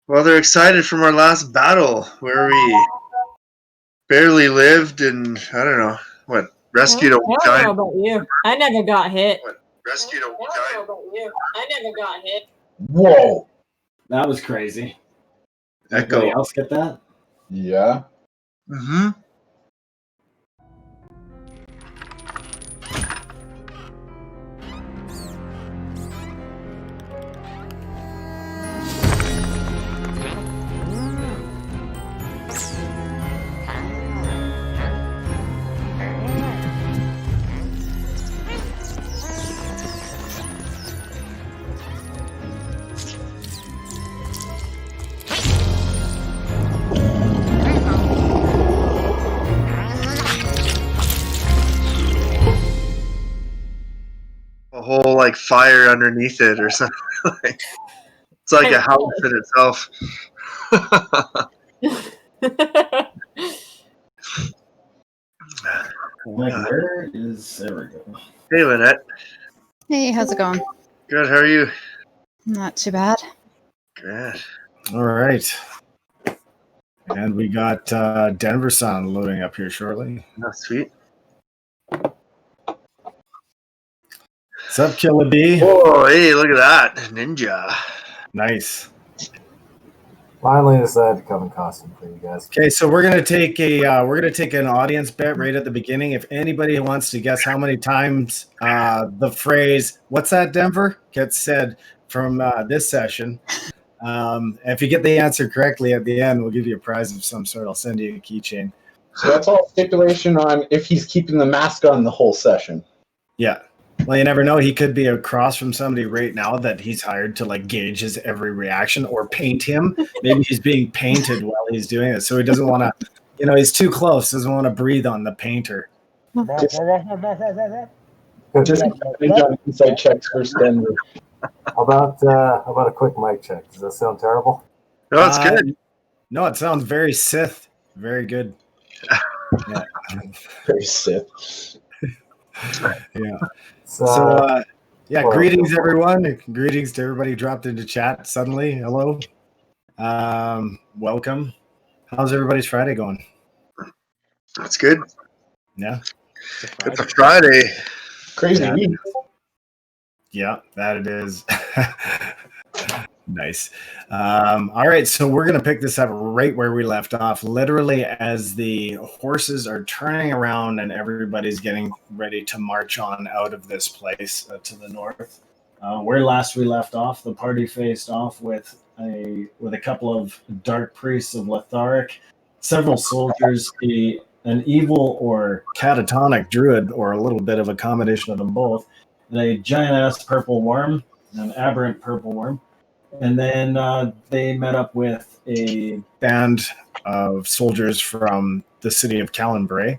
Well, they're excited from our last battle where we barely lived and, I don't know, rescued a giant... I don't know about you. I never got hit. Rescued a giant... I don't know about you. I never got hit. Whoa! That was crazy. Echo. Anybody else get that? Yeah. Mm-hmm. A whole like fire underneath it or something. It's like a house in itself. Where is... There we go. Hey, Lynette. Hey, how's it going? Good, how are you? Not too bad. Good. All right. And we got Denver Sound loading up here shortly. Oh, sweet. What's up, Killer B? Oh, hey, look at that. Ninja. Nice. Finally decided to come in costume for you guys. Okay, so we're gonna take an audience bet right at the beginning. If anybody wants to guess how many times the phrase "What's that, Denver?" gets said from this session, if you get the answer correctly at the end, we'll give you a prize of some sort. I'll send you a keychain. So that's all stipulation on if he's keeping the mask on the whole session. Yeah. Well, you never know. He could be across from somebody right now that he's hired to like gauge his every reaction or paint him. Maybe he's being painted while he's doing it. So he doesn't want to, he's too close. Doesn't want to breathe on the painter. Just on inside checks first, then. How about a quick mic check? Does that sound terrible? No, it's good. No, it sounds very Sith. Very good. Yeah. Very Sith. Yeah. So, greetings, everyone. Greetings to everybody who dropped into chat suddenly. Hello. Welcome. How's everybody's Friday going? That's good. Yeah. It's a Friday. Crazy Yeah. week. Yeah, that it is. Nice. All right, so we're going to pick this up right where we left off, literally as the horses are turning around and everybody's getting ready to march on out of this place to the north. Where last we left off, the party faced off with a couple of dark priests of Letharic, several soldiers, an evil or catatonic druid, or a little bit of a combination of them both, and a giant-ass purple worm, an aberrant purple worm. And then they met up with a band of soldiers from the city of Calyndra,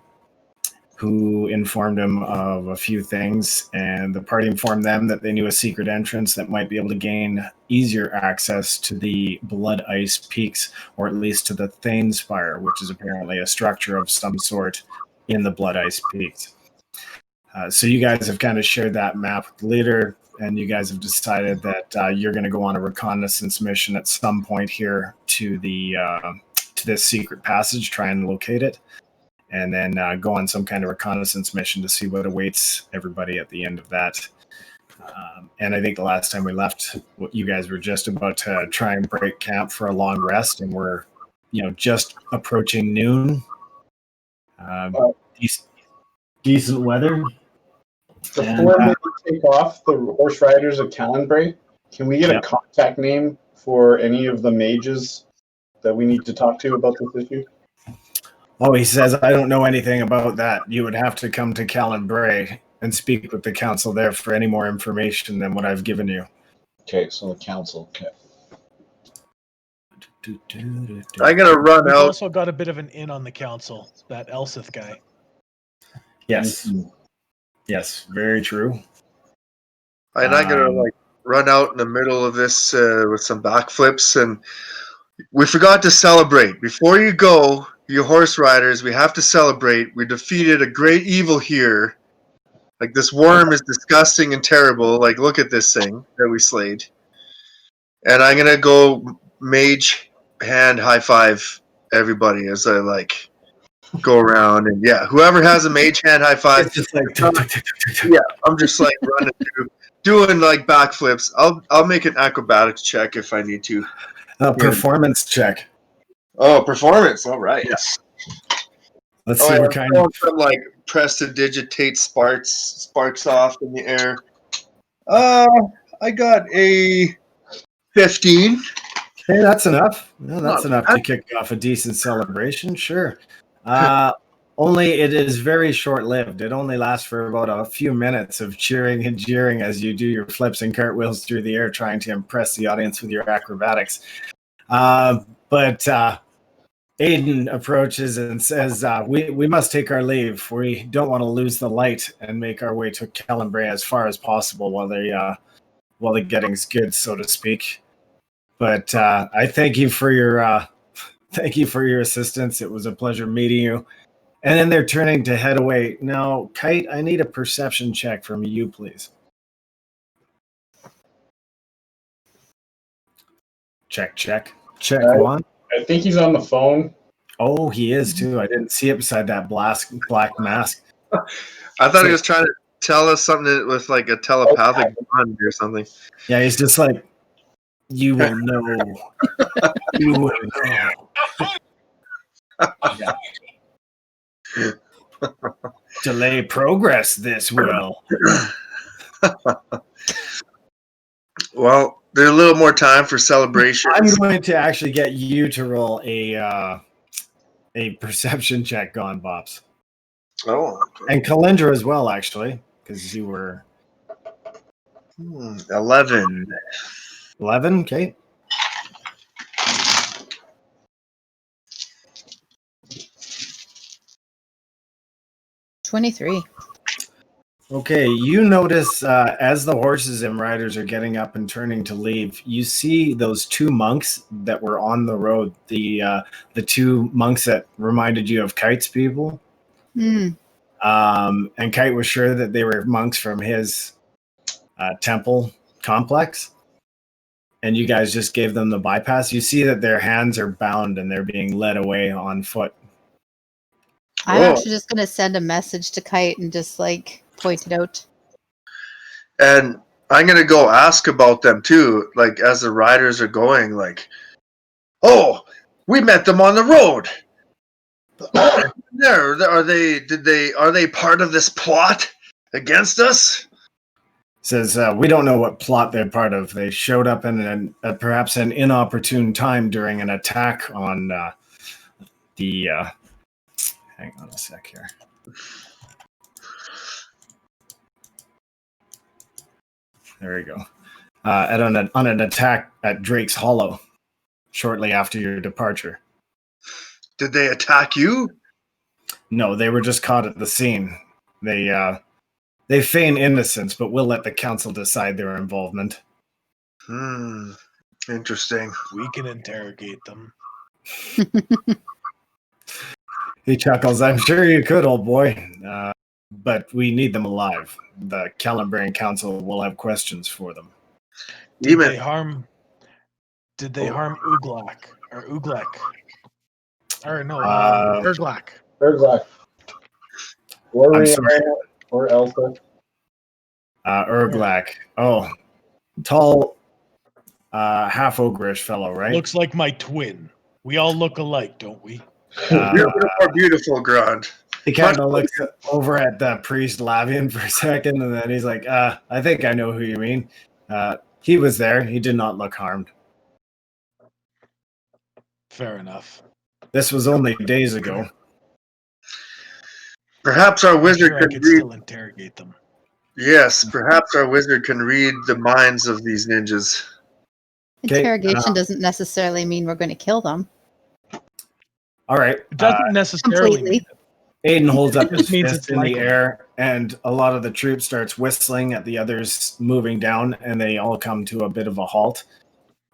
who informed him of a few things. And the party informed them that they knew a secret entrance that might be able to gain easier access to the Blood Ice Peaks, or at least to the Thane Spire, which is apparently a structure of some sort in the Blood Ice Peaks. So you guys have kind of shared that map with the leader, and you guys have decided that you're going to go on a reconnaissance mission at some point here to this secret passage, try and locate it, and then go on some kind of reconnaissance mission to see what awaits everybody at the end of that. And I think the last time we left, you guys were just about to try and break camp for a long rest, and we're just approaching noon. Decent weather. Before we take off the horse riders of Calyndra, can we get a contact name for any of the mages that we need to talk to about this issue? Oh, he says, I don't know anything about that. You would have to come to Calyndra and speak with the council there for any more information than what I've given you. Okay, so the council. Okay. I'm going to run We've out. also got a bit of an in on the council, that Elsith guy. Yes. Yes, very true. I'm not going to run out in the middle of this with some backflips. And we forgot to celebrate. Before you go, you horse riders, we have to celebrate. We defeated a great evil here. Like, this worm is disgusting and terrible. Like, look at this thing that we slayed. And I'm going to go mage hand high five everybody as I like go around, and yeah, whoever has a mage hand high five. It's just like Yeah, I'm just like running through, doing like backflips. I'll make an acrobatics check if I need to. performance check. Oh, performance. All right. Yes. Let's see what kind of. Some like prestidigitate sparks off in the air. I got a 15. Hey, that's enough. No, that's enough to kick off a decent celebration. Sure. Only it is very short-lived. It only lasts for about a few minutes of cheering and jeering as you do your flips and cartwheels through the air, trying to impress the audience with your acrobatics. But Aiden approaches and says, we must take our leave. We don't want to lose the light and make our way to Calyndra as far as possible while the getting's good, so to speak. But I thank you for your assistance. It was a pleasure meeting you. And then they're turning to head away. Now, Kite, I need a perception check from you, please. Check. Check one. I think he's on the phone. Oh, he is too. I didn't see it beside that black mask. I thought he was trying to tell us something with like a telepathic bond or something. Yeah, he's just like, you will know. You will know. Yeah. Delay progress, this will. Well, there's a little more time for celebration. I'm going to actually get you to roll a perception check on Bops. Oh. And Calyndra as well, actually, because you were 11. 11, okay. $23. Okay, you notice as the horses and riders are getting up and turning to leave, you see those two monks that were on the road, the two monks that reminded you of Kite's people. Mm. And Kite was sure that they were monks from his temple complex. And you guys just gave them the bypass. You see that their hands are bound and they're being led away on foot. I'm actually just going to send a message to Kite and just like point it out. And I'm going to go ask about them too, like as the riders are going, like, oh, we met them on the road. Are they part of this plot against us? Says, we don't know what plot they're part of. They showed up in perhaps an inopportune time during an attack on the... hang on a sec here. There we go. On an attack at Drake's Hollow shortly after your departure. Did they attack you? No, they were just caught at the scene. They feign innocence, but we'll let the council decide their involvement. Interesting. We can interrogate them. He chuckles. I'm sure you could, old boy. But we need them alive. The Calyndra Council will have questions for them. Did they harm Uglak? Or Uglek? Or no, Urglak. Urglak. Or Elsa. Urglak. Oh, tall, half-ogreish fellow, right? Looks like my twin. We all look alike, don't we? You're more beautiful, Grond. He kind of looks over at the priest Lavian for a second, and then he's like, I think I know who you mean. He was there. He did not look harmed. Fair enough. This was only days ago. Perhaps our wizard could still interrogate them. Yes, perhaps our wizard can read the minds of these ninjas. Interrogation doesn't necessarily mean we're going to kill them. All right. It doesn't necessarily mean it. Aiden holds up his fist in the air, and a lot of the troops starts whistling at the others moving down, and they all come to a bit of a halt.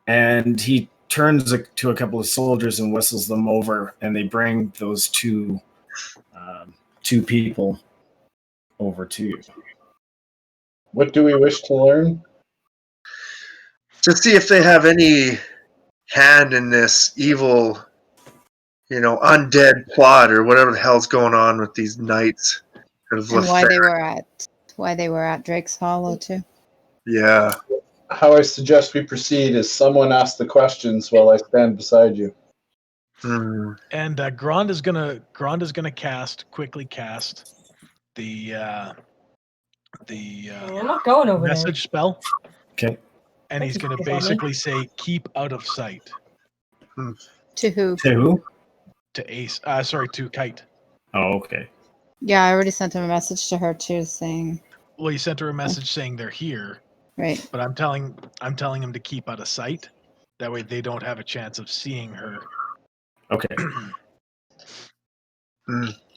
And he turns to a couple of soldiers and whistles them over, and they bring those two people over to you. What do we wish to learn? To see if they have any hand in this evil, undead plot or whatever the hell's going on with these knights of And why Lefare. they were at Drake's Hollow too. Yeah. How I suggest we proceed is someone ask the questions while I stand beside you. Hmm. And Grond is gonna quickly cast the I'm not going over message spell, Okay. and he's gonna That's funny. basically say, "Keep out of sight." To who? To who? To Kite. Oh, okay. Yeah, I already sent him a message to her too, saying Well, you sent her a message saying they're here, right. but I'm telling him to keep out of sight. That way, they don't have a chance of seeing her. Okay.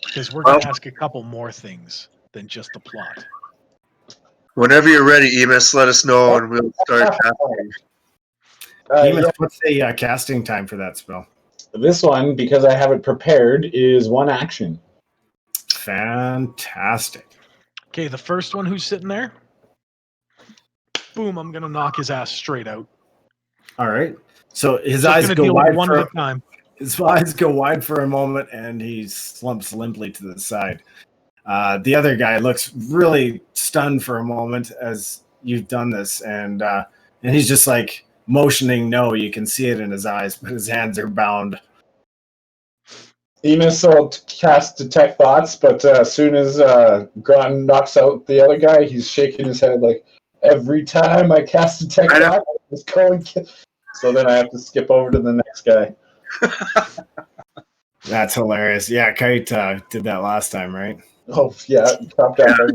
Because we're gonna ask a couple more things than just the plot. Whenever you're ready, Emus, let us know and we'll start casting. Emus, Yeah, what's the casting time for that spell? this one, because I have it prepared, is 1 action. Fantastic. Okay, the first one who's sitting there, boom! I'm gonna knock his ass straight out. All right. So his Just eyes gonna go deal with wide one for at a time. his eyes go wide for a moment, and he slumps limply to the side. The other guy looks really stunned for a moment as you've done this, and he's just like motioning no. You can see it in his eyes, but his hands are bound. Emus will cast Detect Thoughts, but as soon as Grond knocks out the other guy, he's shaking his head like, every time I cast Detect Thoughts, I just go and kill. So then I have to skip over to the next guy. That's hilarious. Yeah, Kite did that last time, right? Oh, yeah, top down.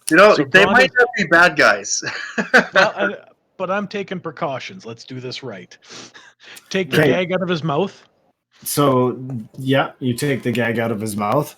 So So they Grond might is- not be bad guys. Well, but I'm taking precautions. Let's do this right. Take the Okay. gag out of his mouth. So, yeah, you take the gag out of his mouth,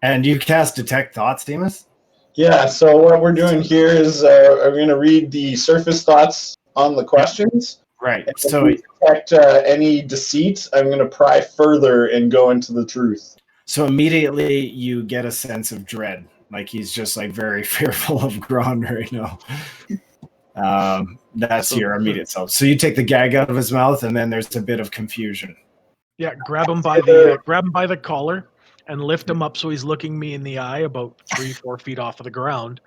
and you cast Detect Thoughts, Demus? Yeah, so what we're doing here is I'm going to read the surface thoughts on the questions. Right. And So, if we detect any deceit, I'm going to pry further and go into the truth. so immediately you get a sense of dread. Like he's just like very fearful of Grond right now. That's So- your immediate self. So you take the gag out of his mouth, and then there's a bit of confusion. Yeah, grab him by the collar and lift him up so he's looking me in the eye about 3-4 feet off of the ground.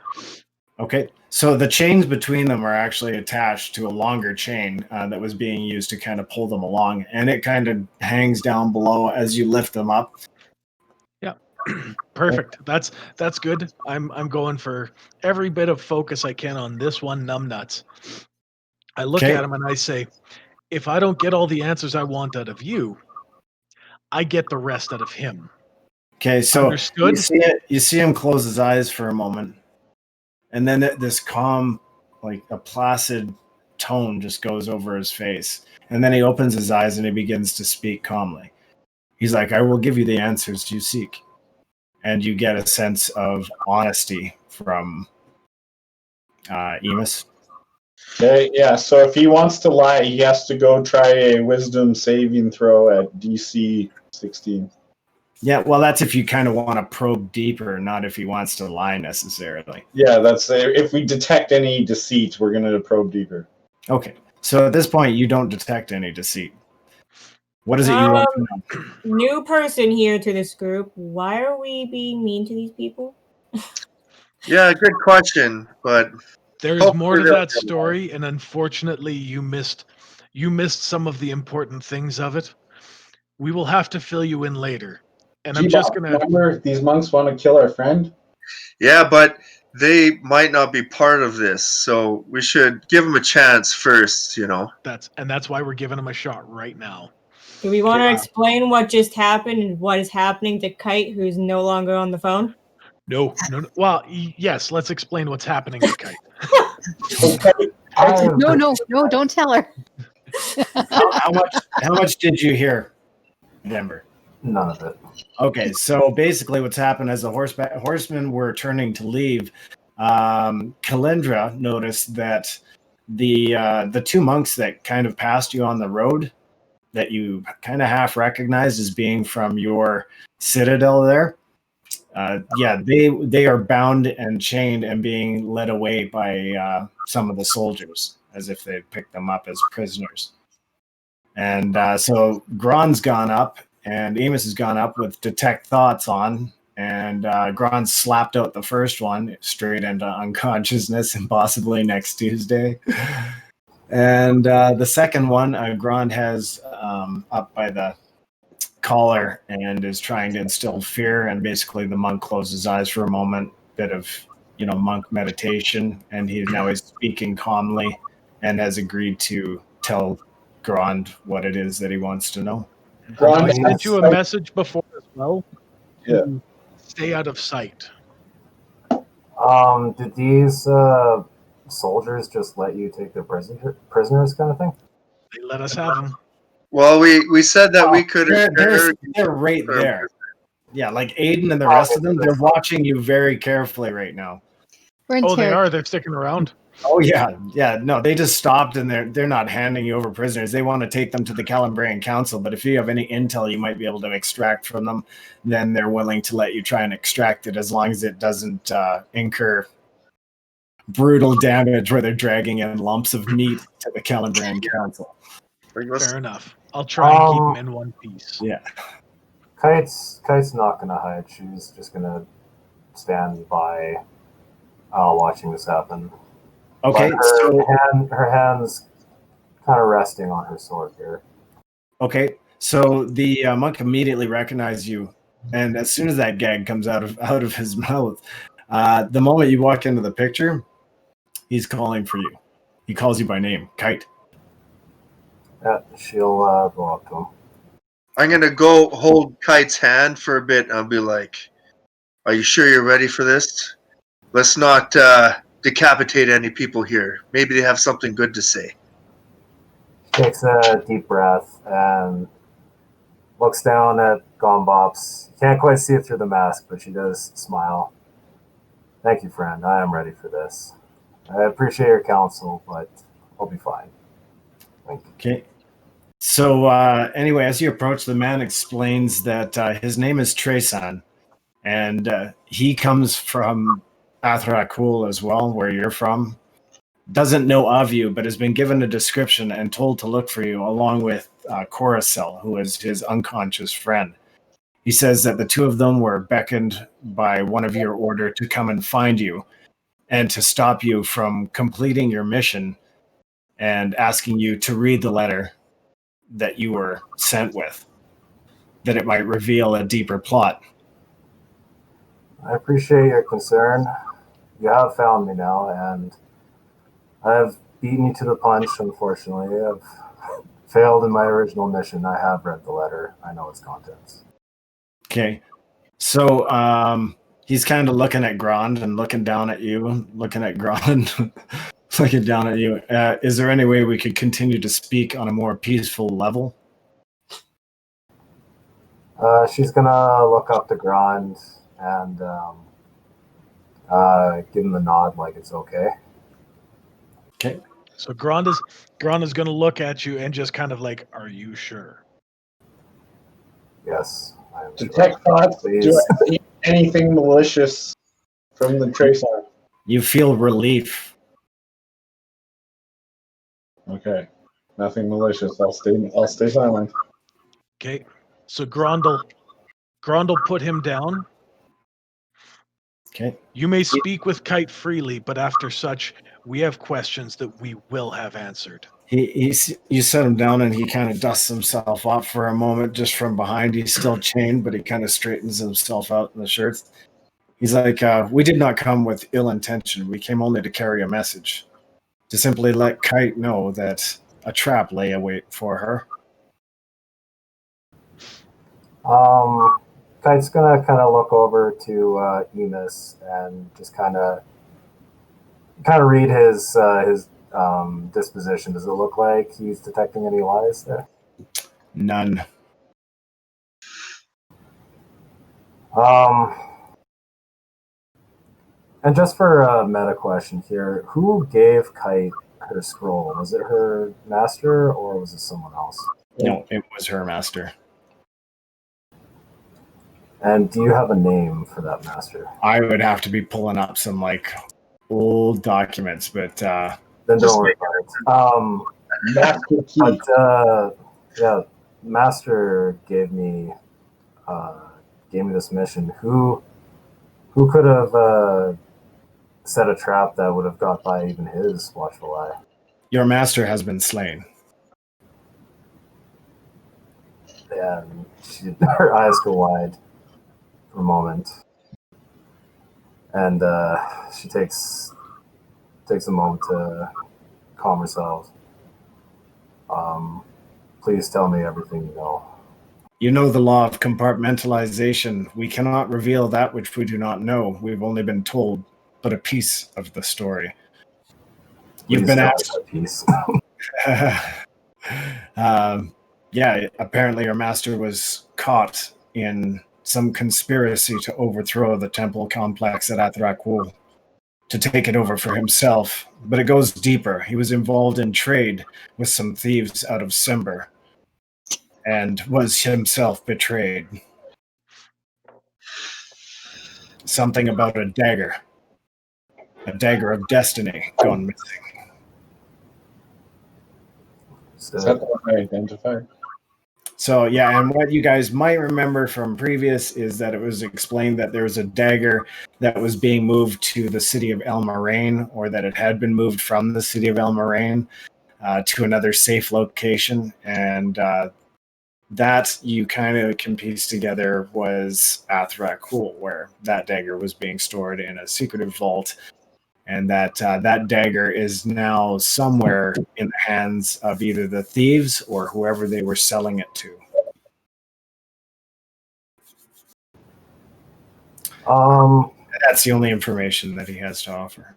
Okay. So the chains between them are actually attached to a longer chain that was being used to kind of pull them along, and it kind of hangs down below as you lift them up. Perfect. That's good. I'm going for every bit of focus I can on this one numbnuts. I look Okay. at him and I say, if I don't get all the answers I want out of you, I get the rest out of him. Okay, so Understood? you see him close his eyes for a moment, and then this calm, like a placid tone just goes over his face. And then he opens his eyes and he begins to speak calmly. He's like, I will give you the answers you seek. And you get a sense of honesty from Emus. Okay, yeah, so if he wants to lie, he has to go try a wisdom saving throw at DC 16. Yeah, well, that's if you kind of want to probe deeper, not if he wants to lie necessarily. Yeah, that's if we detect any deceit, we're going to probe deeper. Okay, so at this point, you don't detect any deceit. What is it you want to know? New person here to this group. Why are we being mean to these people? Yeah, good question, but There's hopefully more to they'll that get story, and unfortunately you missed some of the important things of it. We will have to fill you in later. And I'm just gonna Remember, these monks want to kill our friend? Yeah, but they might not be part of this, so we should give them a chance first, that's why we're giving him a shot right now. Do we want to explain what just happened and what is happening to Kite, who's no longer on the phone? No. Well, yes, let's explain what's happening to Kite. No, don't tell her. How much did you hear, Denver? None of it. Okay, so basically what's happened as the horsemen were turning to leave, Calyndra noticed that the two monks that kind of passed you on the road that you kind of half recognized as being from your citadel there, they are bound and chained and being led away by some of the soldiers as if they'd picked them up as prisoners. And so Grond's gone up, and Emus has gone up with Detect Thoughts on, and Grond slapped out the first one straight into unconsciousness and possibly next Tuesday. And the second one, Grond has up by the collar and is trying to instill fear, and basically the monk closes his eyes for a moment, bit of monk meditation, and he's speaking calmly and has agreed to tell Grond what it is that he wants to know. I sent you a message before as well. Yeah. Stay out of sight. Did these soldiers just let you take their prisoners kind of thing? They let us have them. Well, we said that we could. They're right there. Yeah, like Aiden and the rest of them, they're watching you very carefully right now. Oh, they are. They're sticking around. Oh yeah. No, they just stopped, and they're not handing you over prisoners. They want to take them to the Calyndran Council, but if you have any intel you might be able to extract from them, then they're willing to let you try and extract it, as long as it doesn't incur brutal damage where they're dragging in lumps of meat to the Calyndran Council. Fair enough. I'll try and keep them in one piece. Yeah. Kite's not gonna hide. She's just gonna stand by, watching this happen. Okay, her hand's kind of resting on her sword here. Okay, so the monk immediately recognizes you, and as soon as that gag comes out of his mouth, the moment you walk into the picture, he's calling for you. He calls you by name, Kite. Yeah, she'll go up to him. I'm gonna go hold Kite's hand for a bit, and I'll be like, "Are you sure you're ready for this? Let's not decapitate any people here. Maybe they have something good to say." She takes a deep breath and looks down at Bops. You can't quite see it through the mask, but she does smile. Thank you, friend. I am ready for this. I appreciate your counsel, but I'll be fine. Thank you. Okay. So anyway, as you approach, the man explains that his name is Tresan, and he comes from Athrakul as well, where you're from. Doesn't know of you, but has been given a description and told to look for you, along with Coruscant, who is his unconscious friend. He says that the two of them were beckoned by one of your order to come and find you and to stop you from completing your mission, and asking you to read the letter that you were sent with, that it might reveal a deeper plot. I appreciate your concern. You have found me now, and I've beaten you to the punch, unfortunately. I've failed in my original mission. I have read the letter. I know its contents. Okay. So he's kind of looking at Grond and looking down at you, looking at Grond, looking down at you. Is there any way we could continue to speak on a more peaceful level? She's gonna look up to Grond and give him the nod like it's okay. Okay. So Grond is going to look at you and just kind of like, "Are you sure?" Yes. I am Detect thoughts. Do I see anything malicious from the tracer? You feel relief. Okay. Nothing malicious. I'll stay silent. Okay. So Grond will put him down. Okay. You may speak with Kite freely, but after such, we have questions that we will have answered. You set him down, and he kind of dusts himself off for a moment just from behind. He's still chained, but he kind of straightens himself out in the shirt. He's like, we did not come with ill intention. We came only to carry a message, to simply let Kite know that a trap lay await for her. Kite's gonna kind of look over to Emus and just kind of read his disposition. Does it look like he's detecting any lies there? None. And just for a meta question here, who gave Kite her scroll? Was it her master or was it someone else? No, it was her master. And do you have a name for that master? I would have to be pulling up some old documents, but Then Just don't worry about it. Master key. But yeah, Master gave me this mission. Who could have set a trap that would have got by even his watchful eye? Your master has been slain. And her eyes go wide for a moment, and she takes a moment to calm herself. Please tell me everything you know. You know the law of compartmentalization. We cannot reveal that which we do not know. We've only been told but a piece of the story. You've Please been tell asked. us a piece. Yeah, apparently your master was caught in some conspiracy to overthrow the temple complex at Athrakul, to take it over for himself. But it goes deeper. He was involved in trade with some thieves out of Simber and was himself betrayed. Something about a dagger of destiny gone missing. Is that the one I identified? So yeah, and what you guys might remember from previous is that it was explained that there was a dagger that was being moved to the city of El Moraine, or that it had been moved from the city of El Moraine to another safe location, and that you kind of can piece together was Athrakul, where that dagger was being stored in a secretive vault, and that dagger is now somewhere in the hands of either the thieves or whoever they were selling it to. That's the only information that he has to offer.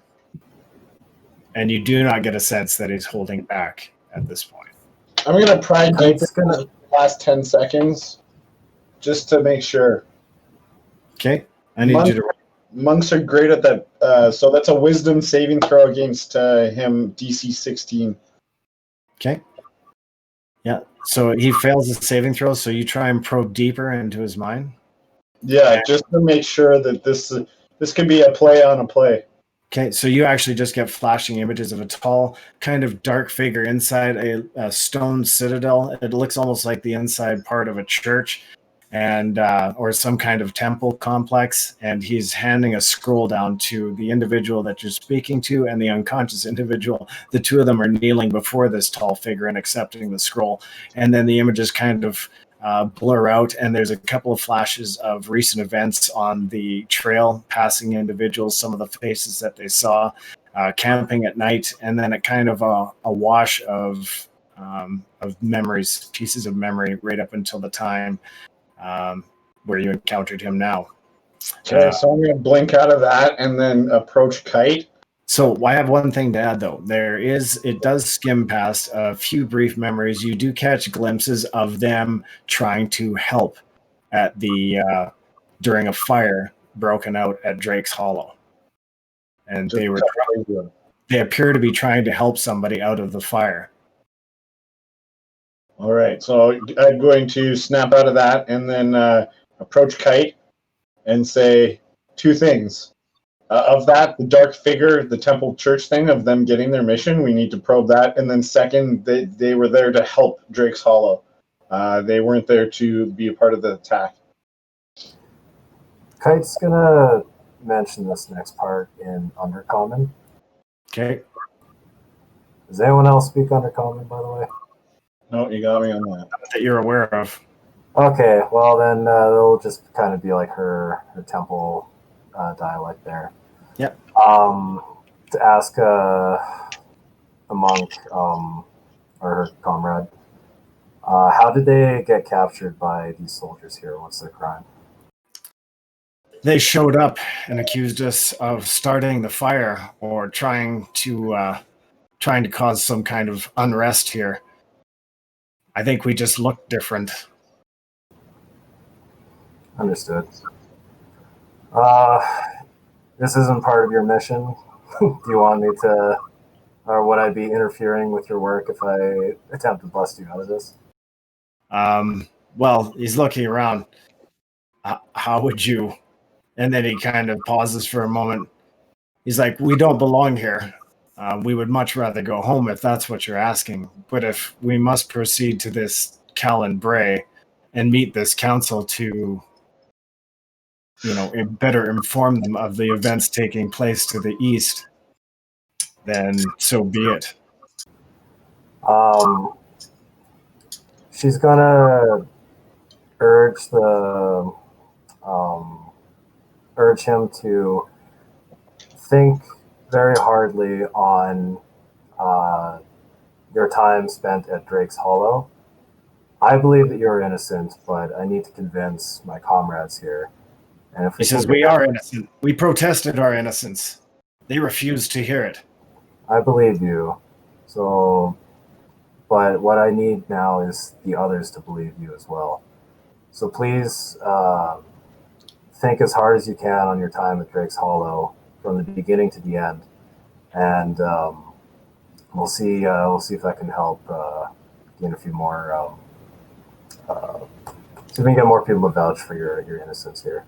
And you do not get a sense that he's holding back at this point. I'm going to pry deep It's into the last 10 seconds just to make sure. Okay? I need you to... Monks are great at that. So that's a wisdom saving throw against him, DC 16. Okay. Yeah. So he fails the saving throw, so you try and probe deeper into his mind? Yeah, just to make sure that this can be a play on a play. Okay, so you actually just get flashing images of a tall, kind of dark figure inside a stone citadel. It looks almost like the inside part of a church, and or some kind of temple complex. And he's handing a scroll down to the individual that you're speaking to and the unconscious individual. The two of them are kneeling before this tall figure and accepting the scroll. And then the images kind of blur out, and there's a couple of flashes of recent events on the trail, passing individuals, some of the faces that they saw, camping at night, and then a kind of a wash of memories, pieces of memory, right up until the time where you encountered him now. Okay, so I'm going to blink out of that and then approach Kite. So I have one thing to add, though. It does skim past a few brief memories. You do catch glimpses of them trying to help at during a fire broken out at Drake's Hollow. And they appear to be trying to help somebody out of the fire. All right, so I'm going to snap out of that and then approach Kite and say two things. Of that, the dark figure, the temple church thing of them getting their mission, we need to probe that. And then second, they were there to help Drake's Hollow. They weren't there to be a part of the attack. Kite's gonna mention this next part in Undercommon. Okay. Does anyone else speak Undercommon, by the way? No, you got me on that. That you're aware of. Okay, well then it'll just kind of be like her temple dialect there. Yep. To ask a monk or her comrade, how did they get captured by these soldiers here? What's their crime? They showed up and accused us of starting the fire or trying to cause some kind of unrest here. I think we just looked different. Understood. This isn't part of your mission. Do you want me to, or would I be interfering with your work if I attempt to bust you out of this? Well, he's looking around. How would you? And then he kind of pauses for a moment. He's like, we don't belong here. We would much rather go home if that's what you're asking. But if we must proceed to this Calyndra and meet this council to, better inform them of the events taking place to the east, then so be it. She's gonna urge him to think very hardly on your time spent at Drake's Hollow. I believe that you're innocent, but I need to convince my comrades here. And if He says, we are innocent. We protested our innocence. They refused to hear it. I believe you. So, but what I need now is the others to believe you as well. So please think as hard as you can on your time at Drake's Hollow from the beginning to the end. And we'll see if I can help gain a few more, see if we can get more people to vouch for your innocence here.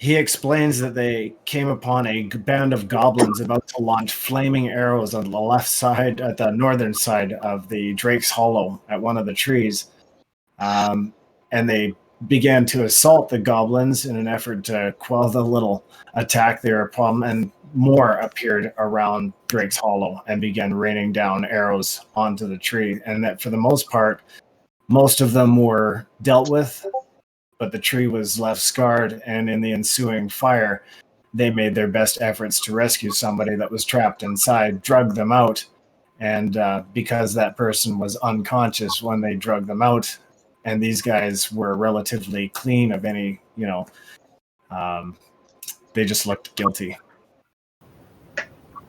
He explains that they came upon a band of goblins about to launch flaming arrows on the left side, at the northern side of the Drake's Hollow at one of the trees. And they began to assault the goblins in an effort to quell the little attack they were upon, and more appeared around Drake's Hollow and began raining down arrows onto the tree. And that for the most part, most of them were dealt with, but the tree was left scarred, and in the ensuing fire, they made their best efforts to rescue somebody that was trapped inside, drug them out, and because that person was unconscious when they drug them out, and these guys were relatively clean of any, they just looked guilty.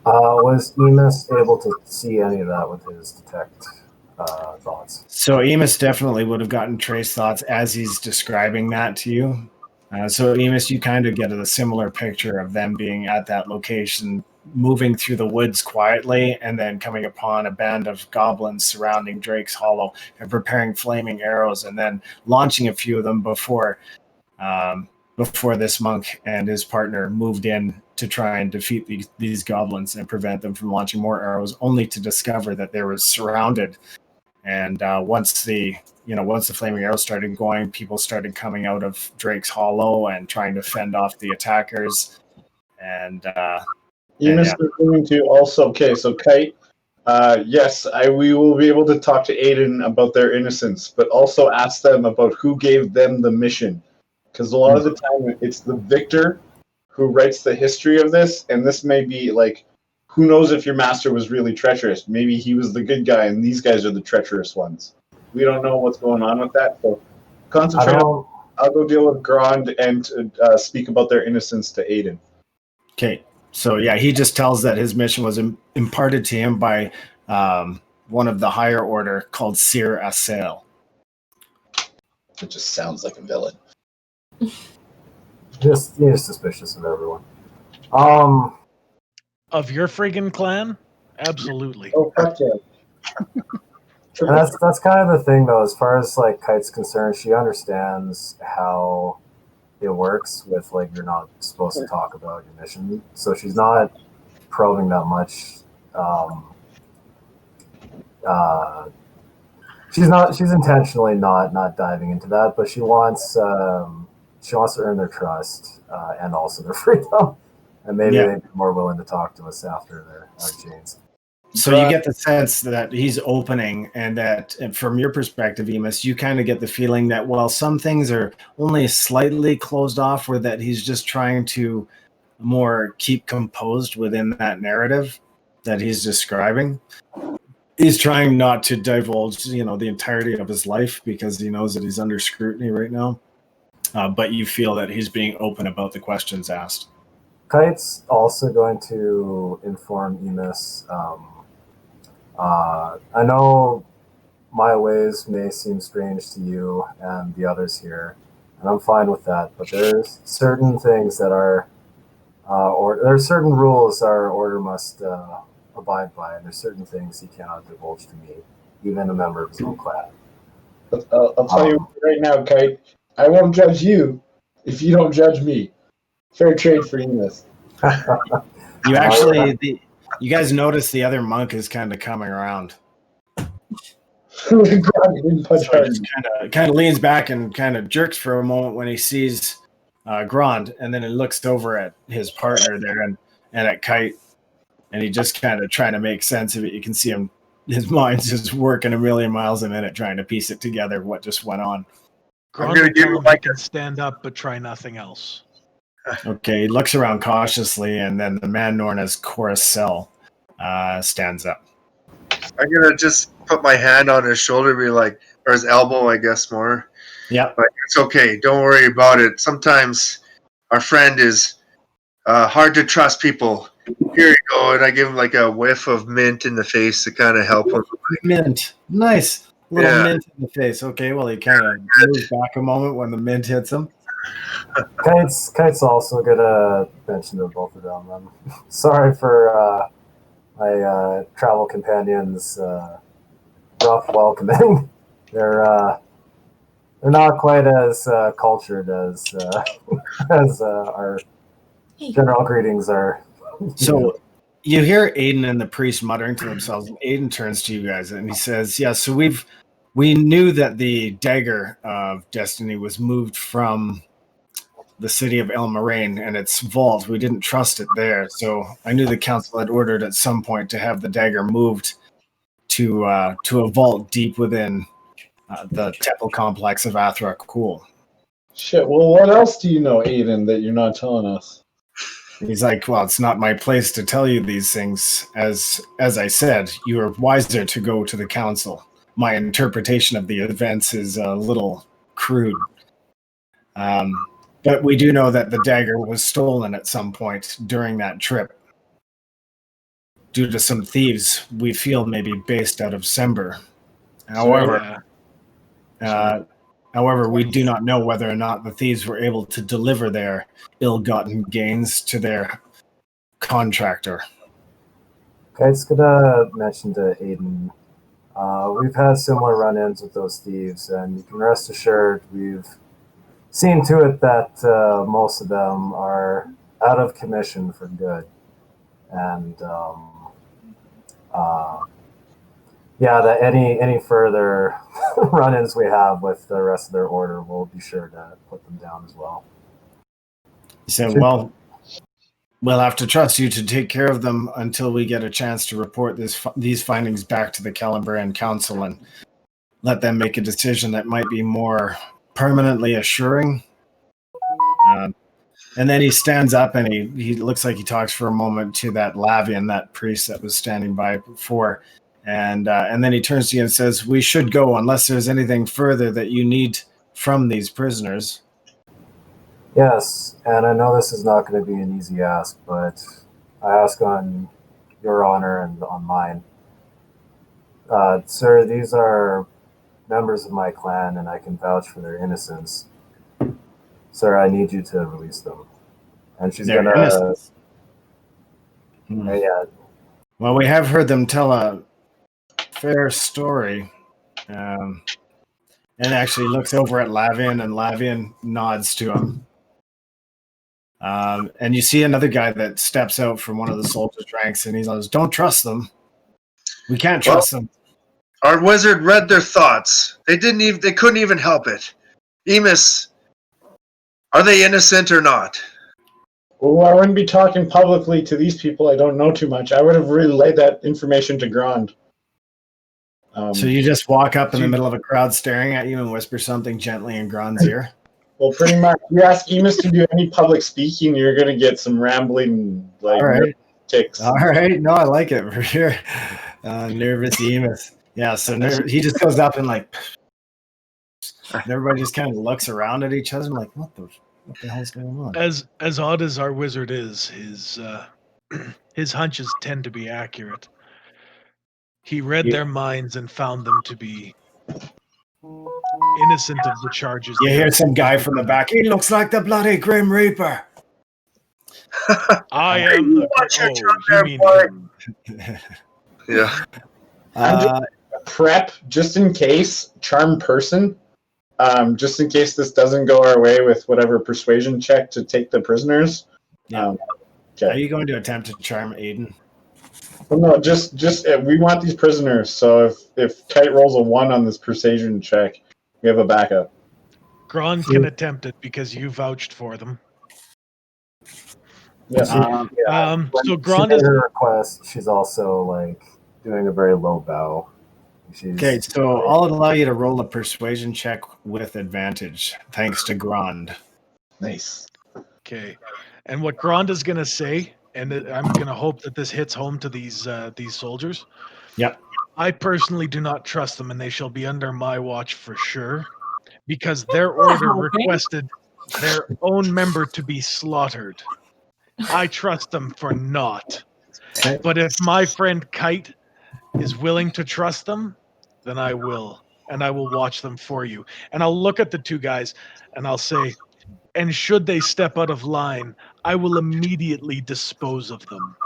Was Emus able to see any of that with his detect thoughts? So Emus definitely would have gotten trace thoughts as he's describing that to you. So Emus, you kind of get a similar picture of them being at that location, moving through the woods quietly, and then coming upon a band of goblins surrounding Drake's Hollow and preparing flaming arrows, and then launching a few of them before this monk and his partner moved in to try and defeat these goblins and prevent them from launching more arrows, only to discover that they were surrounded. And once the flaming arrows started going, people started coming out of Drake's Hollow and trying to fend off the attackers. And Emus is going to also. Okay, so Kite. Yes, we will be able to talk to Aiden about their innocence, but also ask them about who gave them the mission. Because a lot of the time, it's the victor who writes the history of this, and this may be like, who knows if your master was really treacherous? Maybe he was the good guy, and these guys are the treacherous ones. We don't know what's going on with that, so concentrate on. I'll go deal with Grond and speak about their innocence to Aiden. Okay, so yeah, he just tells that his mission was imparted to him by one of the higher order called Sir Assail. It just sounds like a villain. Just suspicious of everyone. Of your friggin' clan? Absolutely. Oh, fuck yeah. And that's kind of the thing, though, as far as like Kite's concerned. She understands how it works with like you're not supposed to talk about your mission, so she's not probing that much. She's intentionally not diving into that, but she wants to earn their trust and also their freedom, and maybe they'd be more willing to talk to us after their chains. So you get the sense that he's opening, and that from your perspective, Emus, you kind of get the feeling that while some things are only slightly closed off, or that he's just trying to more keep composed within that narrative that he's describing. He's trying not to divulge, the entirety of his life, because he knows that he's under scrutiny right now. But you feel that he's being open about the questions asked. Kite's also going to inform Emus. I know my ways may seem strange to you and the others here, and I'm fine with that, but there's certain things that are, there's certain rules our order must abide by, and there's certain things he cannot divulge to me, even a member of his own clan. I'll tell you right now, Kite, I won't judge you if you don't judge me. Fair trade for Emus. You actually, You guys notice the other monk is kind of coming around. Grond didn't punch So he hard. just kind of leans back and kind of jerks for a moment when he sees Grond, and then he looks over at his partner there and at Kite, and he just kind of trying to make sense of it. You can see him, his mind's just working a million miles a minute trying to piece it together, what just went on. Grond gonna will give tell you him my- he can stand up, but try nothing else. Okay, he looks around cautiously, and then the man known as Coruscant stands up. I'm gonna just put my hand on his shoulder, be like, or his elbow, I guess more. Yep. But it's okay. Don't worry about it. Sometimes our friend is hard to trust people. Here you go, and I give him like a whiff of mint in the face to kind of help him. Mint. Nice. Little Yeah. mint in the face. Okay, well, he kind of moves back a moment when the mint hits him. Kite's also gonna mention to both of them. Sorry for my travel companions' rough welcoming. They're not quite as cultured as our general greetings are. So you hear Aiden and the priest muttering to themselves, and Aiden turns to you guys and he says, yeah, so we knew that the dagger of destiny was moved from the city of El Moraine and its vault. We didn't trust it there, so I knew the council had ordered at some point to have the dagger moved to a vault deep within the temple complex of Athra Cool. Shit, well, what else do you know, Aiden, that you're not telling us? He's like, well, it's not my place to tell you these things. As I said, you are wiser to go to the council. My interpretation of the events is a little crude. But we do know that the dagger was stolen at some point during that trip. Due to some thieves we feel maybe based out of Sember. However, we do not know whether or not the thieves were able to deliver their ill-gotten gains to their contractor. Kite's gonna mention to Aiden, we've had similar run-ins with those thieves, and you can rest assured we've seen to it that most of them are out of commission for good. And that any further run-ins we have with the rest of their order, we'll be sure to put them down as well. He said, well, we'll have to trust you to take care of them until we get a chance to report these findings back to the Calyndran Council and let them make a decision that might be more permanently assuring. And then he stands up and he looks like he talks for a moment to that Lavian, that priest that was standing by before. And then he turns to you and says, we should go unless there's anything further that you need from these prisoners. Yes, and I know this is not going to be an easy ask, but I ask on your honor and on mine. Sir, these are members of my clan, and I can vouch for their innocence. Sir, I need you to release them. And she's going to... Yeah. Well, we have heard them tell a fair story. And actually looks over at Lavian, and Lavian nods to him. And you see another guy that steps out from one of the soldiers' ranks, and he says, don't trust them. We can't trust them. Our wizard read their thoughts. They couldn't even help it. Emus, are they innocent or not? Well, I wouldn't be talking publicly to these people. I don't know too much. I would have relayed that information to Grond. So you just walk up in the middle of a crowd staring at you and whisper something gently in Grond's ear? Well, pretty much. You ask Emus to do any public speaking, you're going to get some rambling, All right. ticks. All right. No, I like it for sure. Nervous Emus. Yeah, so he just goes up and and everybody just kind of looks around at each other and like, what the hell's going on? As odd as our wizard is, his hunches tend to be accurate. He read their minds and found them to be innocent of the charges. You hear some guy from the back, he looks like the bloody Grim Reaper. I am the... you mean him. Yeah. Prep, just in case, charm person, just in case this doesn't go our way with whatever persuasion check to take the prisoners. Yeah. Okay. Are you going to attempt to charm Aiden? Well, no, just we want these prisoners. So if Kite rolls a 1 on this persuasion check, we have a backup. Grond can attempt it because you vouched for them. Yes. When So she Grond made is her request, she's also like doing a very low bow. Okay, so I'll allow you to roll a persuasion check with advantage, thanks to Grond. Nice. okay. And what Grond is going to say, and I'm going to hope that this hits home to these soldiers. Yep. I personally do not trust them, and they shall be under my watch for sure, because their order requested their own member to be slaughtered. I trust them for naught. Okay. But if my friend Kite is willing to trust them, then I will. And I will watch them for you. And I'll look at the two guys and I'll say, and should they step out of line, I will immediately dispose of them.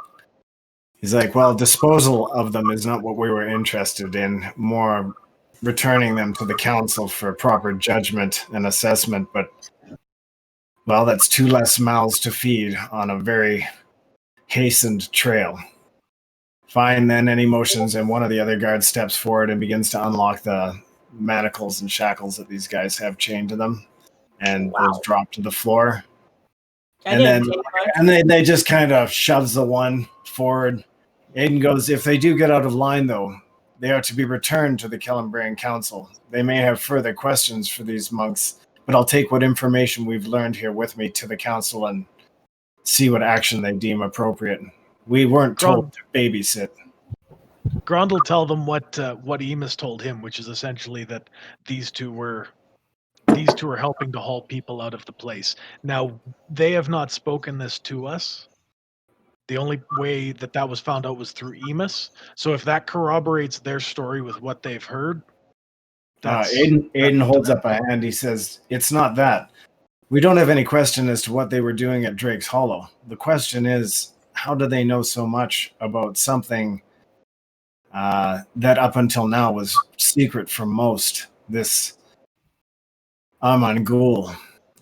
He's like, well, disposal of them is not what we were interested in, more returning them to the council for proper judgment and assessment. But, well, that's 2 less mouths to feed on a very hastened trail. Fine, then, any motions, and one of the other guards steps forward and begins to unlock the manacles and shackles that these guys have chained to them, and those drop to the floor. And then they just kind of shoves the one forward. Aiden goes, if they do get out of line, though, they are to be returned to the Calyndran Council. They may have further questions for these monks, but I'll take what information we've learned here with me to the council and see what action they deem appropriate. We weren't told to babysit. Grond will tell them what Emus told him, which is essentially that these two are helping to haul people out of the place. Now, they have not spoken this to us. The only way that was found out was through Emus. So if that corroborates their story with what they've heard, Aiden holds up a hand. He says, it's not that. We don't have any question as to what they were doing at Drake's Hollow. The question is, how do they know so much about something that up until now was secret from most? This Amon Ghoul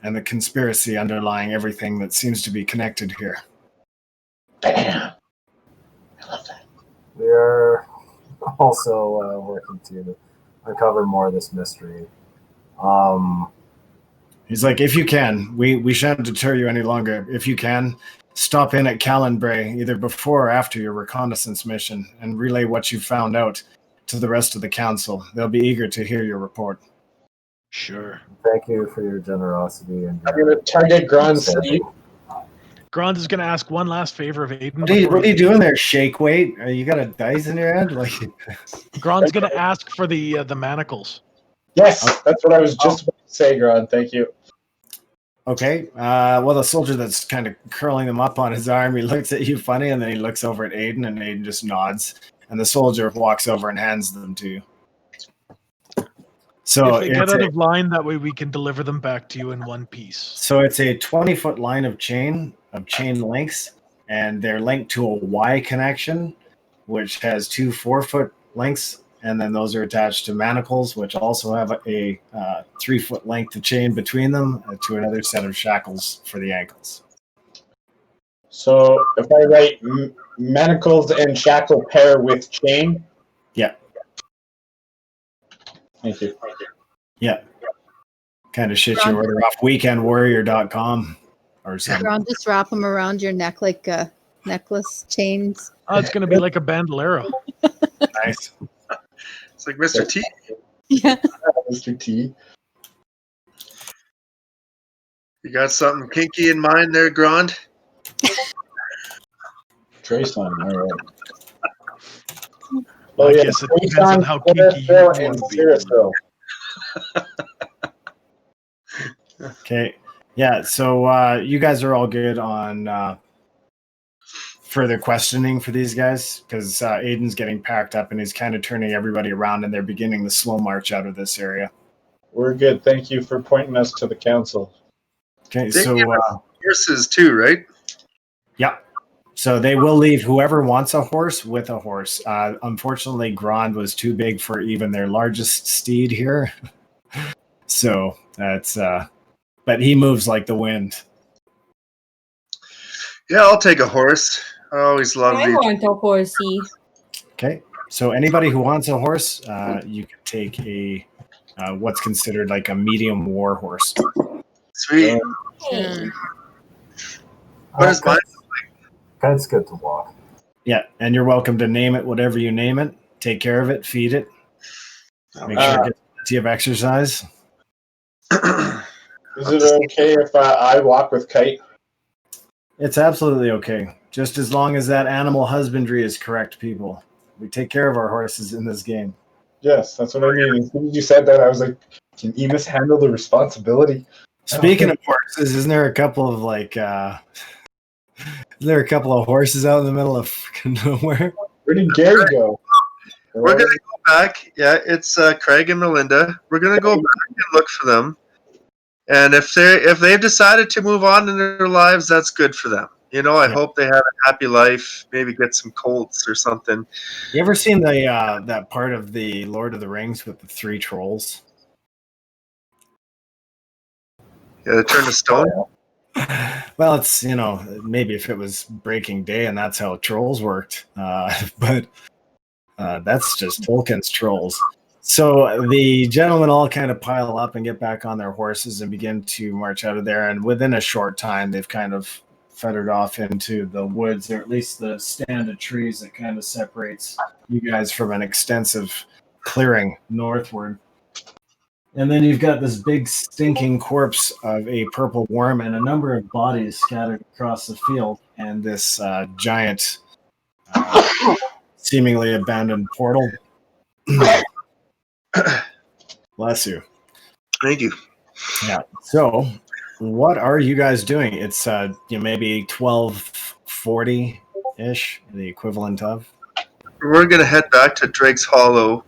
and the conspiracy underlying everything that seems to be connected here. Bam! I love that. We are also working to uncover more of this mystery. He's like, if you can, we shan't deter you any longer. If you can, stop in at Calyndra either before or after your reconnaissance mission and relay what you found out to the rest of the council. They'll be eager to hear your report. Sure. Thank you for your generosity. And I'm going to target Grond's city. Grond is going to ask one last favor of Aiden. What are you doing there, Shake Weight? You got a dice in your hand? Like, Grond's going to ask for the manacles. Yes, that's what I was just about to say, Grond. Thank you. Okay. Well, the soldier that's kind of curling them up on his arm, he looks at you funny, and then he looks over at Aiden, and Aiden just nods. And the soldier walks over and hands them to you. So if they get out of line, that way we can deliver them back to you in one piece. So it's a 20-foot line of chain lengths, and they're linked to a Y connection, which has 2 4-foot lengths, and then those are attached to manacles, which also have a 3-foot length of chain between them to another set of shackles for the ankles. So if I write manacles and shackle pair with chain? Yeah. Thank you. Yeah. Kind of shit you order off weekendwarrior.com or something. Grond, just wrap them around your neck like necklace chains. Oh, it's going to be like a bandolero. Nice. It's like Mr. T. Yeah. Mr. T. You got something kinky in mind there, Grond? Trace on, all right. I guess it depends on how kinky you want to be. Okay. Yeah, so you guys are all good on further questioning for these guys, because Aiden's getting packed up and he's kind of turning everybody around, and they're beginning the slow march out of this area. We're good. Thank you for pointing us to the council. Okay, so horses too, right? Yeah. So they will leave whoever wants a horse with a horse. Unfortunately, Grond was too big for even their largest steed here. So that's but he moves like the wind. Yeah, I'll take a horse. I always love I these. want a horsey. Okay. So anybody who wants a horse, you can take a what's considered like a medium war horse. Sweet. Hey. What is mine? Kite's good to walk. Yeah, and you're welcome to name it whatever you name it. Take care of it, feed it, make sure it gets plenty of exercise. Is it okay if I walk with Kite? It's absolutely okay, just as long as that animal husbandry is correct, people. We take care of our horses in this game. Yes, that's what I mean. As soon as you said that, I was like, can Emus handle the responsibility? Speaking of horses, isn't there a couple of horses out in the middle of fucking nowhere? Where did Gary go? We're gonna go back. Yeah, it's Craig and Melinda. We're gonna go back and look for them. And if they've decided to move on in their lives, that's good for them. You know, I hope they have a happy life. Maybe get some colts or something. You ever seen the that part of the Lord of the Rings with the 3 trolls? Yeah, they turn to stone. Well, it's, maybe if it was Breaking Day and that's how trolls worked, but that's just Tolkien's trolls. So the gentlemen all kind of pile up and get back on their horses and begin to march out of there. And within a short time, they've kind of fettered off into the woods, or at least the stand of trees that kind of separates you guys from an extensive clearing northward. And then you've got this big stinking corpse of a purple worm and a number of bodies scattered across the field, and this giant, seemingly abandoned portal. Bless you. Thank you. Yeah. So, what are you guys doing? It's maybe 12:40-ish, the equivalent of. We're gonna head back to Drake's Hollow,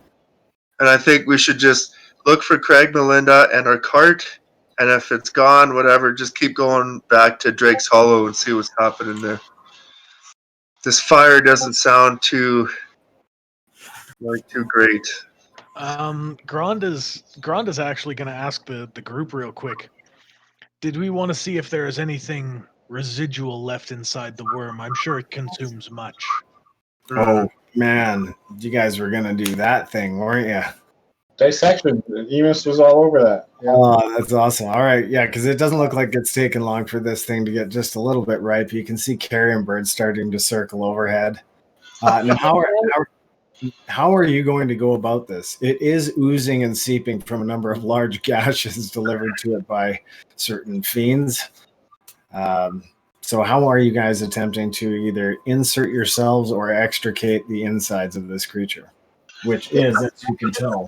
and I think we should just look for Craig, Melinda, and our cart. And if it's gone, whatever, just keep going back to Drake's Hollow and see what's happening there. This fire doesn't sound too great. Grond is actually going to ask the group real quick. Did we want to see if there is anything residual left inside the worm? I'm sure it consumes much. Oh man, you guys were gonna do that thing, weren't you? Dissection. Emus was all over that. Yeah. Oh, that's awesome. All right, yeah, because it doesn't look like it's taken long for this thing to get just a little bit ripe. You can see carrion birds starting to circle overhead. Now, how are you going to go about this? It is oozing and seeping from a number of large gashes delivered to it by certain fiends. So how are you guys attempting to either insert yourselves or extricate the insides of this creature? Which is, as you can tell,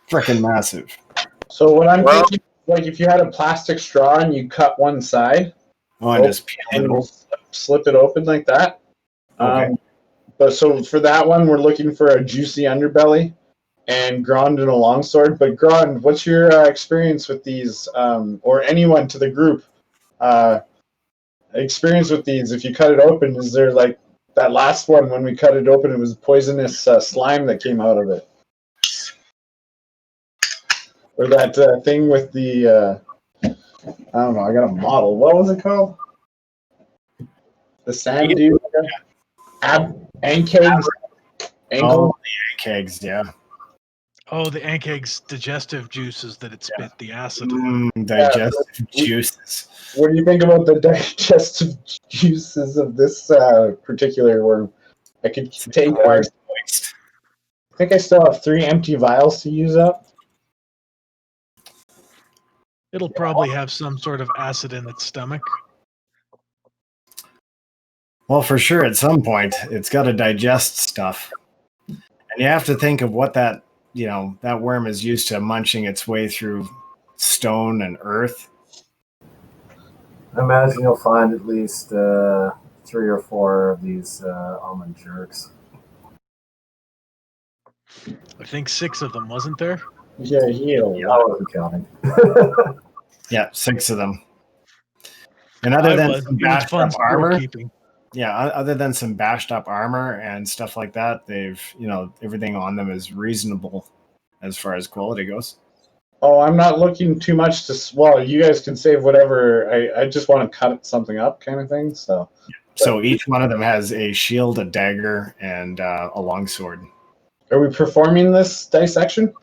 freaking massive. So what I'm thinking, like if you had a plastic straw and you cut one side, and just peel it open. Slip it open like that. Okay. But so for that one, we're looking for a juicy underbelly and Grond and a longsword. But Grond, what's your experience with these, or anyone to the group? Experience with these? If you cut it open, is there like that last one when we cut it open? It was poisonous slime that came out of it, or that thing with the I don't know. I got a model. What was it called? The sand dude. Ankegs. Oh, the ankegs, yeah. Oh, the ankegs' digestive juices that it spit, the acid. Digestive juices. What do you think about the digestive juices of this particular worm? I could take. I think I still have 3 empty vials to use up. It'll probably have some sort of acid in its stomach. Well, for sure, at some point, it's got to digest stuff. And you have to think of what that worm is used to munching its way through stone and earth. I imagine you'll find at least 3 or 4 of these almond jerks. I think 6 of them, wasn't there? Yeah, I wasn't counting. Yeah, 6 of them. And other than some bashed up armor, other than some bashed up armor and stuff like that, they've, everything on them is reasonable as far as quality goes. Oh, I'm not looking too much to. Well, you guys can save whatever. I just want to cut something up, kind of thing. So, So each one of them has a shield, a dagger, and a longsword. Are we performing this dissection?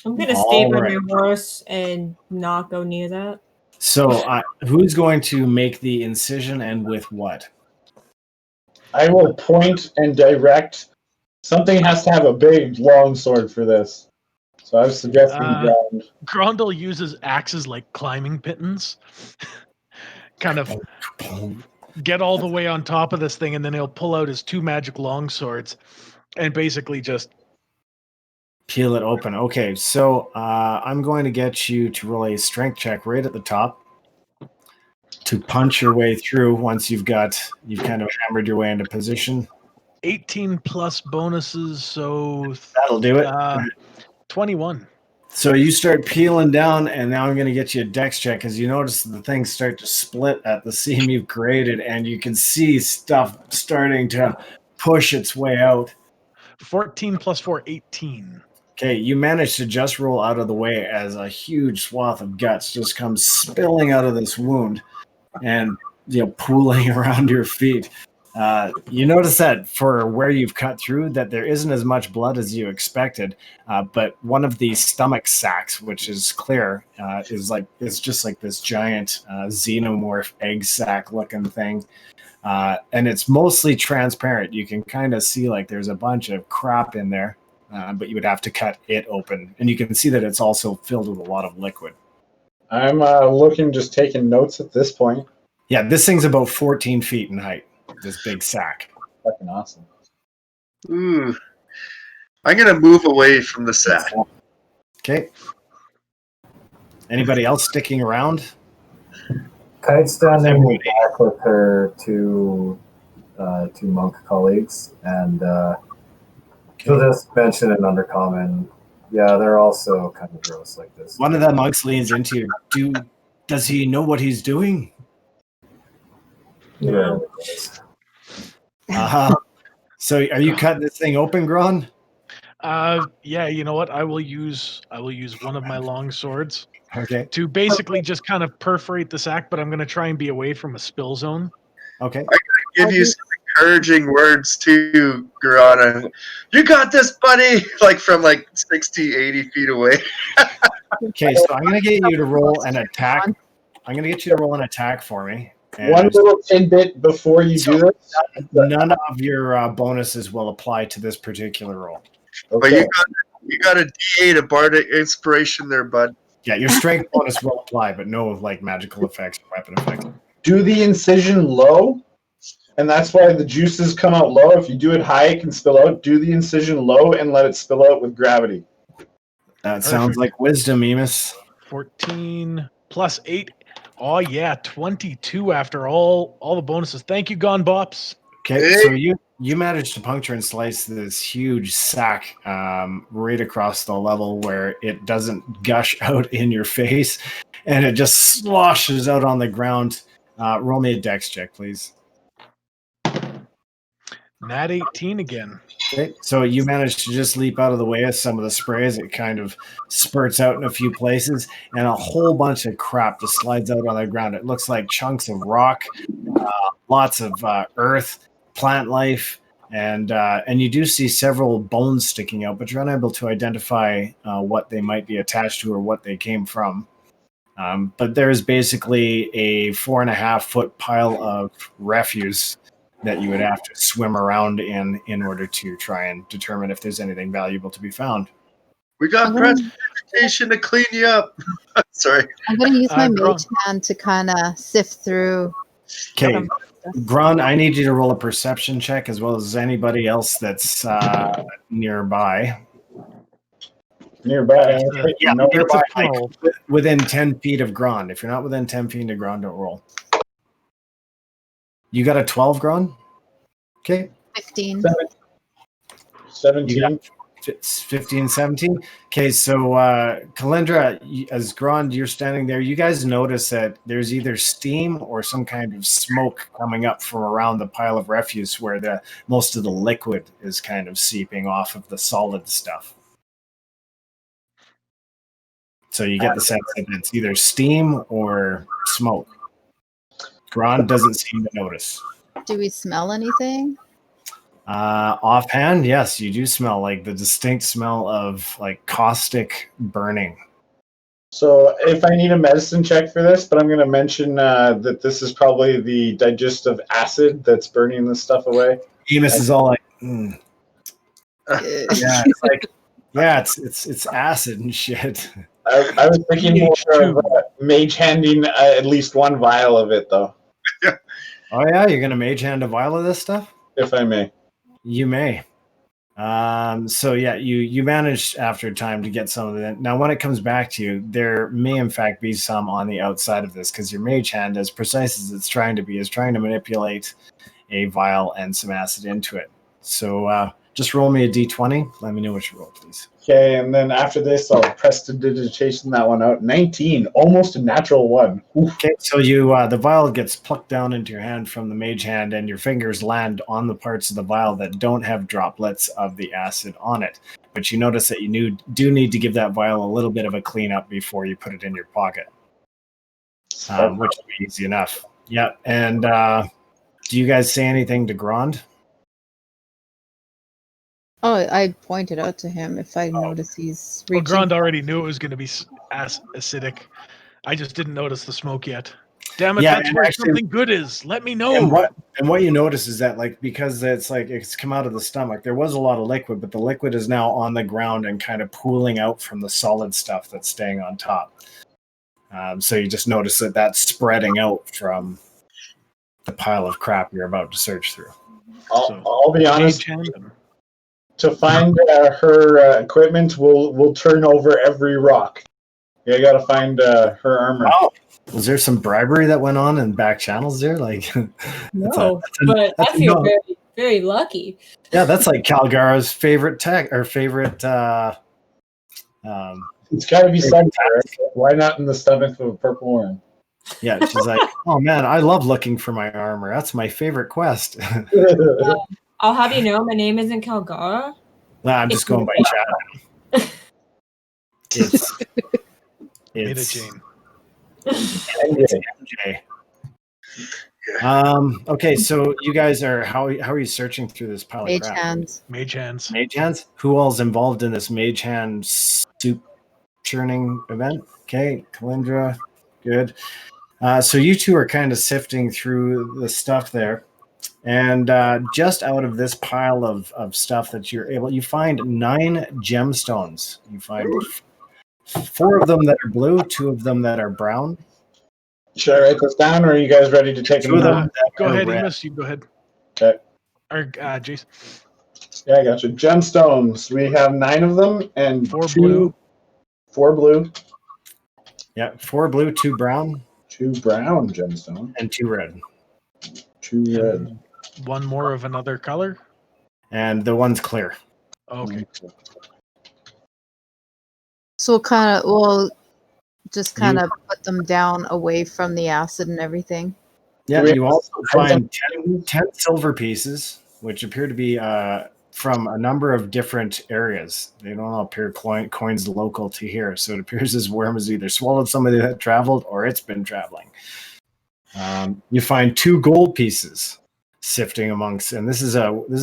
I'm gonna stay by Alright. my horse and not go near that. So who's going to make the incision and with what? I will point and direct. Something has to have a big long sword for this. So I was suggesting Grond. Grondel uses axes like climbing pittons. Kind of get all the way on top of this thing, and then he'll pull out his 2 magic longswords and basically just Peel it open. Okay, so I'm going to get you to roll a strength check right at the top to punch your way through once you've kind of hammered your way into position. 18 plus bonuses, so That'll do it. 21. So you start peeling down, and now I'm going to get you a dex check as you notice the things start to split at the seam you've created, and you can see stuff starting to push its way out. 14 plus 4, 18. Okay, you managed to just roll out of the way as a huge swath of guts just comes spilling out of this wound and pooling around your feet. You notice that for where you've cut through that there isn't as much blood as you expected, but one of the stomach sacs, which is clear, is just like this giant xenomorph egg sac looking thing, and it's mostly transparent. You can kind of see like there's a bunch of crap in there, but you would have to cut it open, and you can see that it's also filled with a lot of liquid. I'm just taking notes at this point. Yeah, this thing's about 14 feet in height. This big sack. Fucking awesome. Ooh. I'm going to move away from the sack. Okay. Anybody else sticking around? Kite's standing back with her two monk colleagues, and she'll just mention in Undercommon, yeah, they're also kind of gross like this. One of the monks leans into you. Does he know what he's doing? Yeah. So are you cutting this thing open, Grond? Yeah, you know what? I will use one of my long swords Okay. to basically just kind of perforate the sack, but I'm going to try and be away from a spill zone. Okay. Give you some encouraging words too, Garana. You got this, buddy! Like from 60, 80 feet away. Okay, so I'm going to get you to roll an attack. I'm going to get you to roll an attack for me. One little tidbit before you do this. None of your bonuses will apply to this particular roll. Okay. But you got a D8, a bardic inspiration there, bud. Yeah, your strength bonus will apply, but no magical effects or weapon effects. Do the incision low, and that's why the juices come out low. If you do it high, it can spill out. Do the incision low and let it spill out with gravity. That sounds like wisdom, Emus. 14 plus 8. Oh yeah, 22 after all the bonuses. Thank you, Gone Bops. Okay, so you managed to puncture and slice this huge sack right across the level where it doesn't gush out in your face, and it just sloshes out on the ground. Roll me a dex check, please. Nat 18 again. Okay, so you managed to just leap out of the way of some of the spray as it kind of spurts out in a few places, and a whole bunch of crap just slides out on the ground. It looks like chunks of rock, lots of earth, plant life, and you do see several bones sticking out, but you're unable to identify what they might be attached to or what they came from. But there's basically a 4.5 foot pile of refuse that you would have to swim around in order to try and determine if there's anything valuable to be found. We got transportation to clean you up. Sorry. I'm going to use my mage hand to kind of sift through. Okay, Grond, I need you to roll a perception check as well as anybody else that's nearby. Nearby. Yeah, nearby. Within 10 feet of Grond. If you're not within 10 feet of Grond, don't roll. You got a 12, Grond? Okay. 15. 17. 15, 17. Okay, so Calyndra, as Grond, you're standing there. You guys notice that there's either steam or some kind of smoke coming up from around the pile of refuse where most of the liquid is kind of seeping off of the solid stuff. So you get the sense that it's either steam or smoke. Grond doesn't seem to notice. Do we smell anything? Offhand, yes, you do smell like the distinct smell of like caustic burning. So if I need a medicine check for this, but I'm going to mention that this is probably the digestive acid that's burning this stuff away. Emus is all like, Yeah. yeah, it's like, yeah, it's acid and shit. I was thinking more of mage handing at least one vial of it, though. Oh yeah, you're gonna mage hand a vial of this stuff? If I may. You may. So yeah, you managed after time to get some of that. Now, when it comes back to you, there may in fact be some on the outside of this because your mage hand, as precise as it's trying to be, is trying to manipulate a vial and some acid into it. So just roll me a d20. Let me know what you roll, please. Okay, and then after this, I'll prestidigitation that one out. 19, almost a natural one. Oof. Okay, so you the vial gets plucked down into your hand from the mage hand, and your fingers land on the parts of the vial that don't have droplets of the acid on it. But you notice that you do need to give that vial a little bit of a cleanup before you put it in your pocket, which will be easy enough. Yeah, and do you guys say anything to Grond? Oh, I pointed out to him if I notice he's Well, reaching. Grond already knew it was going to be acidic. I just didn't notice the smoke yet. Damn it, Yeah, that's and where actually- something good is. Let me know. And what you notice is that, like, because it's come out of the stomach, there was a lot of liquid, but the liquid is now on the ground and kind of pooling out from the solid stuff that's staying on top. So you just notice that that's spreading out from the pile of crap you're about to search through. I'll be honest. Mage hand him. To find her equipment, we'll turn over every rock. Yeah, I gotta find her armor. Oh, was there some bribery that went on in back channels there? Like, No, but I feel very, very lucky. yeah, that's like Calgara's favorite tech or favorite. It's gotta be somewhere. Why not in the stomach of a purple worm? Yeah, she's like, oh man, I love looking for my armor. That's my favorite quest. I'll have you know, my name isn't Calgara. Nah, I'm just going by chat. It's Mirajane. MJ. Okay, so you guys are how are you searching through this pile Mage of crap? hands. Mage hands. Mage hands? Who all's involved in this mage hand soup churning event? Okay, Calyndra, good. So you two are kind of sifting through the stuff there. And just out of this pile of stuff that you find 9 gemstones. You find 4 of them that are blue, 2 of them that are brown. Should I write this down, or are you guys ready to take 2 of them them? that Go are ahead, red. Emus. You go ahead. Okay. Or Jace. Yeah, I got you. Gemstones. We have 9 of them, and 4 blue. 4 blue. Yeah, 4 blue, 2 brown, 2 brown gemstones. and 2 red. 2 red. And 1 more of another color. And the one's clear. Okay. So we'll just kind of put them down away from the acid and everything. Yeah, Do we you have- also find 10 silver pieces, which appear to be from a number of different areas. They don't all appear coins local to here, so it appears this worm has either swallowed somebody that traveled or it's been traveling. You find 2 gold pieces sifting amongst, and this is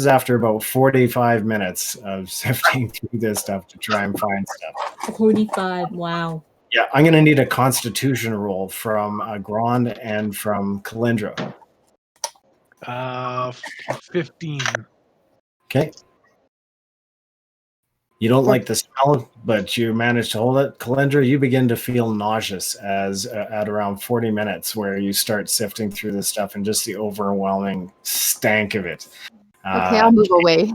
after about 45 minutes of sifting through this stuff to try and find stuff. 45, wow. Yeah, I'm going to need a constitution roll from Grond and from Calyndra. 15. Okay. You don't like the smell, but you manage to hold it. Calyndra, you begin to feel nauseous as at around 40 minutes where you start sifting through this stuff and just the overwhelming stank of it. Okay, I'll move away.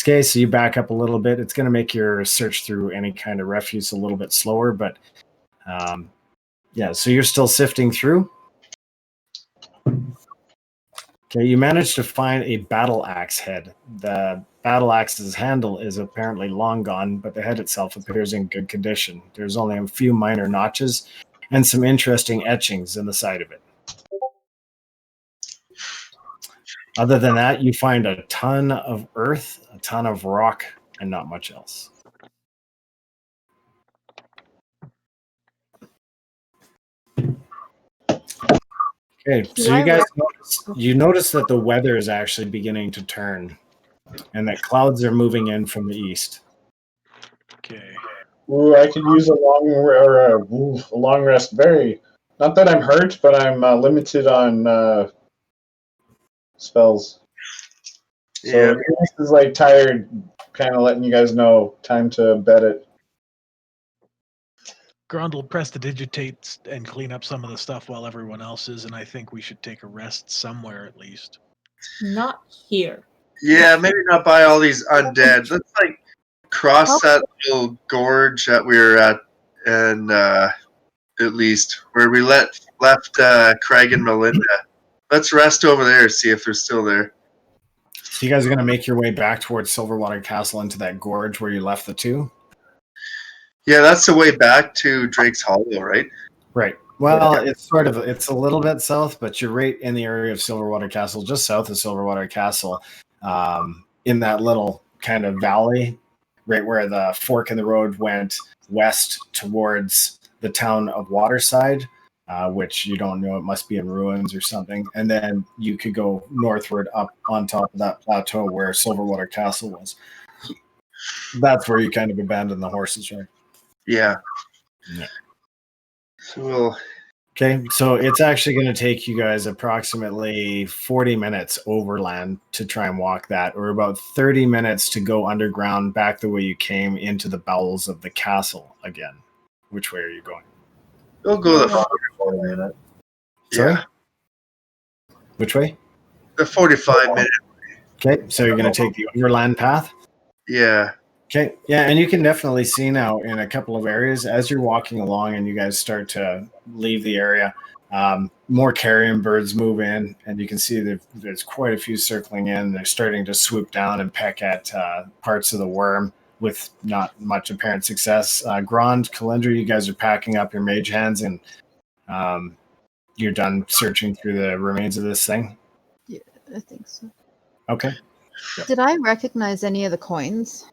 Okay, so you back up a little bit. It's going to make your search through any kind of refuse a little bit slower, but yeah, so you're still sifting through. Okay, you managed to find a battle axe head. The battle axe's handle is apparently long gone, but the head itself appears in good condition. There's only a few minor notches and some interesting etchings in the side of it. Other than that, you find a ton of earth, a ton of rock, and not much else. Okay, so you guys notice that the weather is actually beginning to turn, and that clouds are moving in from the east. Okay. Ooh, I could use a long rest. Very. Not that I'm hurt, but I'm limited on spells. So Yeah. Eros is like tired, kind of letting you guys know time to bed it. Grond will prestidigitate and clean up some of the stuff while everyone else is, and I think we should take a rest somewhere at least. Not here. Yeah, maybe not by all these undead. Let's like cross that little gorge that we were at, and at least where we left Craig and Melinda. Let's rest over there, see if they're still there. So you guys are going to make your way back towards Silverwater Castle into that gorge where you left the two? Yeah, that's the way back to Drake's Hollow, right? Right. Well, it's a little bit south, but you're right in the area of Silverwater Castle, just south of Silverwater Castle, in that little kind of valley, right where the fork in the road went west towards the town of Waterside, which you don't know, it must be in ruins or something. And then you could go northward up on top of that plateau where Silverwater Castle was. That's where you kind of abandoned the horses, right? Yeah. Yeah. Okay, so it's actually going to take you guys approximately 40 minutes overland to try and walk that, or about 30 minutes to go underground back the way you came into the bowels of the castle again. Which way are you going? we'll go the 40 minute. Sorry? Yeah, Which way? the 45 minute. Okay, so you're going to take the overland path? Yeah. Okay, yeah, and you can definitely see now in a couple of areas as you're walking along and you guys start to leave the area, more carrion birds move in, and you can see that there's quite a few circling in. They're starting to swoop down and peck at parts of the worm with not much apparent success. Grond, Calyndra, you guys are packing up your mage hands and you're done searching through the remains of this thing? Yeah, I think so. Okay. Did I recognize any of the coins?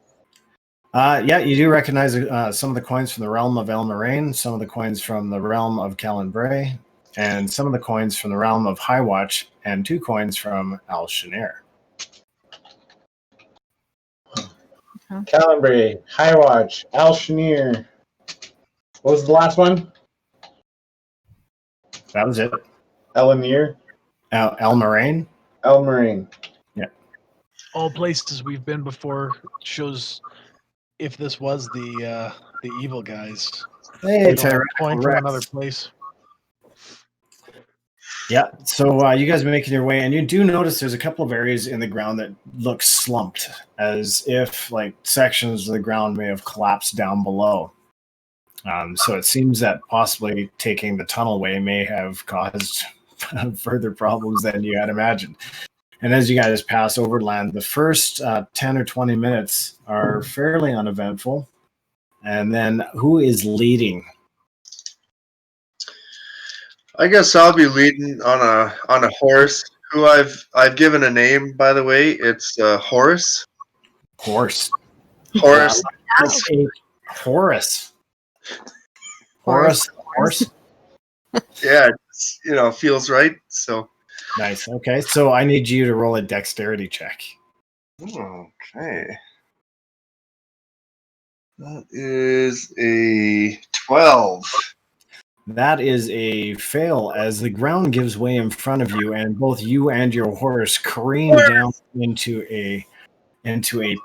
Yeah, you do recognize some of the coins from the realm of Elmoraine, some of the coins from the realm of Calyndra, and some of the coins from the realm of Highwatch, and 2 coins from Al Shanir. Calyndra, Highwatch, Al Shanir. What was the last one? That was it. Elanir? Elmoraine? Elmarine. Yeah. All places we've been before shows if this was the evil guys. Hey, They don't have a coin from Rex. another place. Yeah, so you guys are making your way, and you do notice there's a couple of areas in the ground that look slumped, as if like sections of the ground may have collapsed down below. So it seems that possibly taking the tunnel way may have caused further problems than you had imagined. And as you guys pass overland, the first 10 or 20 minutes are fairly uneventful. And then who is leading? I guess I'll be leading on a horse who I've given a name, by the way. It's Horus. Horse. Horus. Horus. Horus. Horse. Yeah, it's, feels right. So Nice. Okay, so I need you to roll a dexterity check. okay, that is a 12. That is a fail, as the ground gives way in front of you, and both you and your horse careen down into a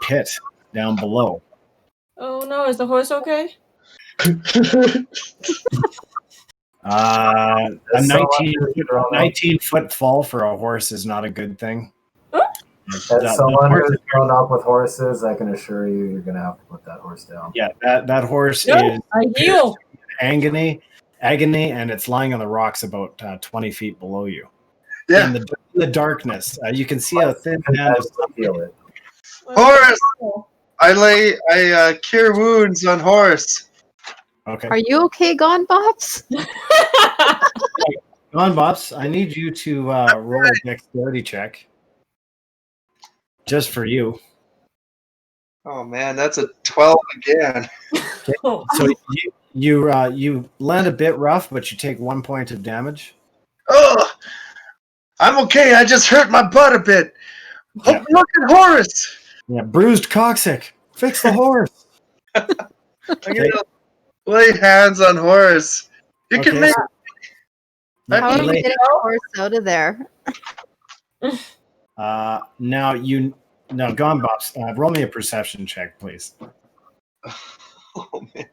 pit down below. Oh no, is the horse okay? A 19-foot fall for a horse is not a good thing. As someone who's grown up with horses, I can assure you, you're going to have to put that horse down. Yeah, that horse No, is I heal. agony, and it's lying on the rocks about 20 feet below you. Yeah, In the darkness, you can see a thin band of feel it. Horus. I cure wounds on horse. Okay. Are you okay, Gone Bops? Gone Bops, I need you to roll a dexterity check. Just for you. Oh man, that's a 12 again. Oh. So you land a bit rough, but you take 1 point of damage. Oh, I'm okay. I just hurt my butt a bit. Yeah. Look at Horace. Yeah, bruised coccyx. Fix the horse. I'm gonna lay hands on Horace. You Okay, can make. How are we lay- getting the horse out of there? Now, Gone Bops, roll me a perception check, please. Oh man.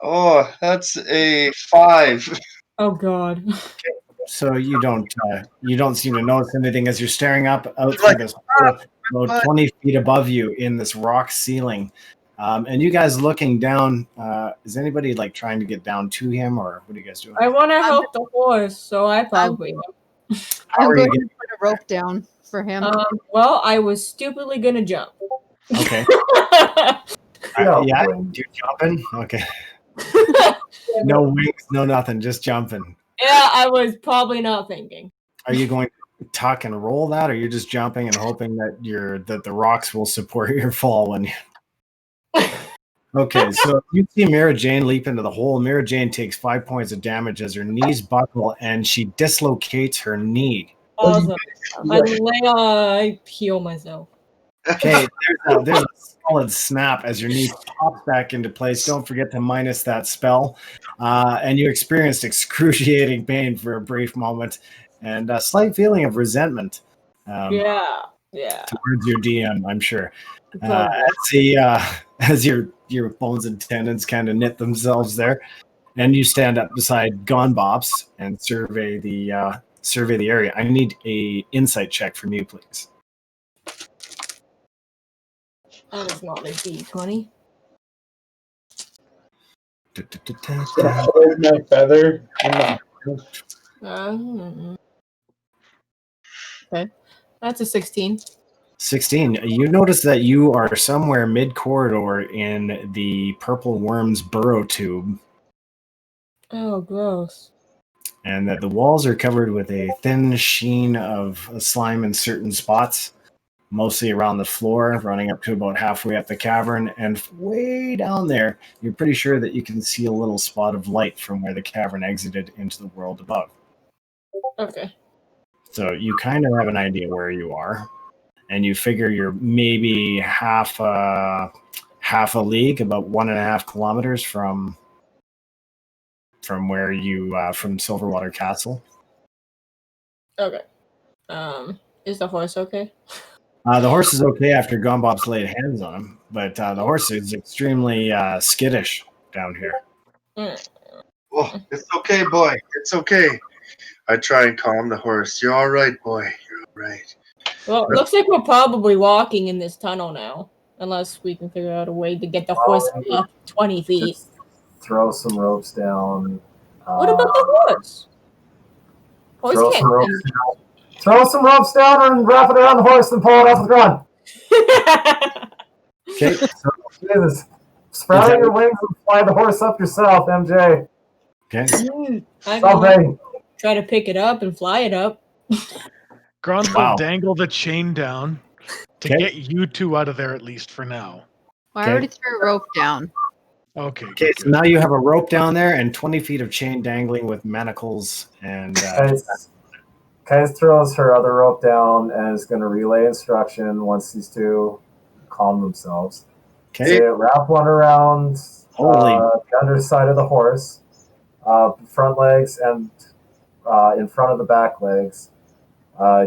Oh, that's a 5. Oh god. So you don't seem to notice anything as you're staring up out through Like, this hole, about 20 feet above you in this rock ceiling. And you guys looking down, is anybody like trying to get down to him, or what are you guys doing? I want to help the horse, so I probably am. How I'm are you going to getting- put a rope down for him. Well, I was stupidly gonna jump. Okay. Yeah, Yeah, wing. you're jumping? Okay. No wings, no nothing, just jumping. Yeah, I was probably not thinking. Are you going to tuck and roll that, or you're just jumping and hoping that the rocks will support your fall when you... Okay, so you see Mirajane leap into the hole. Mirajane takes 5 points of damage as her knees buckle and she dislocates her knee. Awesome. I heal myself. Okay, there's a solid snap as your knee pops back into place. Don't forget to minus that spell. And you experienced excruciating pain for a brief moment and a slight feeling of resentment Yeah. towards your DM, I'm sure. As your bones and tendons kind of knit themselves there, and you stand up beside Gone Bops and survey the area. I need a insight check from you, please. That is not a D20. Hold my feather. Okay. That's a 16. 16. You notice that you are somewhere mid-corridor in the purple worm's burrow tube, Oh, gross. and that the walls are covered with a thin sheen of slime in certain spots, mostly around the floor, running up to about halfway up the cavern, and way down there, you're pretty sure that you can see a little spot of light from where the cavern exited into the world above. Okay. So you kind of have an idea where you are, and you figure you're maybe half a league, about 1.5 kilometers from where you from Silverwater Castle. Okay. Is the horse okay? The horse is okay after Gombob's laid hands on him, but the horse is extremely skittish down here. Oh, it's okay, boy. It's okay. I try and calm the horse. You're all right, boy. You're all right. Well, it looks like we're probably walking in this tunnel now. Unless we can figure out a way to get the horse up 20 feet. Just throw some ropes down. What about the horse? Horse Throw can't some ropes down. Throw some ropes down and wrap it around the horse and pull it off the ground. Okay, so, Jesus. Sprout your wings and fly the horse up yourself, MJ. okay. I'm Stop gonna begging. try to pick it up and fly it up. Grond Wow. will dangle the chain down to Okay. get you two out of there at least for now. Well, okay. I already threw a rope down. Okay. Okay, Good, so good. now you have a rope down there and 20 feet of chain dangling with manacles and Kais throws her other rope down and is going to relay instruction once these two calm themselves. okay. So wrap one around Holy. the underside of the horse, front legs, and in front of the back legs.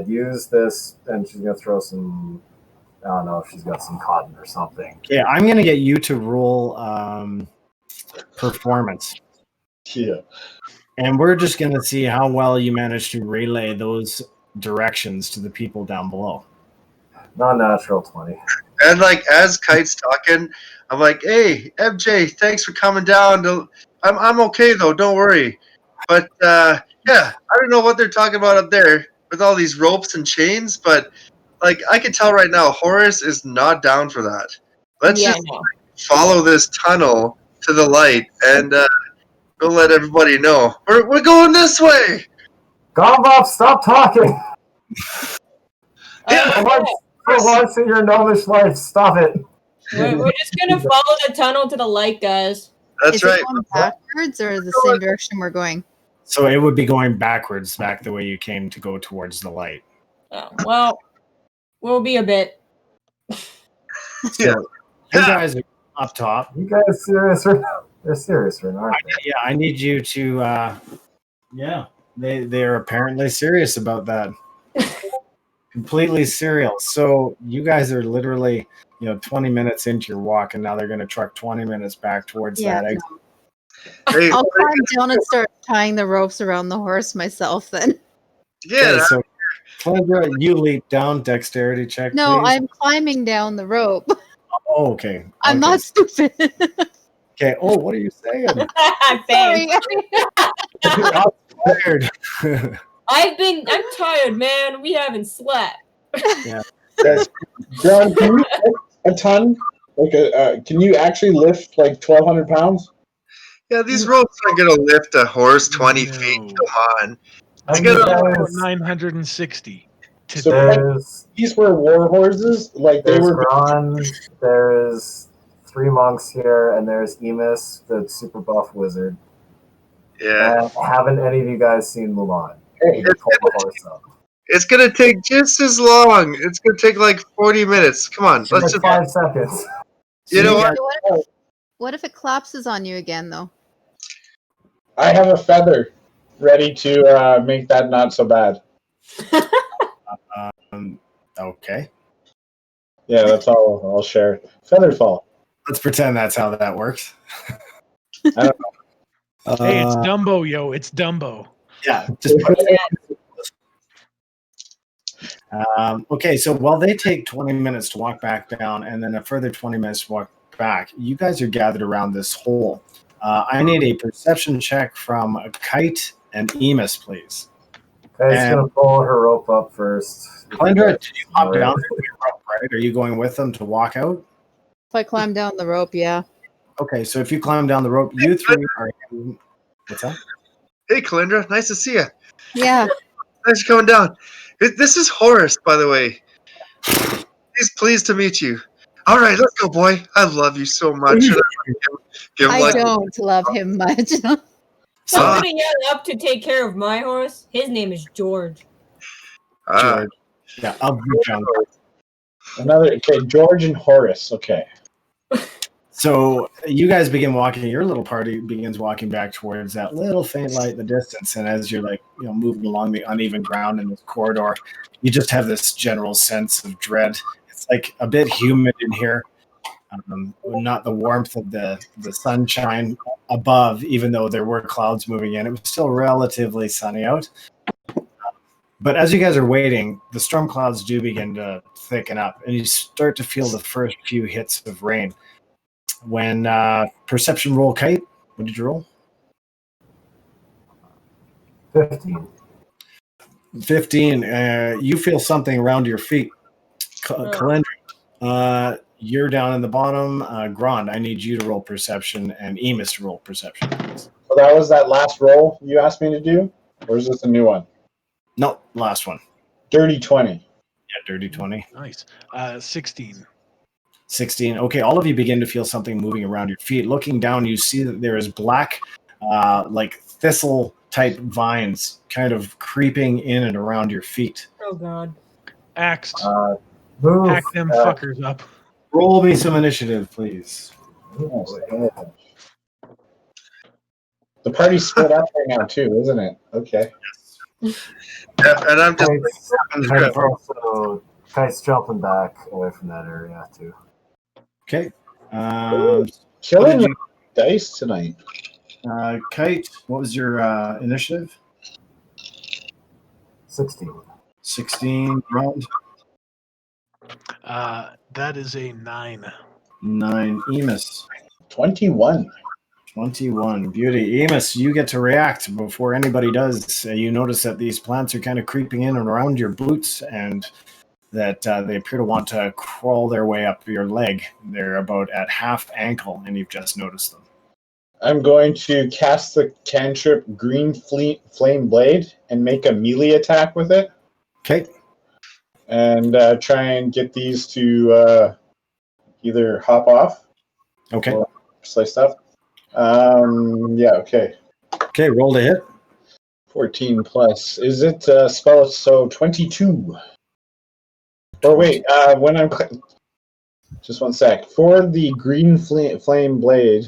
Use this, and she's going to throw some, I don't know if she's got some cotton or something. Okay, I'm gonna get you to roll performance. Yeah. And we're just going to see how well you manage to relay those directions to the people down below. Non-natural 20. And like as Kite's talking, I'm like, "Hey, MJ, thanks for coming down. I'm okay though. Don't worry." But yeah, I don't know what they're talking about up there with all these ropes and chains. But like, I can tell right now, Horace is not down for that. Let's just no. follow this tunnel to the light, and we'll let everybody know we're going this way. Gombop, stop talking! Yeah. For once in your gnomish life, stop it. We're just gonna follow the tunnel to the light, guys. That's Is right. it going backwards or the same direction we're going? So it would be going backwards, back the way you came to go towards the light. Oh, well, we'll be a bit. So you guys are up top. You guys serious right now? They're serious right now, aren't they? Yeah, I need you to. They're apparently serious about that. Completely serious. So you guys are literally, 20 minutes into your walk, and now they're going to truck 20 minutes back towards that exit. Hey, I'll climb down and start tying the ropes around the horse myself then. yeah, Okay, so Calyndra, you leap down. Dexterity check, No, please. I'm climbing down the rope. Oh, okay. I'm not stupid. Okay. Oh, what are you saying? Sorry. I'm tired. I'm tired, man. We haven't slept. Grond, can you lift a ton? Can you actually lift like 1,200 pounds? yeah, these ropes aren't gonna lift a horse 20 feet. No. Come on. I You gotta- mean, About 960. So Today. these were war horses. Like they there's were. Grond, there's 3 monks here, and there's Emus, the super buff wizard. Yeah, And haven't any of you guys seen Mulan? Hey, You pull the horse up. it's gonna take just as long. It's gonna take like 40 minutes. Come on, let's Like just. 5 seconds. You know what? What if it collapses on you again, though? I have a feather ready to make that not so bad. Okay. Yeah, that's all I'll share. Feather fall. Let's pretend that's how that works. I don't know. Hey, it's Dumbo, yo. It's Dumbo. Yeah. Just okay, so while they take 20 minutes to walk back down and then a further 20 minutes to walk back, you guys are gathered around this hole. I need a perception check from Kite and Emus, please. Okay, she's going to pull her rope up first. Calyndra, did you hop down with your rope, right? Are you going with them to walk out? If I climb down the rope, yeah. Okay, so if you climb down the rope, you three are... What's that? Hey, Calyndra, nice to see you. Yeah. Thanks for coming down. This is Horace, by the way. He's pleased to meet you. All right, let's go, boy. I love you so much. Give him I like don't love him much. Somebody yell up to take care of my horse. His name is George. George. Yeah, I'll be John. Another. Okay, George and Horace. Okay. So you guys begin walking. Your little party begins walking back towards that little faint light in the distance. And as you're moving along the uneven ground in this corridor, you just have this general sense of dread. It's like a bit humid in here. Not the warmth of the sunshine above, even though there were clouds moving in. It was still relatively sunny out. But as you guys are waiting, the storm clouds do begin to thicken up, and you start to feel the first few hits of rain. When perception roll, Kite, what did you roll? 15. 15. You feel something around your feet. Calyndra, you're down in the bottom. Grond, I need you to roll perception, and Emus to roll perception, please. So that was that last roll you asked me to do? Or is this a new one? No, last one. Dirty 20. Yeah, dirty 20. Nice. 16. 16. Okay, all of you begin to feel something moving around your feet. Looking down, you see that there is black, like thistle-type vines kind of creeping in and around your feet. Oh, God. Axed. Move. Hack them fuckers up. Roll me some initiative, please. The party's split up right now, too, isn't it? Okay. Yeah, and I'm just Kite's jumping back away from that area, too. Okay. Killing the dice tonight. Kite, what was your initiative? 16. 16. Grond? That is a 9. 9. Emus? 21. 21. Beauty. Emus, you get to react before anybody does. You notice that these plants are kind of creeping in and around your boots, and that they appear to want to crawl their way up your leg. They're about at half ankle, and you've just noticed them. I'm going to cast the cantrip Green Flame Blade and make a melee attack with it. Okay. And try and get these to either hop off Okay. or slice up. Yeah, okay. Okay, roll to hit. 14 plus. Is it spell? So 22. Or wait, when I'm just one sec. For the green flame blade,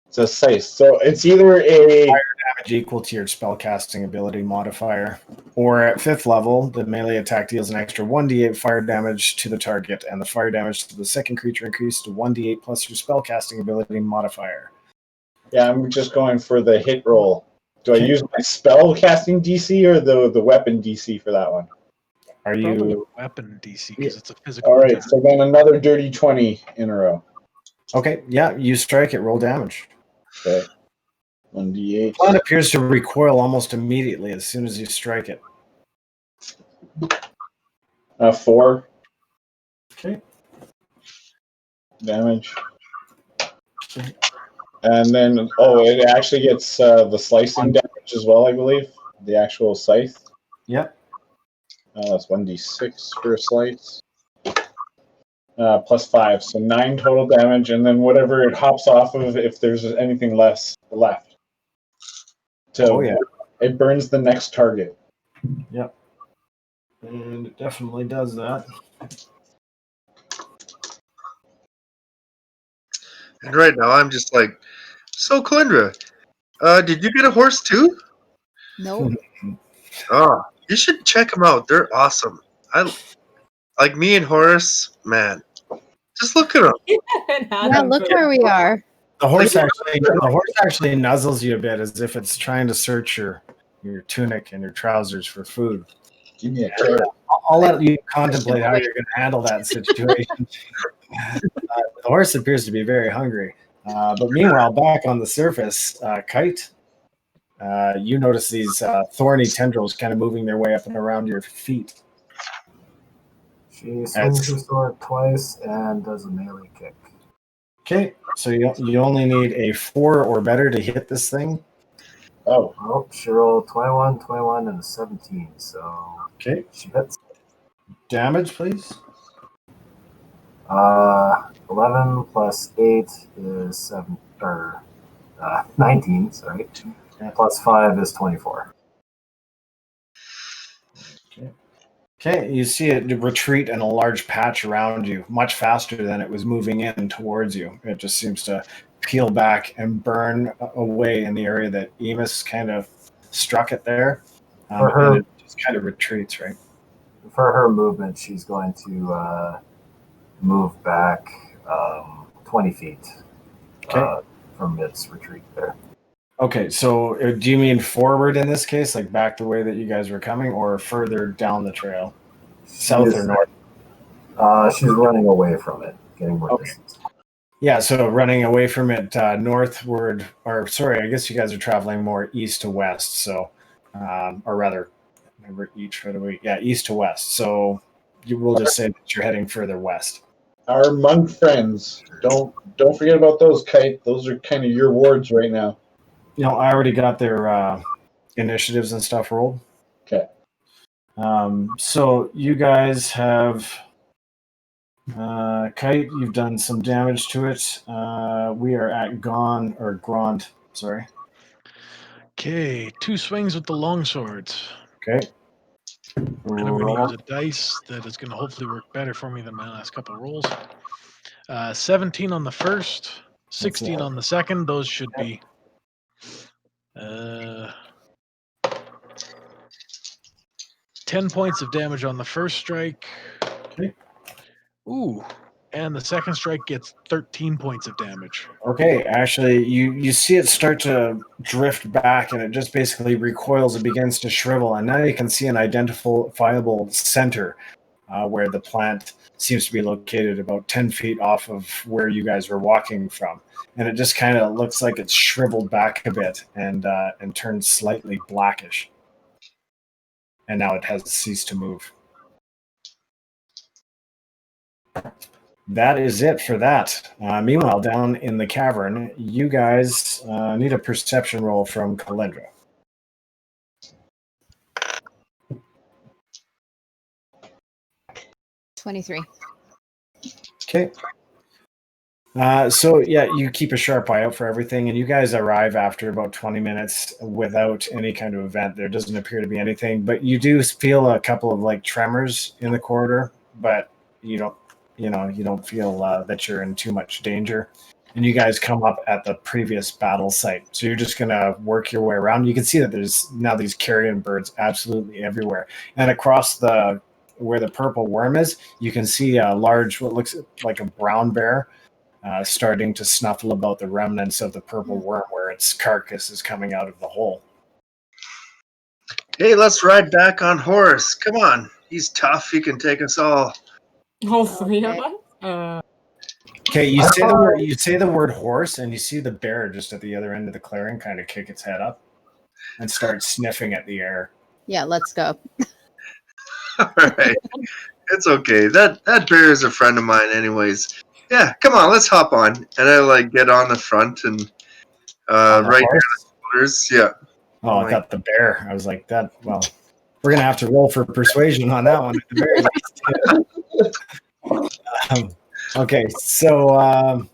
it's a scythe. So it's either a Damage equal to your spellcasting ability modifier. Or at 5th level, the melee attack deals an extra 1d8 fire damage to the target, and the fire damage to the second creature increases to 1d8 plus your spellcasting ability modifier. Yeah, I'm just going for the hit roll. Do I Okay. use my spell casting DC or the weapon DC for that one? Are Probably you a weapon DC because it's a physical All right, attack. so then another dirty 20 in a row. okay? Yeah, you strike it. Roll damage. Okay. 1d8. Plant appears to recoil almost immediately as soon as you strike it. 4 Okay. damage. And then, it actually gets the slicing damage as well, I believe. The actual scythe. Yep. That's 1d6 for a slice. Plus 5, so 9 total damage, and then whatever it hops off of, if there's anything left. So it burns the next target. Yep. And it definitely does that. And right now, I'm just like, so Calyndra, did you get a horse too? Nope. Oh, you should check them out. They're awesome. I like me and Horace, man. Just look at them. Yeah, look where we are. The horse actually nuzzles you a bit as if it's trying to search your tunic and your trousers for food. Give me a carrot. I'll let you contemplate how you're going to handle that situation. The horse appears to be very hungry. But meanwhile, back on the surface, Kite, you notice these thorny tendrils kind of moving their way up and around your feet. She swings her sword twice and does a melee kick. Okay, so you only need a 4 or better to hit this thing. Oh. Well, she rolled 21, 21, and a 17, so Okay, she hits. damage, please. 11 plus 8 is 19, sorry. Yeah. Plus 5 is 24. Okay, you see it retreat in a large patch around you, much faster than it was moving in towards you. It just seems to peel back and burn away in the area that Emus kind of struck it there. And it just kind of retreats, right? For her movement, she's going to move back 20 feet from its retreat there. Okay, so do you mean forward in this case, like back the way that you guys were coming, or further down the trail? South or north? She's running away from it, getting more distance. Yeah, so running away from it northward, or sorry, I guess you guys are traveling more east to west, so, or rather, remember each, east to west. So we'll just say that you're heading further west. Our monk friends, don't forget about those, Kite. Those are kind of your wards right now. You know, I already got their initiatives and stuff rolled. Okay. So you guys have Kite. You've done some damage to it. We are at Grond. Sorry. Okay, 2 swings with the longswords. Okay. And I'm going to use a dice that is going to hopefully work better for me than my last couple of rolls. 17 on the first, 16 on the second. Those should be 10 points of damage on the first strike. Okay. Ooh, and the second strike gets 13 points of damage. Okay, actually, you see it start to drift back, and it just basically recoils and begins to shrivel, and now you can see an identifiable center where the plant seems to be located about 10 feet off of where you guys were walking from. And it just kind of looks like it's shriveled back a bit and turned slightly blackish. And now it has ceased to move. That is it for that. Meanwhile, down in the cavern, you guys need a perception roll from Calyndra. $23. Okay. So yeah, you keep a sharp eye out for everything, and you guys arrive after about 20 minutes without any kind of event. There doesn't appear to be anything, but you do feel a couple of like tremors in the corridor, but you don't feel that you're in too much danger. And you guys come up at the previous battle site, so you're just gonna work your way around. You can see that there's now these carrion birds absolutely everywhere, and across the where the purple worm is, you can see a large, what looks like a brown bear. Starting to snuffle about the remnants of the purple worm where its carcass is coming out of the hole. Hey, let's ride back on horse. Come on. He's tough. He can take us all. All three of Okay. us? Okay, you say the word horse, and you see the bear just at the other end of the clearing kind of kick its head up and start sniffing at the air. Yeah, let's go. All right. It's okay. That bear is a friend of mine anyways. Yeah, come on, let's hop on. And I like get on the front and On the right near horse? the shoulders. Yeah. Oh, I thought the bear. I was like, that. Well, we're gonna have to roll for persuasion on that one. The bear. Okay, so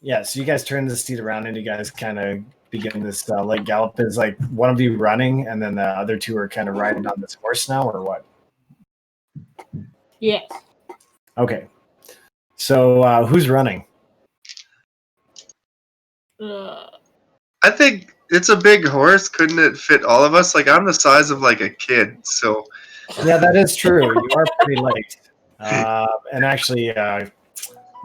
yeah, so you guys turn the steed around and you guys kind of begin this like gallop. Is like one of you running, and then the other two are kind of riding on this horse now, or what? Yes. Okay, so who's running? I think it's a big horse. Couldn't it fit all of us? Like, I'm the size of like a kid, so Yeah, that is true. You are pretty light, and actually,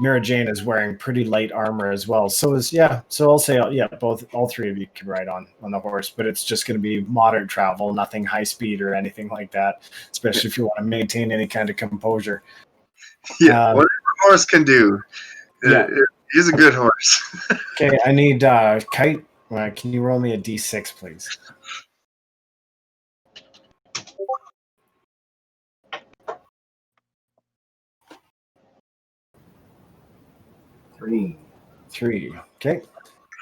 Mirajane is wearing pretty light armor as well. So I'll say all three of you can ride on the horse, but it's just going to be moderate travel, nothing high speed or anything like that. Especially if you want to maintain any kind of composure. yeah, whatever a horse can do. Yeah. He's a good horse. Okay, I need Kite. Can you roll me a d6, please? Three. Okay.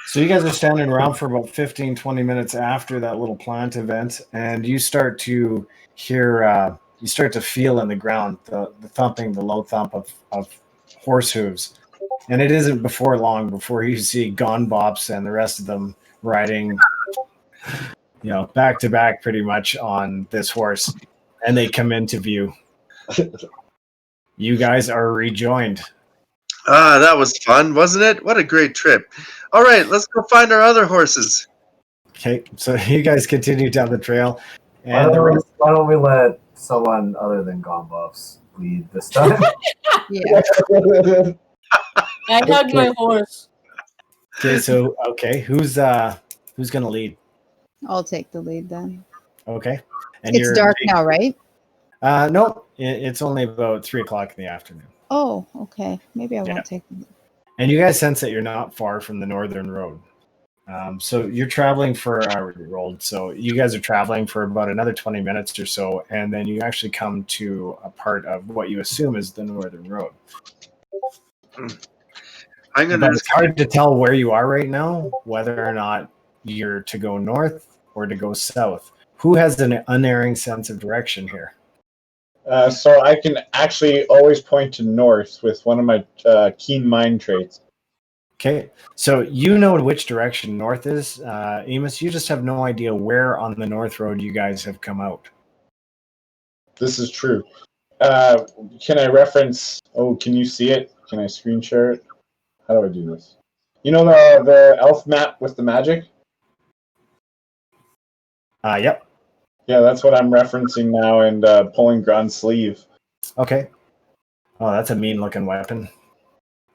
So you guys are standing around for about 15, 20 minutes after that little plant event, and you start to hear, you start to feel in the ground the thumping, the low thump of horse hooves. And it isn't before long before you see Bops and the rest of them riding, back to back pretty much on this horse, and they come into view. You guys are rejoined. That was fun, wasn't it? What a great trip. All right, let's go find our other horses. Okay, so you guys continue down the trail. Why And don't we let someone other than Bops lead this time? Yeah. I hugged my horse. okay, who's gonna lead? I'll take the lead then. Okay, and It's dark now, right? No, it's only about 3:00 in the afternoon. Oh, okay. Maybe I won't take the lead. And you guys sense that you're not far from the northern road. So you're traveling for already rolled. So you guys are traveling for about another 20 minutes or so, and then you actually come to a part of what you assume is the northern road. But it's hard to tell where you are right now, whether or not you're to go north or to go south. Who has an unerring sense of direction here? So I can actually always point to north with one of my keen mind traits. Okay, so you know which direction north is. Emus, you just have no idea where on the north road you guys have come out. This is true. Can I reference... Oh, can you see it? Can I screen share it? How do I do this? You know the elf map with the magic? Yep. Yeah, that's what I'm referencing now and pulling Grond's sleeve. Okay. Oh, that's a mean-looking weapon.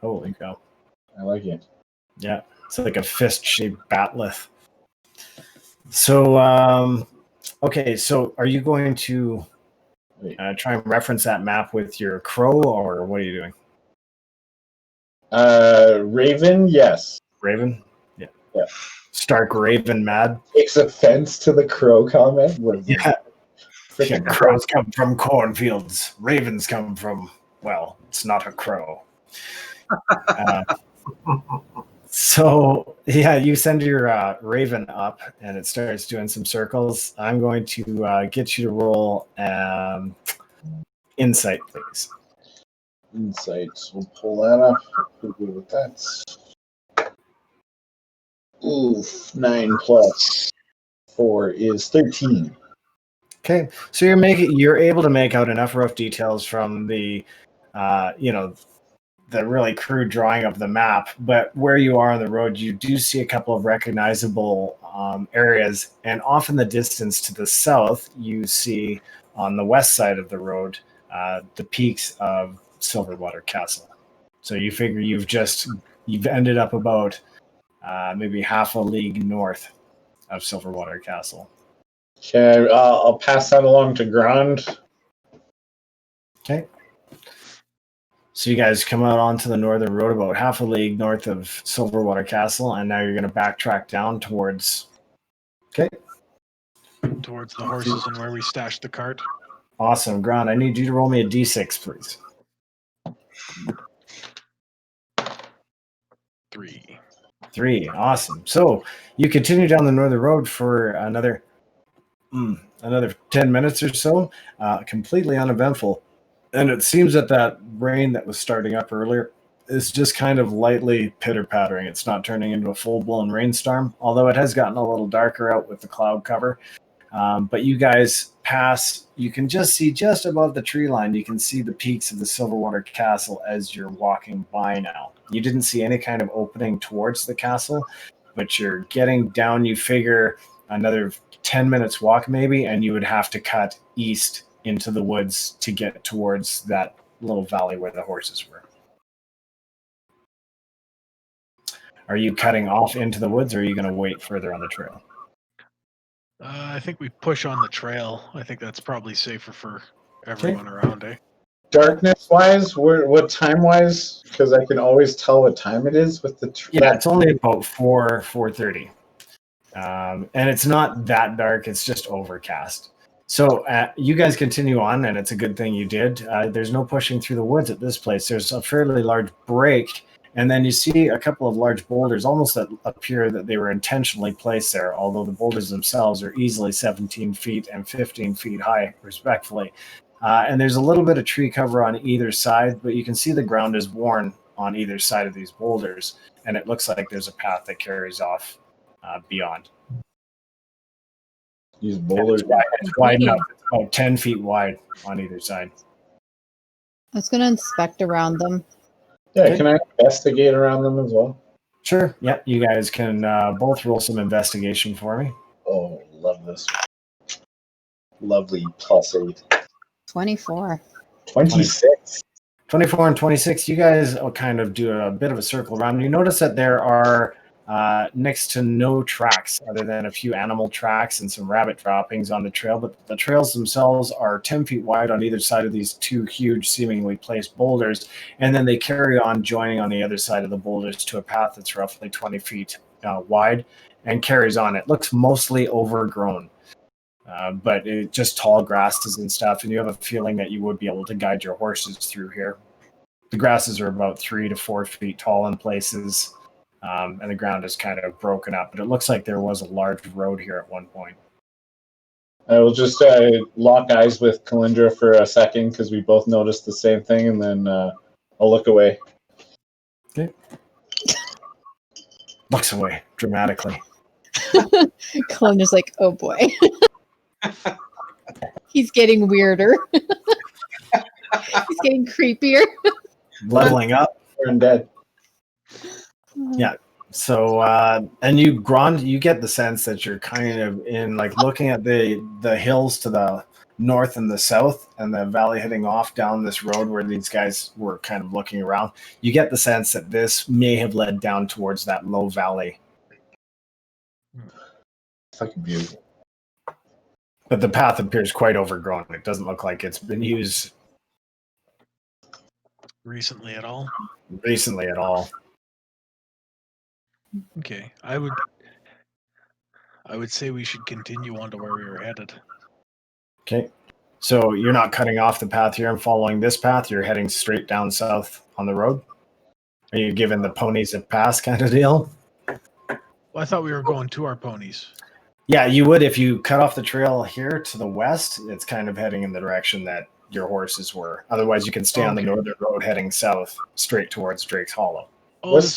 Holy cow. I like it. Yeah, it's like a fist-shaped batleth. So, okay, so are you going to try and reference that map with your crow, or what are you doing? Raven, yes. Raven? Yeah. Yeah. Stark Raven mad. Takes offense to the crow comment. Yeah. Freaking Crows come from cornfields. Ravens come from, well, it's not a crow. So, yeah, you send your Raven up, and it starts doing some circles. I'm going to get you to roll insight, please. Insight. We'll pull that up. We'll go with that. Oof. 9 plus 4 is 13. Okay, so you're able to make out enough rough details from the, the really crude drawing of the map, but where you are on the road, you do see a couple of recognizable areas, and off in the distance to the south, you see on the west side of the road the peaks of Silverwater Castle. So you figure you've ended up about maybe half a league north of Silverwater Castle. Okay, I'll pass that along to Grond. Okay. So you guys come out onto the northern road about half a league north of Silverwater Castle, and now you're going to backtrack down towards... Okay. Towards the horses and where we stashed the cart. Awesome. Grond, I need you to roll me a d6, please. 3. Awesome. So you continue down the northern road for another 10 minutes or so, completely uneventful. And it seems that rain that was starting up earlier is just kind of lightly pitter-pattering. It's not turning into a full-blown rainstorm, although it has gotten a little darker out with the cloud cover. But you guys pass, you can just see just above the tree line, you can see the peaks of the Silverwater Castle as you're walking by now. You didn't see any kind of opening towards the castle, but you're getting down, you figure another 10 minutes walk maybe, and you would have to cut east into the woods to get towards that little valley where the horses were. Are you cutting off into the woods, or are you going to wait further on the trail? I think we push on the trail. I think that's probably safer for everyone around, eh? Darkness-wise, what time-wise? Because I can always tell what time it is with the... It's only about 4:30. And it's not that dark. It's just overcast. So you guys continue on, and it's a good thing you did. There's no pushing through the woods at this place. There's a fairly large break, and then you see a couple of large boulders, almost that appear that they were intentionally placed there, although the boulders themselves are easily 17 feet and 15 feet high, respectfully. And there's a little bit of tree cover on either side, but you can see the ground is worn on either side of these boulders, and it looks like there's a path that carries off beyond. These boulders. It's wide enough. It's about 10 feet wide on either side. I was going to inspect around them. Yeah, Okay. can I investigate around them as well? Sure. Yeah, you guys can both roll some investigation for me. Oh, love this. Lovely +8. 24. 26. 24 and 26, you guys will kind of do a bit of a circle around. You notice that there are next to no tracks other than a few animal tracks and some rabbit droppings on the trail, but the trails themselves are 10 feet wide on either side of these two huge seemingly placed boulders, and then they carry on joining on the other side of the boulders to a path that's roughly 20 feet wide and carries on. It looks mostly overgrown, but it just tall grasses and stuff, and you have a feeling that you would be able to guide your horses through here. The grasses are about 3 to 4 feet tall in places, and the ground is kind of broken up, but it looks like there was a large road here at one point. I will just lock eyes with Calyndra for a second because we both noticed the same thing, and then I'll look away. Okay. Looks away dramatically. Calyndra's like, oh boy. He's getting weirder. He's getting creepier. Leveling up. We're dead. Yeah. So, and you, Grond, you get the sense that you're kind of in, like, looking at the hills to the north and the south and the valley heading off down this road where these guys were kind of looking around. You get the sense that this may have led down towards that low valley. Fucking beautiful. But the path appears quite overgrown. It doesn't look like it's been used Recently at all? recently at all. Okay. I would say we should continue on to where we were headed. Okay. So you're not cutting off the path here and following this path. You're heading straight down south on the road. Are you giving the ponies a pass kind of deal? Well, I thought we were going to our ponies. Yeah, you would if you cut off the trail here to the west. It's kind of heading in the direction that your horses were. Otherwise, you can stay on the Okay. northern road heading south straight towards Drake's Hollow. Oh, What's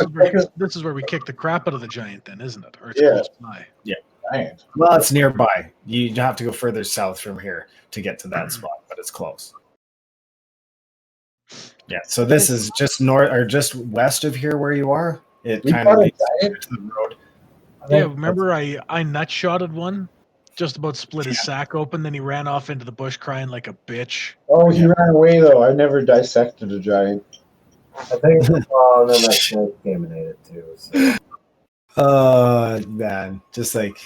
this is where we kick the crap out of the giant, then, isn't it? Or it's Yeah. close by. Giant. Well, it's nearby. You have to go further south from here to get to that spot, but it's close. Yeah, so this is just north or just west of here where you are. It We kind of fought a leads giant? to the road. Yeah, remember I nutshotted one? Just about split his sack open, then he ran off into the bush crying like a bitch. Oh, he ran away though. I never dissected a giant. I think and then that snake came and ate it too. So. Man, just like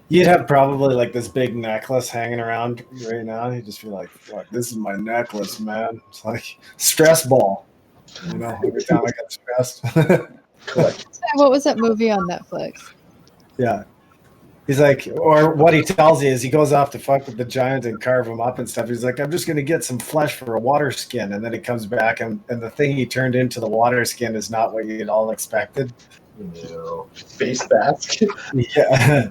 you'd have probably like this big necklace hanging around right now. You'd just be like, "What? This is my necklace, man." It's like stress ball. You know, every time I get stressed. What was that movie on Netflix? Yeah. He's like, or what he tells you is he goes off to fuck with the giant and carve him up and stuff. He's like, I'm just going to get some flesh for a water skin. And then he comes back and the thing he turned into the water skin is not what you'd all expected. No. Face mask. Yeah.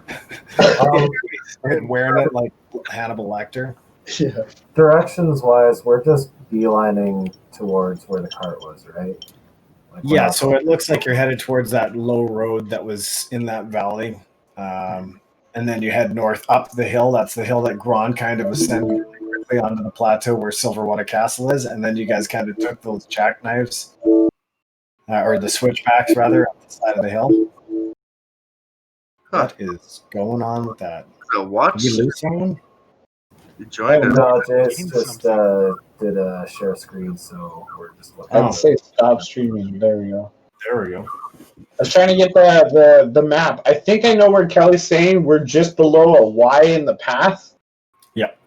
Started wearing it like Hannibal Lecter. Yeah. Directions wise, we're just beelining towards where the cart was, right? Like Yeah, so it looks like you're headed towards that low road that was in that valley. And then you head north up the hill. That's the hill that Grond kind of ascended quickly onto the plateau where Silverwater Castle is. And then you guys kind of took those jackknives, or the switchbacks rather, up the side of the hill. Huh. What is going on with that? So watch. Did you lose someone? You joined us. No, Jace Gained just something. did a share screen, so we're just looking. Oh. I'd say stop streaming. There we go. There we go. I was trying to get the map. I think I know where Kelly's saying we're just below a Y in the path. Yep.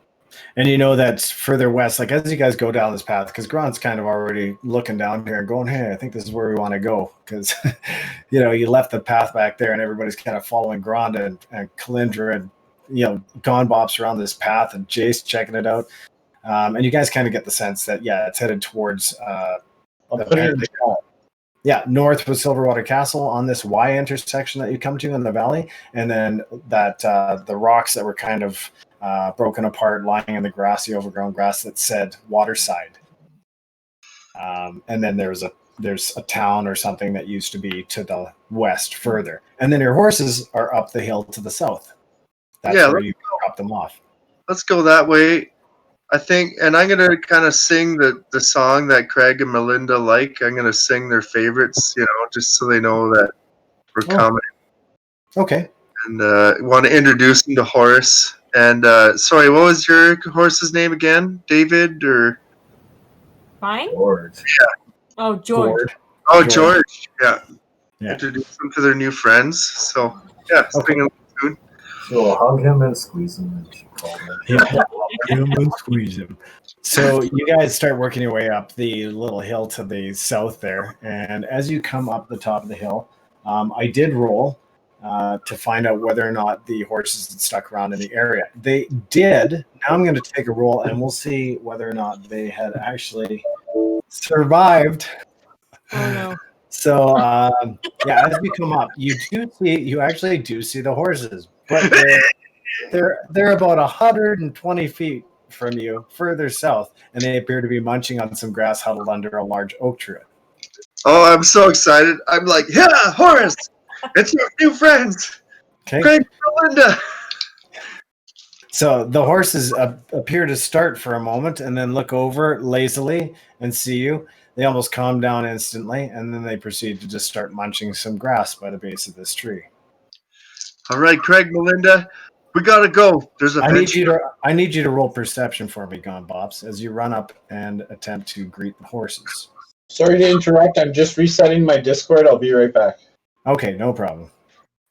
And you know that's further west, like as you guys go down this path, because Grond's kind of already looking down here and going, hey, I think this is where we want to go. Because, you know, you left the path back there and everybody's kind of following Grond and Calyndra and, you know, Bops around this path and Jace checking it out. And you guys kind of get the sense that, yeah, it's headed towards north with Silverwater Castle on this Y intersection that you come to in the valley, and then that the rocks that were kind of broken apart, lying in the grassy, overgrown grass that said Waterside. And then there's a town or something that used to be to the west further, and then your horses are up the hill to the south. That's where you drop them off. Let's go that way. I think, and I'm gonna kind of sing the song that Craig and Melinda like. I'm gonna sing their favorites, you know, just so they know that we're coming. Okay. And want to introduce them to Horace. And sorry, what was your horse's name again? David or? Fine. Lord. Yeah. Oh, George. Oh, George. Yeah. Yeah. Introduce them to their new friends. So yeah, sing them soon. She'll hug him and squeeze him, and she called him. Yeah, squeeze him. So you guys start working your way up the little hill to the south there, and as you come up the top of the hill, I did roll to find out whether or not the horses had stuck around in the area. They did. Now I'm going to take a roll, and we'll see whether or not they had actually survived. Oh no. So yeah, as you come up, you actually do see the horses, but they're about 120 feet from you, further south, and they appear to be munching on some grass huddled under a large oak tree. Oh, I'm so excited! I'm like, yeah, Horace, it's your new friends, Okay. Craig and Melinda. So the horses appear to start for a moment and then look over lazily and see you. They almost calm down instantly, and then they proceed to just start munching some grass by the base of this tree. All right, Craig, Melinda, we gotta go. There's a I need you to roll perception for me, Bops, as you run up and attempt to greet the horses. Sorry to interrupt. I'm just resetting my Discord. I'll be right back. Okay, no problem.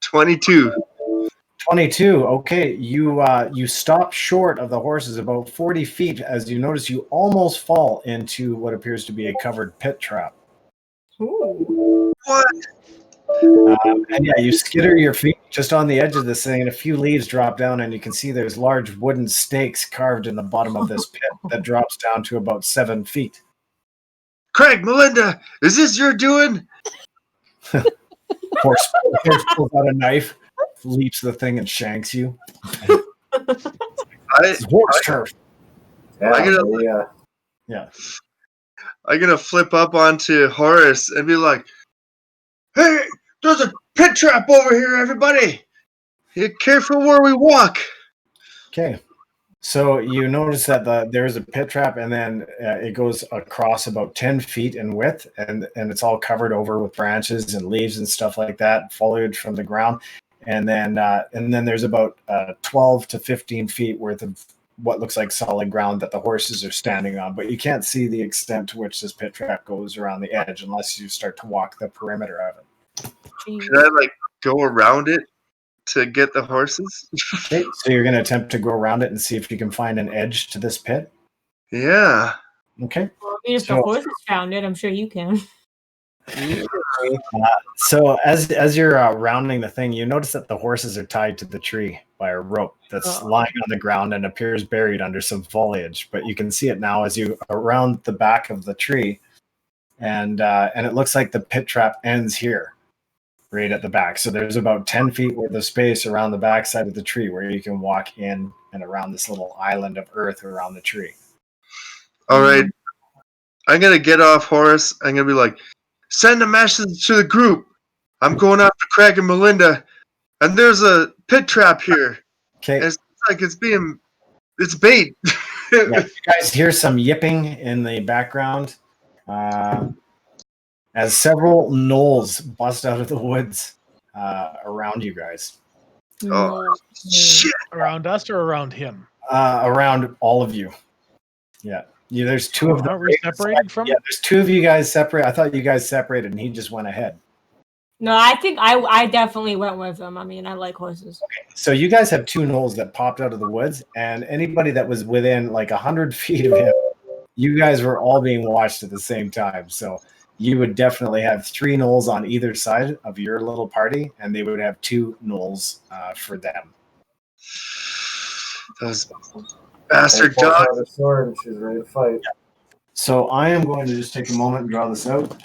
22. 22. Okay, you stop short of the horses about 40 feet as you notice you almost fall into what appears to be a covered pit trap. Ooh. What? And yeah, you skitter your feet just on the edge of this thing, and a few leaves drop down, and you can see there's large wooden stakes carved in the bottom of this pit that drops down to about 7 feet. Craig, Melinda, is this your doing? Horse pulls out a knife, leaps the thing, and shanks you. It's horse turf. Yeah, I gotta- Yeah. I'm gonna flip up onto Horace and be like, "Hey, there's a pit trap over here, everybody! Be careful where we walk." Okay. So you notice that there's a pit trap, and then it goes across about 10 feet in width, and it's all covered over with branches and leaves and stuff like that, foliage from the ground. And then there's about 12 to 15 feet worth of what looks like solid ground that the horses are standing on. But you can't see the extent to which this pit trap goes around the edge unless you start to walk the perimeter of it. Can I go around it to get the horses? Okay, so you're going to attempt to go around it and see if you can find an edge to this pit. Yeah. Okay. Well, if the horses found it, I'm sure you can. So as you're rounding the thing, you notice that the horses are tied to the tree by a rope that's lying on the ground and appears buried under some foliage. But you can see it now as you around the back of the tree, and it looks like the pit trap ends here, right at the back. So there's about 10 feet worth of space around the back side of the tree where you can walk in and around this little island of earth around the tree. All right. I'm going to get off Horace. I'm going to be like, "Send a message to the group. I'm going after Craig and Melinda, and there's a pit trap here. Okay. It's like it's bait." Yeah, you guys hear some yipping in the background as several gnolls bust out of the woods around you guys. Oh, shit. Around us or around him? Around all of you. Yeah. There's two of them. Aren't we separated from? Yeah, there's two of you guys separate. I thought you guys separated and he just went ahead. No, I think I definitely went with him. I mean, I like horses. Okay. So you guys have two gnolls that popped out of the woods, and anybody that was within like 100 feet of him, you guys were all being watched at the same time. So you would definitely have three gnolls on either side of your little party, and they would have two gnolls for them. Those bastard They pulled out dogs. her sword and she's ready to fight. So I am going to just take a moment and draw this out.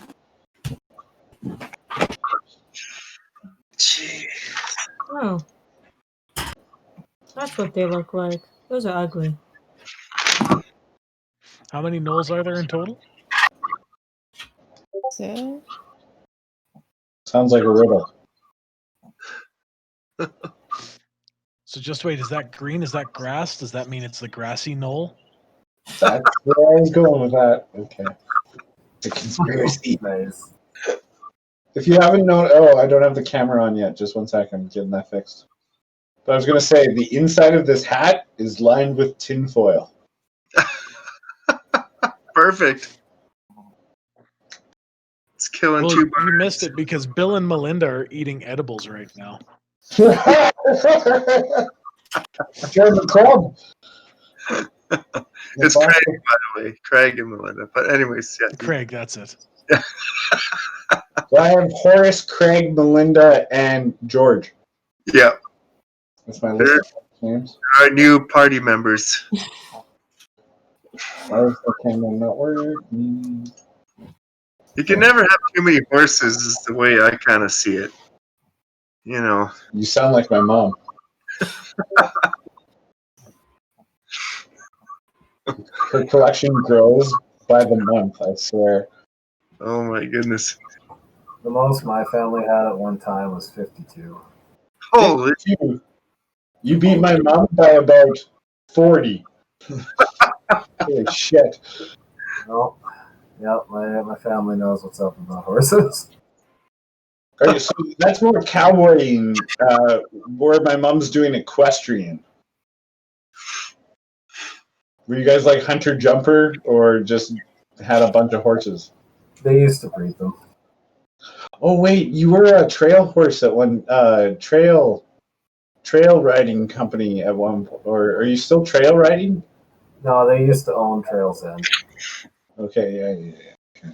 Jeez. Oh. That's what they look like. Those are ugly. How many gnolls are there in total? So, Sounds like a riddle. So just wait, is that green? Is that grass? Does that mean it's the grassy knoll? That's where I was going with that. Okay. The conspiracy. Nice. If you haven't known, I don't have the camera on yet. Just 1 second, I'm getting that fixed. But I was going to say, the inside of this hat is lined with tinfoil. Perfect. It's killing Well, two you birds. missed it because Bill and Melinda are eating edibles right now. German club. It's Craig, by the way. Craig and Melinda. But anyways, yeah. Craig, that's it. So I have Horace, Craig, Melinda, and George. Yeah. That's my list of names. Our new party members. Why is the camera not working? You can never have too many horses, is the way I kind of see it. You know. You sound like my mom. Her collection grows by the month, I swear. Oh my goodness. The most my family had at one time was 52. Holy. You beat my mom by about 40. Holy shit. No. Yep, my family knows what's up about horses. Okay, so that's more cowboying, where my mom's doing equestrian. Were you guys like hunter jumper or just had a bunch of horses? They used to breed them. Oh wait, you were a trail horse at one trail riding company at one point, or are you still trail riding? No, they used to own Trails End. Okay, yeah. Okay.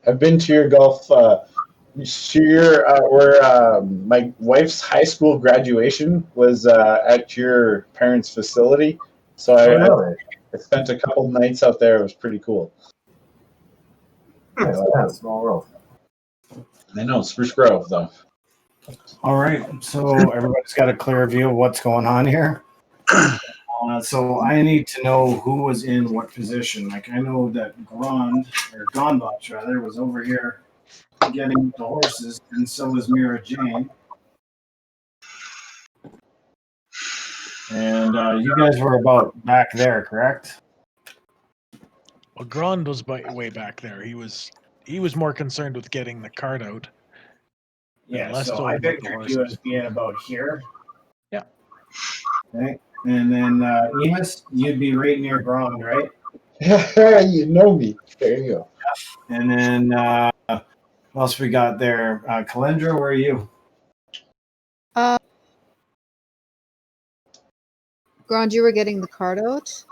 I've been to your golf. Where my wife's high school graduation was at your parents' facility, so I spent a couple nights out there. It was pretty cool. Yeah, small world. I know, Spruce Grove, though. All right, so everybody's got a clear view of what's going on here. So I need to know who was in what position. Like I know that Grond or Gonbox rather was over here getting the horses, and so was Mirajane. And you guys were about back there, correct? Well, Grond was way back there. He was more concerned with getting the cart out. Yeah, less so so I about the pictured you horses. as being about here. Yeah. Okay. And then Emus, you'd be right near Grond, right? You know me. There you go. And then what else we got there? Calyndra, where are you? Grond, you were getting the cart out?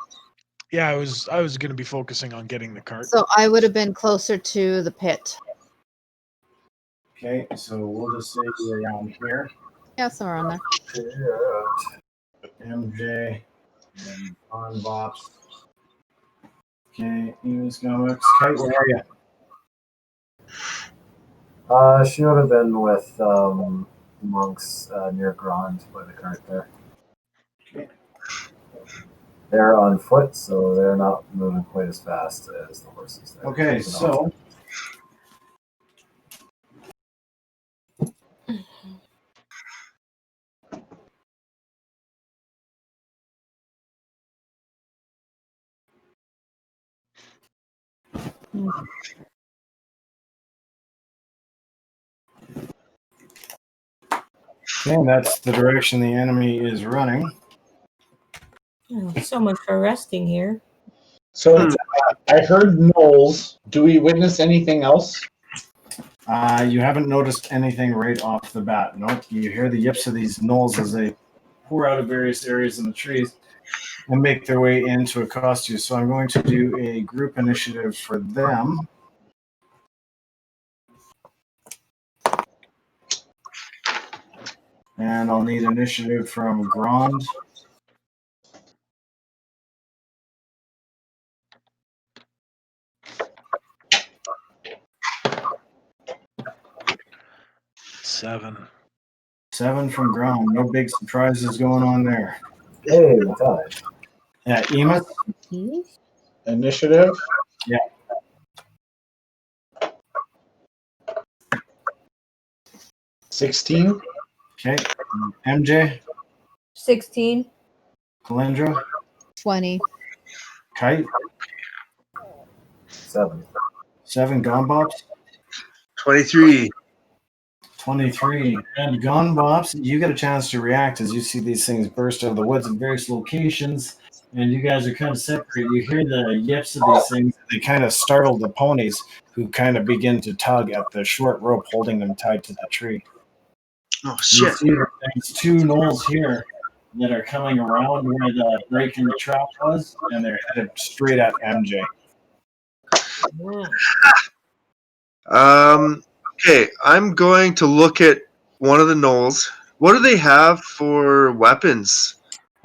Yeah, I was going to be focusing on getting the cart. So I would have been closer to the pit. Okay, so we'll just say you're around here. Yeah, somewhere on there. MJ and on Bops. Okay, Emus, Gomix. Kite, where are you? She would have been with monks near Grond by the cart there. Okay. They're on foot, so they're not moving quite as fast as the horses there. Okay, so okay, that's the direction the enemy is running. Oh, so much for resting here. So I heard gnolls. Do we witness anything else? You haven't noticed anything right off the bat. Nope. You hear the yips of these gnolls as they pour out of various areas in the trees and make their way in to accost you. So I'm going to do a group initiative for them. And I'll need initiative from Grond. Seven from Grond. No big surprises going on there. Hey, we tied. Yeah, Emus? Initiative? Yeah. $16. Okay. MJ? 16. Calyndra? 20. Kite? 7. 7 Gonbops? 23. 23. And Gonbops, you get a chance to react as you see these things burst out of the woods in various locations, and you guys are kind of separate. You hear the yips of these things. They kind of startle the ponies, who kind of begin to tug at the short rope holding them tied to the tree. Oh, You shit. see that there's 2 gnolls here that are coming around where the break in the trap was, and they're headed straight at MJ. Okay, I'm going to look at one of the gnolls. What do they have for weapons?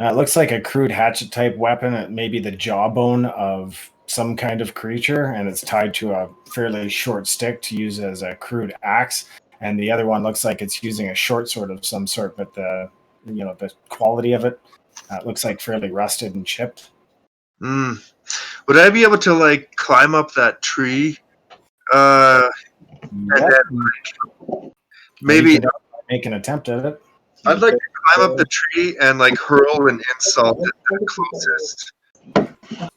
It looks like a crude hatchet type weapon, maybe the jawbone of some kind of creature, and it's tied to a fairly short stick to use as a crude axe. And the other one looks like it's using a short sword of some sort, but the quality of it looks like fairly rusted and chipped. Would I be able to climb up that tree? And then maybe you could make an attempt at it. I'd like to climb up the tree and hurl an insult at the closest.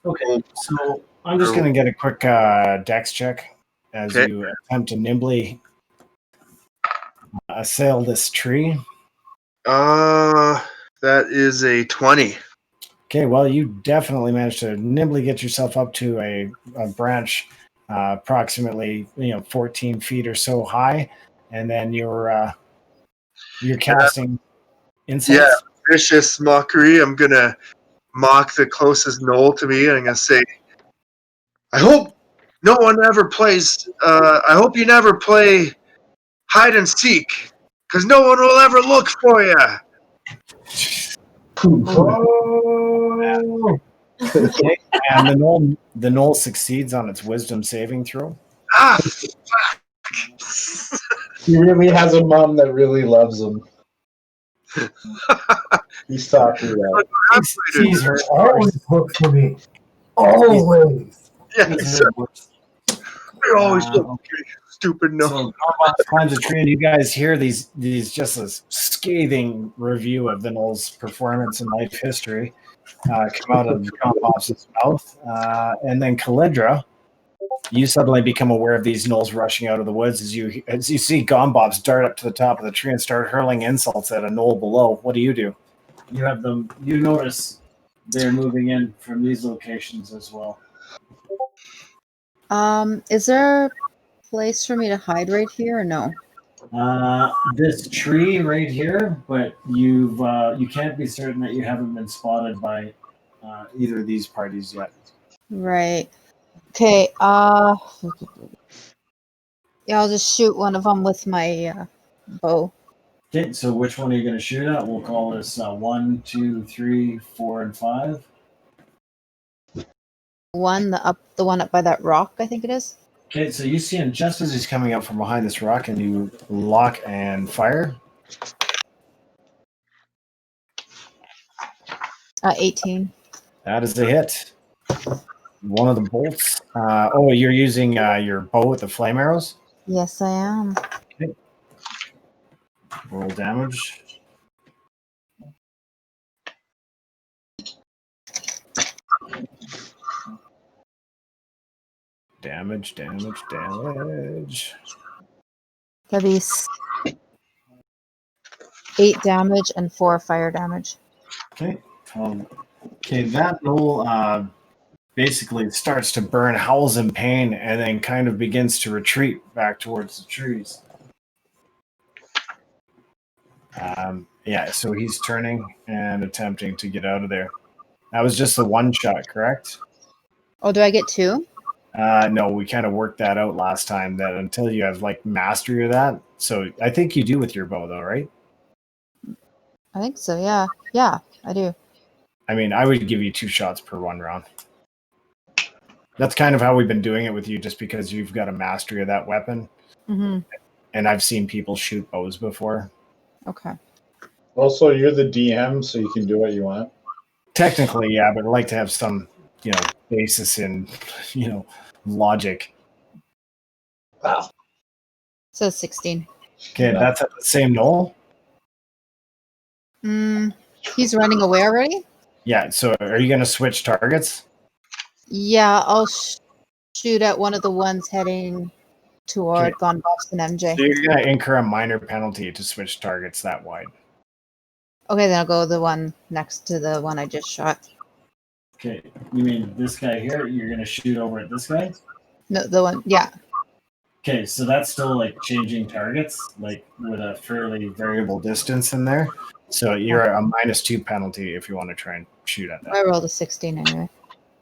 Okay, so I'm just going to get a quick dex check as you attempt to nimbly assail this tree. That is a 20. Okay, well, you definitely managed to nimbly get yourself up to a branch approximately 14 feet or so high, and then you're casting insults. Yeah, vicious mockery. I'm gonna mock the closest gnoll to me, and I'm gonna say, I hope no one ever plays. I hope you never play hide and seek, because no one will ever look for you. Okay, and the gnoll succeeds on its wisdom saving throw. He really has a mom that really loves him. He's talking about. He's hurt. Always look for me. Always. Yeah, He's sir. hurt worse. We always look Okay. stupid. No. So Bops climbs a tree, and you guys hear these just a scathing review of the Knoll's performance and life history come out of Bops' mouth, and then Calyndra, you suddenly become aware of these gnolls rushing out of the woods as you see Gombops dart up to the top of the tree and start hurling insults at a gnoll below. What do? You have them. You notice they're moving in from these locations as well. Is there a place for me to hide right here or no? This tree right here, but you can't be certain that you haven't been spotted by either of these parties yet. Right. Okay. Yeah, I'll just shoot one of them with my bow. Okay, so which one are you going to shoot at? We'll call this 1, 2, 3, 4, and 5. The one up by that rock, I think it is. Okay, so you see him just as he's coming up from behind this rock, and you lock and fire. 18. That is a hit. One of the bolts. You're using your bow with the flame arrows? Yes, I am. Okay. Roll damage. Damage. That'd be 8 damage and 4 fire damage. Okay. That roll basically starts to burn, howls in pain, and then kind of begins to retreat back towards the trees. So he's turning and attempting to get out of there. That was just the one shot, correct? Oh, do I get 2? No, we kind of worked that out last time, that until you have mastery of that. So I think you do with your bow though, right? I think so, yeah. Yeah, I do. I mean, I would give you 2 shots per 1 round. That's kind of how we've been doing it with you, just because you've got a mastery of that weapon. Mm-hmm. And I've seen people shoot bows before. Okay. Also, you're the DM, so you can do what you want. Technically, yeah, but I'd like to have some, basis in, logic. Wow. So 16. Okay, that's at the same knoll? He's running away already? Yeah, so are you going to switch targets? Yeah, I'll shoot at one of the ones heading toward Gombops and MJ. So you're going to incur a minor penalty to switch targets that wide. Okay, then I'll go the one next to the one I just shot. Okay, you mean this guy here? You're going to shoot over at this guy? No, the one, yeah. Okay, so that's still changing targets, with a fairly variable distance in there. So you're a -2 penalty if you want to try and shoot at that. I rolled a 16 anyway.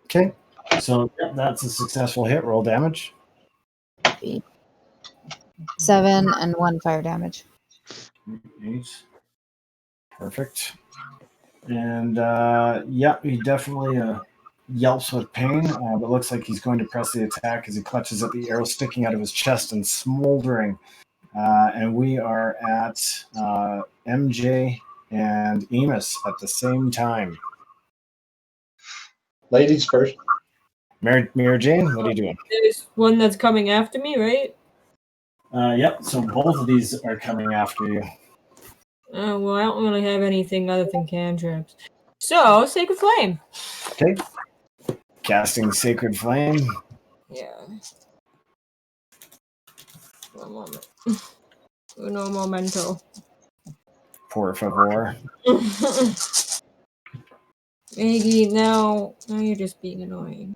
Okay, so that's a successful hit. Roll damage. 7 and 1 fire damage. 8. Perfect. And he definitely yelps with pain, but looks like he's going to press the attack as he clutches at the arrow sticking out of his chest and smoldering. And we are at MJ and Emus at the same time. Ladies first. Mirajane, what are you doing? There's one that's coming after me, right? Yep, so both of these are coming after you. Well, I don't really have anything other than cantrips. So, Sacred Flame. Okay. Casting Sacred Flame. Yeah. One moment. Uno momento. Por favor. Maggie, now you're just being annoying.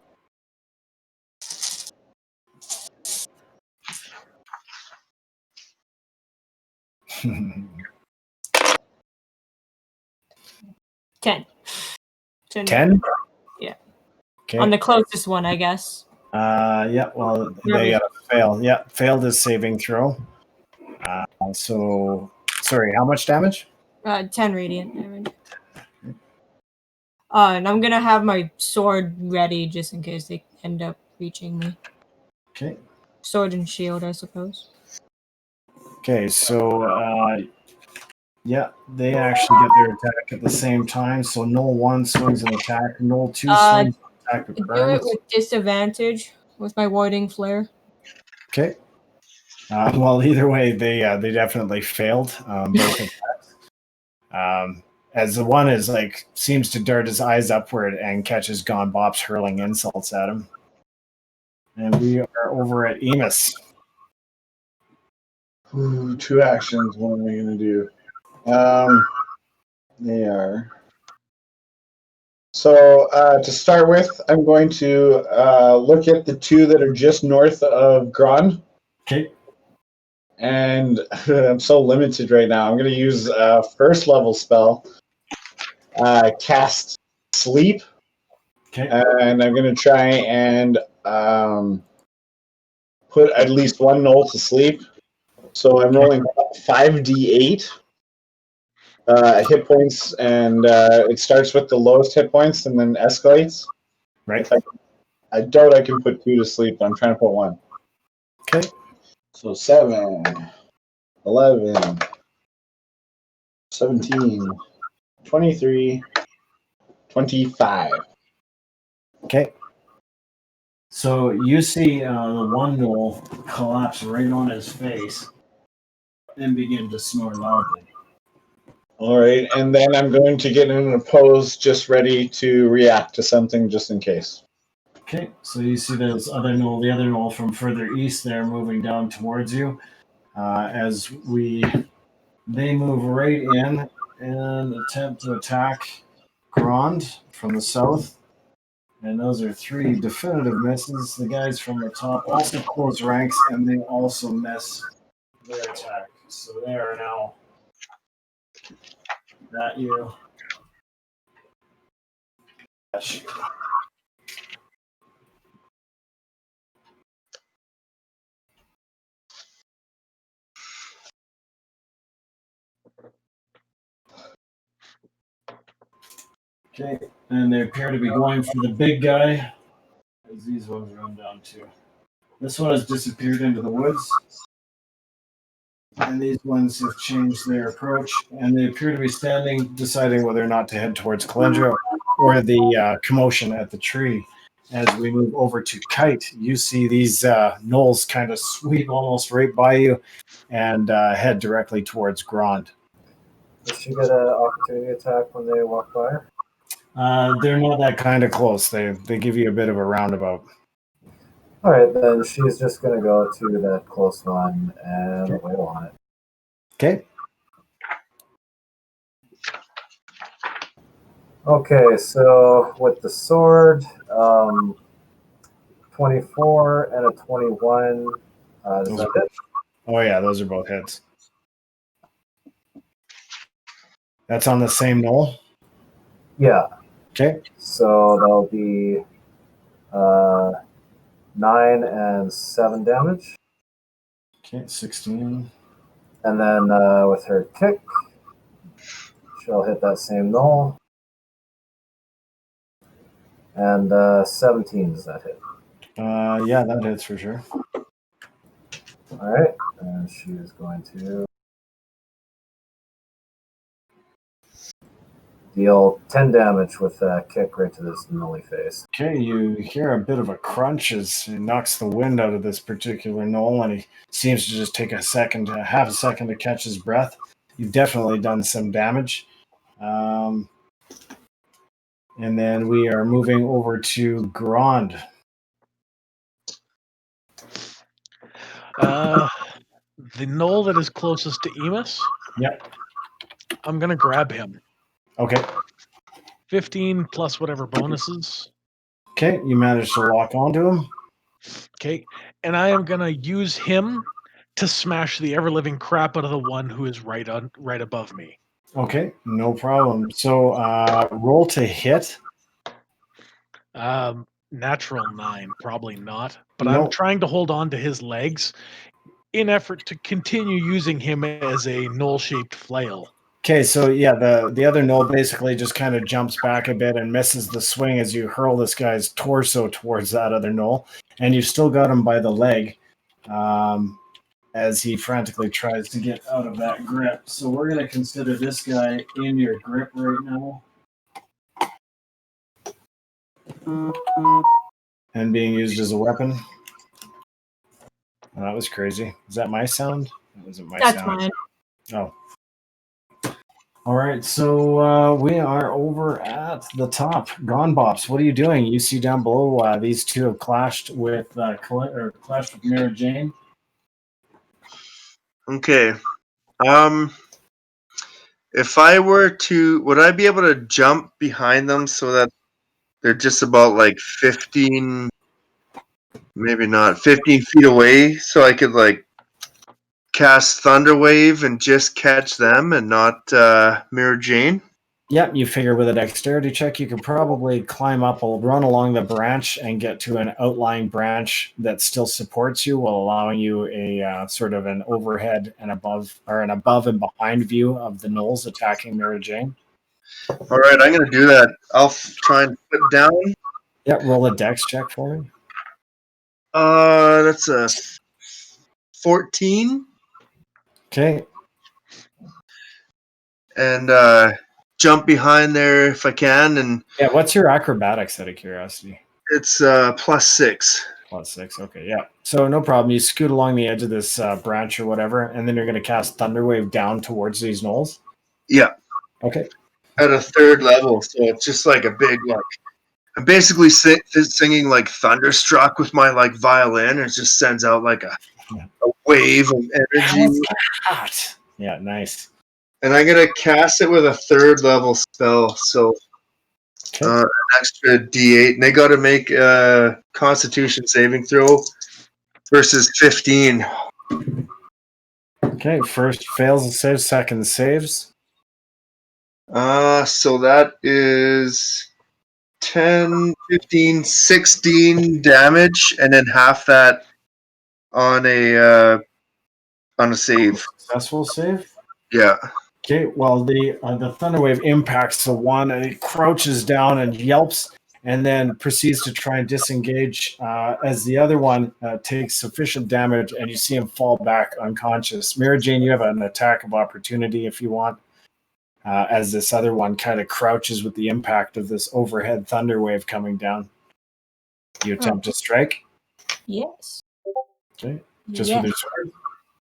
Ten. 10? Yeah. Okay. On the closest one, I guess. Yeah, well, they gotta fail. Yeah, failed his saving throw. Sorry, how much damage? 10 radiant damage. And I'm gonna have my sword ready just in case they end up reaching me. Okay. Sword and shield, I suppose. Okay, so Yeah, they actually get their attack at the same time. So Knoll 1 swings an attack. Knoll 2 swings an attack with Do it Ernst. with disadvantage with my warding flare. Okay. Well, either way, they definitely failed both attacks. As the one is seems to dart his eyes upward and catches Gone Bops hurling insults at him. And we are over at Emus. Ooh, 2 actions. What am I going to do? They are. So to start with, I'm going to look at the 2 that are just north of Grond. Okay. And I'm so limited right now. I'm going to use a first level spell, cast Sleep. Okay. And I'm going to try and put at least one Knoll to sleep. So I'm rolling 5d8 hit points, and it starts with the lowest hit points and then escalates. Right. I doubt I can put 2 to sleep, but I'm trying to put 1. Okay. So 7, 11, 17, 23, 25. Okay. So you see the one Knoll collapse right on his face and begin to snore loudly. All right, and then I'm going to get in a pose just ready to react to something just in case. Okay, so you see this other Knoll, the other Knoll from further east there moving down towards you. They move right in and attempt to attack Grond from the south. And those are 3 definitive misses. The guys from the top also close ranks, and they also miss their attack. So they are now at you. Okay, and they appear to be going for the big guy, as these ones run down too. This one has disappeared into the woods, and these ones have changed their approach, and they appear to be standing, deciding whether or not to head towards Calyndra or the commotion at the tree. As we move over to Kite, you see these gnolls kind of sweep almost right by you and head directly towards Grond. Does she get an opportunity attack when they walk by her? They're not that kind of close. They give you a bit of a roundabout. All right, then she's just going to go to that close one and wail on it. Okay. Okay, so with the sword, 24 and a 21. Does that hit? Oh, yeah, those are both hits. That's on the same Gnoll? Yeah. Okay. So that'll be 9 and 7 damage. Okay, 16. And then with her kick, she'll hit that same Gnoll. And 17, does that hit? Yeah, that hits for sure. All right, and she is going to deal 10 damage with that kick right to this gnolly face. Okay, you hear a bit of a crunch as he knocks the wind out of this particular Gnoll, and he seems to just take half a second to catch his breath. You've definitely done some damage. And then we are moving over to Grond. The knoll that is closest to Emus, Yep. I'm going to grab him. Okay. 15 plus whatever bonuses. Okay, you managed to lock onto him. Okay, and I am going to use him to smash the ever-living crap out of the one who is right above me. Okay, no problem. So roll to hit. Natural 9, probably not. But No. I'm trying to hold on to his legs in effort to continue using him as a knoll-shaped flail. Okay, so yeah, the other Gnoll basically just kind of jumps back a bit and misses the swing as you hurl this guy's torso towards that other Gnoll, and you've still got him by the leg. as he frantically tries to get out of that grip. So we're going to consider this guy in your grip right now. And being used as a weapon. Oh, that was crazy. Is that my sound? That wasn't my That's sound. fine. Oh. All right, so we are over at the top. Gone Bops, what are you doing? You see down below these two have clashed with Mirajane. Okay. If I were to, would I be able to jump behind them so that they're just about like 15, maybe not 15 feet away, so I could like cast Thunder Wave and just catch them and not Mirajane? Yep, you figure with a dexterity check, you could probably climb up, run along the branch, and get to an outlying branch that still supports you, while allowing you a sort of an overhead and above, or an above and behind view of the gnolls attacking Mirajane. All right, I'm going to do that. I'll try and put down. Yeah, roll a dex check for me. That's a 14. Okay. And jump behind there if I can. And yeah, what's your acrobatics out of curiosity? It's +6. +6, okay, yeah. So no problem. You scoot along the edge of this branch or whatever, and then you're going to cast Thunder Wave down towards these gnolls? Yeah. Okay. At a 3rd level, so it's just like a big, like, I'm basically singing like Thunderstruck with my like violin, and it just sends out like a wave of energy. Hot. Yeah, nice. And I'm going to cast it with a 3rd level spell, so an extra D8. And they got to make a Constitution saving throw versus 15. Okay, first fails and saves, second saves. So that is 10, 15, 16 damage, and then half that on a save. Successful save? Yeah. Okay, well, the Thunderwave impacts the one, and it crouches down and yelps, and then proceeds to try and disengage as the other one takes sufficient damage, and you see him fall back unconscious. Mirajane, you have an attack of opportunity if you want, as this other one kind of crouches with the impact of this overhead Thunderwave coming down. You attempt to strike? Yes. Okay, just with your sword?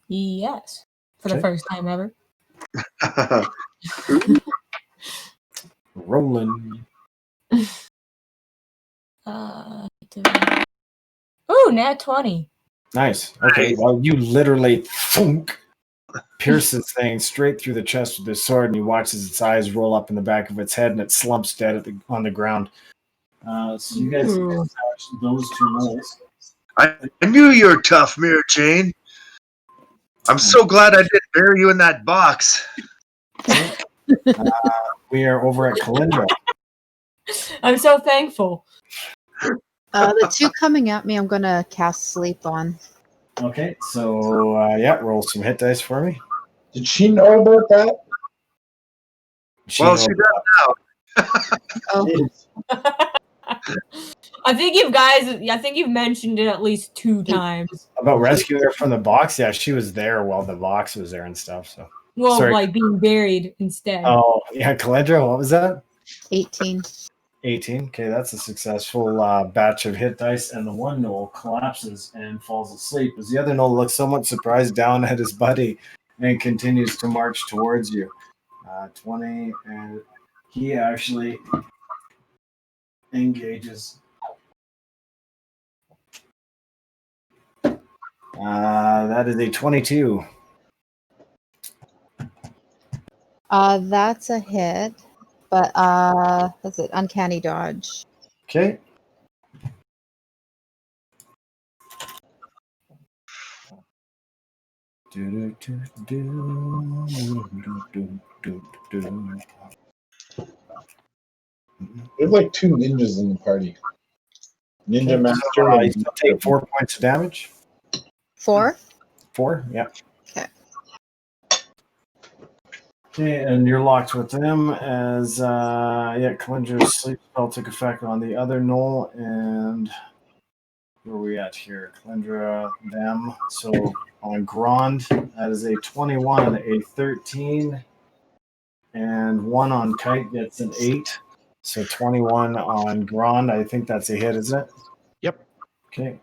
Yes. For the first time ever. Rolling. Oh, nat 20. Nice. Okay, well, you literally thunk, pierce this thing straight through the chest with this sword, and you watch as its eyes roll up in the back of its head, and it slumps dead on the ground. So you guys catch those two gnolls. I knew you were tough, Mirajane. I'm so glad I didn't bury you in that box. We are over at Calyndra. I'm so thankful. The two coming at me, I'm going to cast Sleep on. Okay, so roll some hit dice for me. Did she know about that? She does now. Oh. I think you've mentioned it at least 2 times. About rescuing her from the box? Yeah, she was there while the box was there and stuff. So. Well, sorry. like being buried instead. Oh, yeah, Calyndra, what was that? 18. 18. Okay, that's a successful batch of hit dice, and the one gnoll collapses and falls asleep as the other gnoll looks somewhat surprised down at his buddy and continues to march towards you. 20, and he actually engages. That is a 22. That's a hit, but what's it? Uncanny dodge. Okay. We have like 2 ninjas in the party. Ninja Master. You still take 4 points of damage. 4? 4, yeah. Okay. Okay, and you're locked with them as Calyndra's sleep spell took effect on the other gnoll, and where are we at here? Calyndra, them. So on Grond. That is a 21, a 13, and 1 on Kite gets an 8. So 21 on Grond. I think that's a hit, isn't it? Yep. Okay.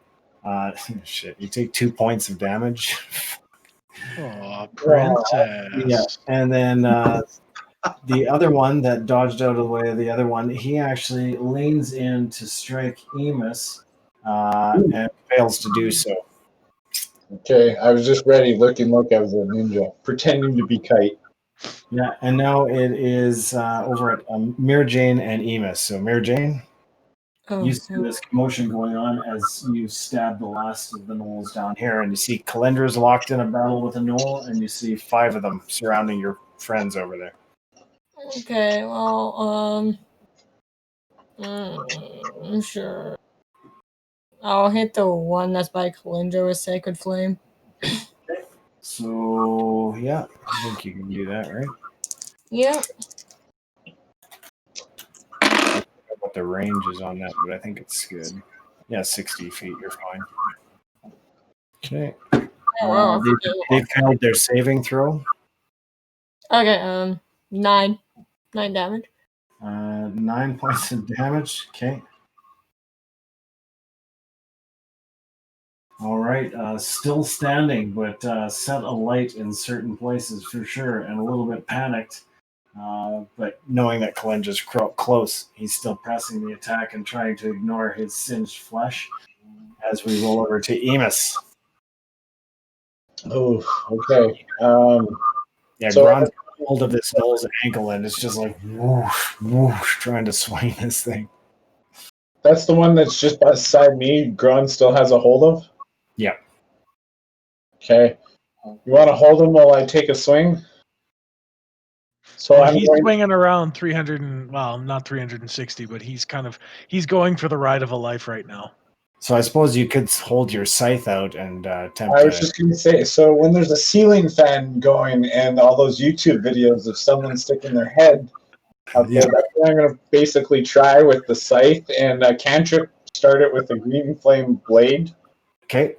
Shit, you take 2 points of damage. Oh, princess. Yeah, and then the other one that dodged out of the way of the other one, he actually leans in to strike Emus and fails to do so. Okay, I was just ready, looking like I was a ninja, pretending to be Kite. Yeah, and now it is over at Mirajane and Emus. So Mirajane, you see this commotion going on as you stab the last of the gnolls down here, and you see Calyndra is locked in a battle with a gnoll, and you see 5 of them surrounding your friends over there. Okay, well, sure. I'll hit the one that's by Calyndra with Sacred Flame. So, yeah, I think you can do that, right? Yeah. I don't know what the range is on that, but I think it's good. Yeah, 60 feet, you're fine. Okay. They failed their saving throw. Okay, 9 damage. 9 points of damage. Okay. All right. Still standing, but set alight in certain places for sure, and a little bit panicked. But knowing that Calyndra's close, he's still pressing the attack and trying to ignore his singed flesh. As we roll over to Emus. Oh, okay. Yeah, so Grond's got hold of this gnoll's ankle, and it's just like whoosh, whoosh, trying to swing this thing. that's the one that's just beside me. Grond still has a hold of. Yeah. Okay. You want to hold him while I take a swing? So Well, I'm he's going. swinging around 300 well, not 360, but he's going for the ride of a life right now. So I suppose you could hold your scythe out and attempt I was just going to say, so when there's a ceiling fan going and all those YouTube videos of someone sticking their head up there, that's what I'm going to basically try with the scythe, and cantrip start it with a green flame blade. Okay.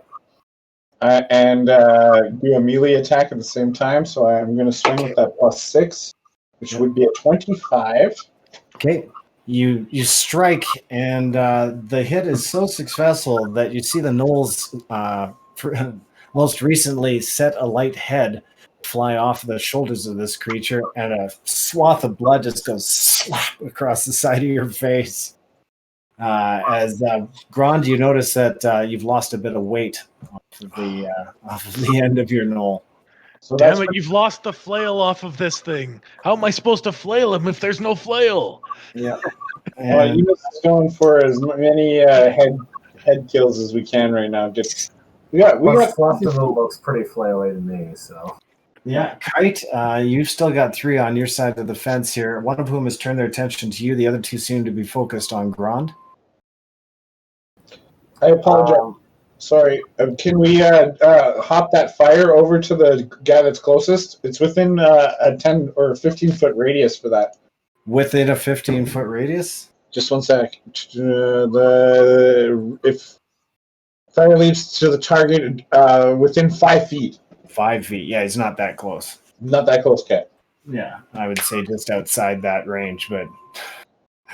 And do a melee attack at the same time, so I'm going to swing with that +6, which would be a 25. Okay. You strike, and the hit is so successful that you see the gnolls most recently set a light head fly off the shoulders of this creature, and a swath of blood just goes slap across the side of your face. As Grond, you notice that you've lost a bit of weight off of the end of your gnoll. So Damn it, you've lost the flail off of this thing. How am I supposed to flail him if there's no flail? Yeah. Emus is going for as many head kills as we can right now. We got Fluff of it looks pretty flaily to me, so. Yeah, Kite, you've still got 3 on your side of the fence here, one of whom has turned their attention to you. The other 2 seem to be focused on Grond. I apologize. Sorry. Can we hop that fire over to the guy that's closest? It's within a 10 or 15-foot radius for that. Within a 15-foot radius? Just 1 sec. If fire leads to the target within 5 feet. 5 feet. Yeah, he's not that close. Not that close, Cat. Yeah, I would say just outside that range, but...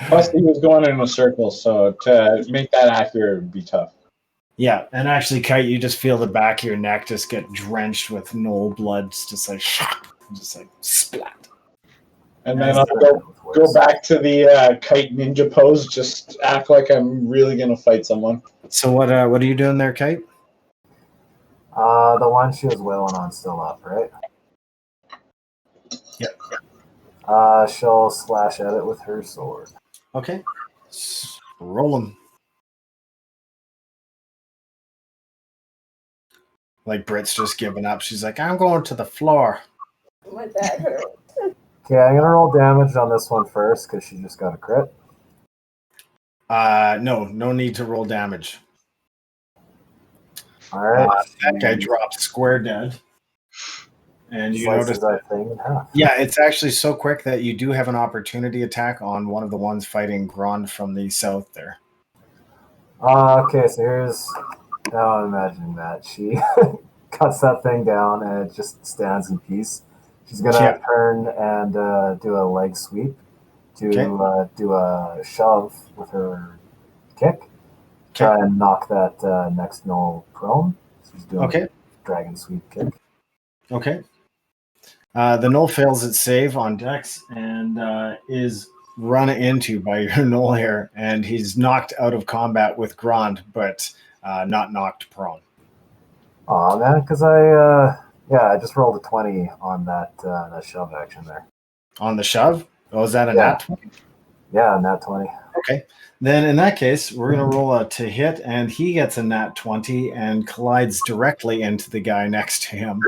Plus, he was going in a circle, so to make that accurate would be tough. Yeah, and actually, Kite, you just feel the back of your neck just get drenched with gnoll blood. It's just like splat. And then I'll go back to the Kite ninja pose. Just act like I'm really going to fight someone. So what are you doing there, Kite? The one she was wailing on still up, right? Yep. She'll slash at it with her sword. Okay. Roll them. Like Brit's just giving up. She's like, I'm going to the floor. My back hurts. Okay, I'm going to roll damage on this one first because she just got a crit. No need to roll damage. All right. That guy dropped square dead. And you notice that thing in half. Yeah, it's actually so quick that you do have an opportunity attack on one of the ones fighting Grond from the south there. Okay, so here's... Now I'm imagining that. cuts that thing down, and it just stands in peace. She's gonna turn and do a leg sweep to do a shove with her kick. Try and knock that next gnoll prone. She's doing a dragon sweep kick. Okay. The gnoll fails its save on Dex and is run into by your gnoll here, and he's knocked out of combat with Grond, but not knocked prone. Aw, man, because I just rolled a 20 on that shove action there. On the shove? Oh, is that a nat 20? Yeah, nat 20. Okay. Then in that case, we're going to roll a to hit, and he gets a nat 20 and collides directly into the guy next to him.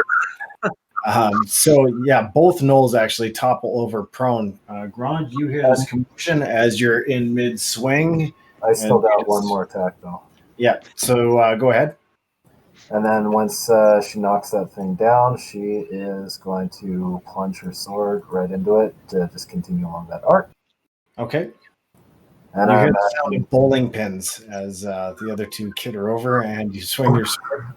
So, yeah, both gnolls actually topple over prone. Grond, you hear this commotion as you're in mid-swing. I still got one more attack, though. Yeah, so go ahead. And then once she knocks that thing down, she is going to plunge her sword right into it to just continue along that arc. Okay. And you hear the sound of bowling pins as the other two kitter over, and you swing your sword.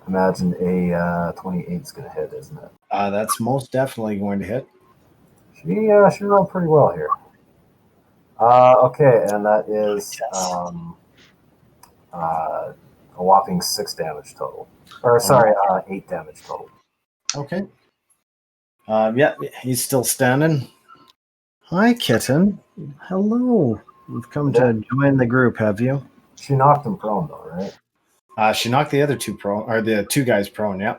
Imagine a 28 is going to hit, isn't it? That's most definitely going to hit. She rolled pretty well here. Okay, and that is a whopping 6 damage total. Or, sorry, 8 damage total. Okay. Yeah, he's still standing. Hi, kitten. Hello. You've come to join the group, have you? She knocked him prone, though, right? She knocked the other two prone, or the two guys prone, yeah.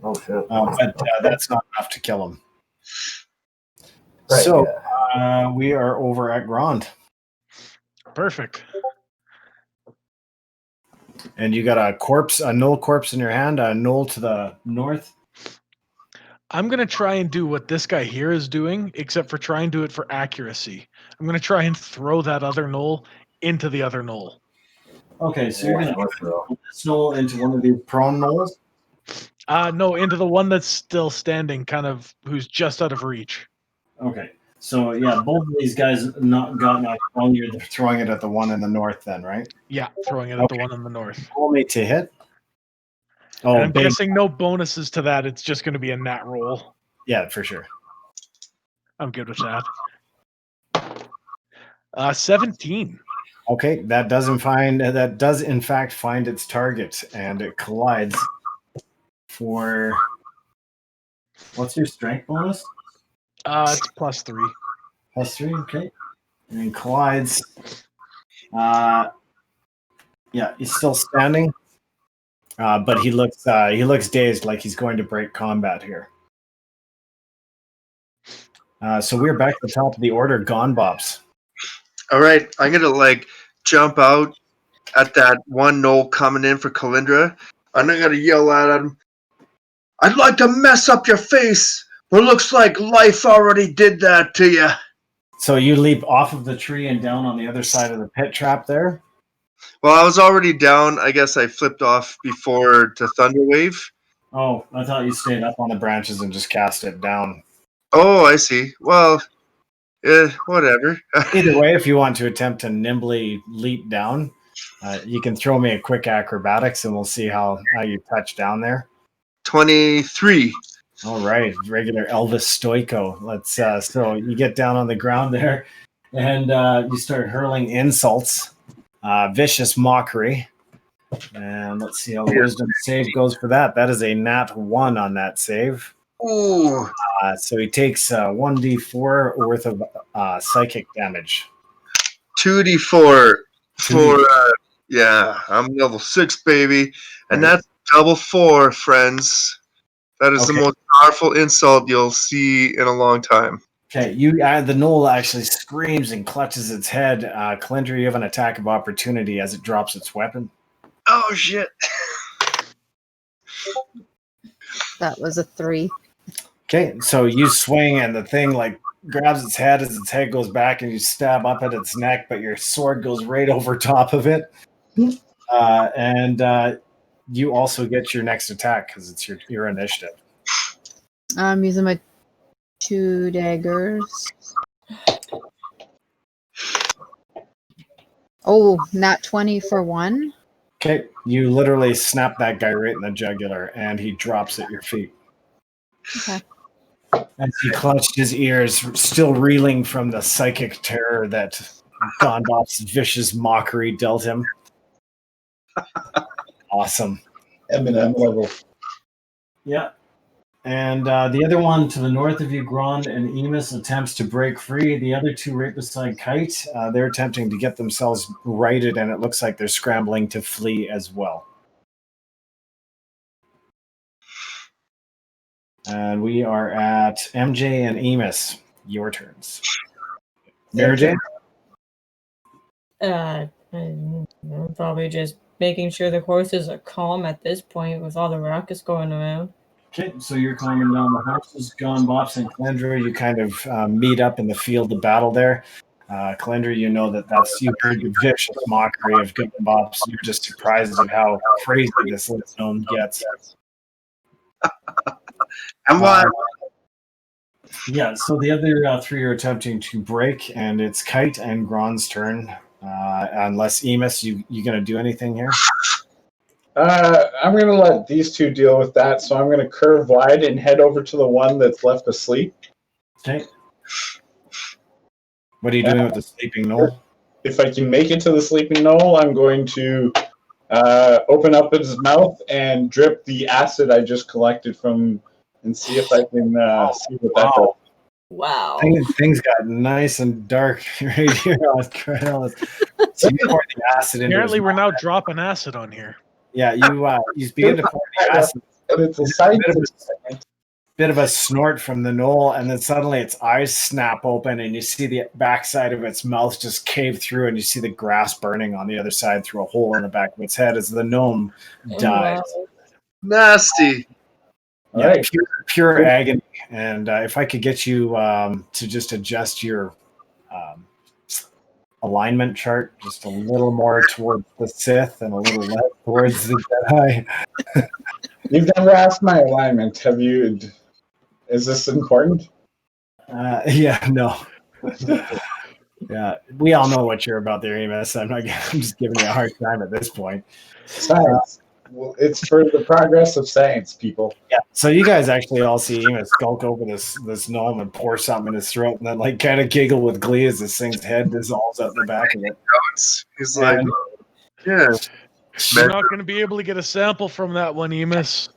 Oh, shit. But that's not enough to kill him. Right, so, we are over at Grond. Perfect. And you got a gnoll corpse in your hand, a gnoll to the north. I'm going to try and do what this guy here is doing, except for try and do it for accuracy. I'm going to try and throw that other gnoll into the other gnoll. Okay, so you're going to throw this gnoll into one of these prone gnolls? No, into the one that's still standing, who's just out of reach. Okay, so yeah, both of these guys got knocked prone. You're throwing it at the one in the north then, right? Yeah, throwing it at the one in the north. Roll me to hit. Oh, and I'm guessing no bonuses to that. It's just going to be a nat roll. Yeah, for sure. I'm good with that. 17. Okay, that does in fact find its target, and it collides for. What's your strength bonus? It's +3. +3, okay. And collides. Yeah, he's still standing. But he looks dazed, like he's going to break combat here. So we're back at the top of the order, Bops. All right, I'm gonna jump out at that one gnoll coming in for Calyndra. I'm not gonna yell at him. I'd like to mess up your face, but it looks like life already did that to you. So you leap off of the tree and down on the other side of the pit trap there? Well, I was already down. I guess I flipped off before to Thunderwave. Oh, I thought you stayed up on the branches and just cast it down. Oh, I see. Well, whatever. Either way, if you want to attempt to nimbly leap down, you can throw me a quick acrobatics and we'll see how you touch down there. 23. All right, regular Elvis Stoico. Let's so you get down on the ground there and you start hurling insults. Vicious mockery. And let's see how the wisdom save goes for that. That is a nat 1 on that save. Ooh. So he takes 1d4 worth of psychic damage. 2d4 for yeah, I'm level 6, baby. And that's double 4, friends. That is the most powerful insult you'll see in a long time. Okay, the gnoll actually screams and clutches its head. Calyndra, you have an attack of opportunity as it drops its weapon. Oh, shit. That was a 3. Okay, so you swing and the thing grabs its head as its head goes back and you stab up at its neck, but your sword goes right over top of it. And you also get your next attack because it's your initiative. I'm using my 2 daggers. Oh, nat 20 for 1. Okay, you literally snap that guy right in the jugular, and he drops at your feet. Okay. As he clutched his ears, still reeling from the psychic terror that Gondop's vicious mockery dealt him. Awesome. Eminem level. Yeah. And the other one to the north of you, Grond and Emus, attempts to break free. The other two right beside Kite, they're attempting to get themselves righted, and it looks like they're scrambling to flee as well. And we are at MJ and Emus. Your turns. Mirajane? I'm probably just making sure the horses are calm at this point with all the ruckus going around. Okay, so you're calming down the horses. Gone, Bops, and Calyndra, you kind of meet up in the field of battle there. Calyndra, you know you heard the vicious mockery of Good Bops. You're just surprised at how crazy this little gnome gets. And why? Yeah, so the other three are attempting to break, and it's Kite and Grond's turn. Unless Emus, you going to do anything here? I'm going to let these two deal with that, so I'm going to curve wide and head over to the one that's left asleep. Okay. What are you doing with the sleeping gnoll? If I can make it to the sleeping gnoll, I'm going to open up his mouth and drip the acid I just collected from, and see if I can see what that does. Wow. Things got nice and dark right here on Chryalis. So you pour the acid into Apparently, his we're mouth. now dropping acid on here. Yeah, you begin to pour the acid. And it's a scientific. Bit of a snort from the gnoll, and then suddenly its eyes snap open, and you see the backside of its mouth just cave through, and you see the grass burning on the other side through a hole in the back of its head as the gnome dies. Wow. Nasty. Yeah, Right. pure agony. And if I could get you to just adjust your alignment chart just a little more towards the Sith and a little less towards the Jedi. You've never asked my alignment. Have you? Is this important? Yeah, no. Yeah, we all know what you're about there, Emus. I'm just giving you a hard time at this point. Science. Well, it's for the progress of science, people. Yeah. So you guys actually all see Emus skulk over this gnome and pour something in his throat, and then like kind of giggle with glee as this thing's head dissolves out the back of it. He's like, And- yeah. You're not going to be able to get a sample from that one, Emus.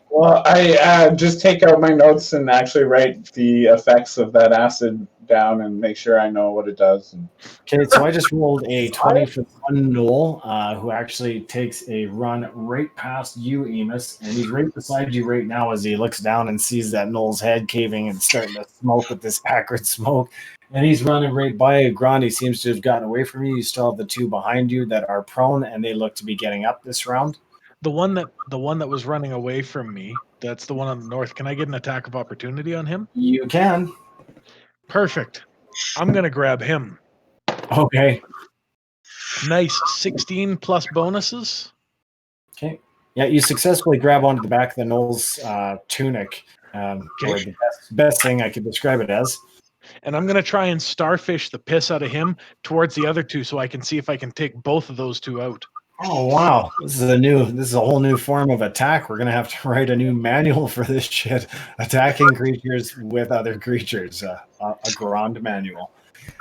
Well, I just take out my notes and actually write the effects of that acid down and make sure I know what it does. Okay, so I just rolled a 20 for one Noel, who actually takes a run right past you, Emus, and he's right beside you right now as he looks down and sees that Noel's head caving and starting to smoke with this acrid smoke. And he's running right by you. Grond, he seems to have gotten away from you. You still have the two behind you that are prone, and they look to be getting up this round. The one that was running away from me, that's the one on the north. Can I get an attack of opportunity on him? You can. Perfect. I'm going to grab him. Okay. Nice. 16 plus bonuses. Okay. Yeah, you successfully grab onto the back of the Noel's tunic, or the best thing I could describe it as. And I'm going to try and starfish the piss out of him towards the other two so I can see if I can take both of those two out. Oh wow! This is a whole new form of attack. We're gonna have to write a new manual for this shit. Attacking creatures with other creatures, a Grond manual.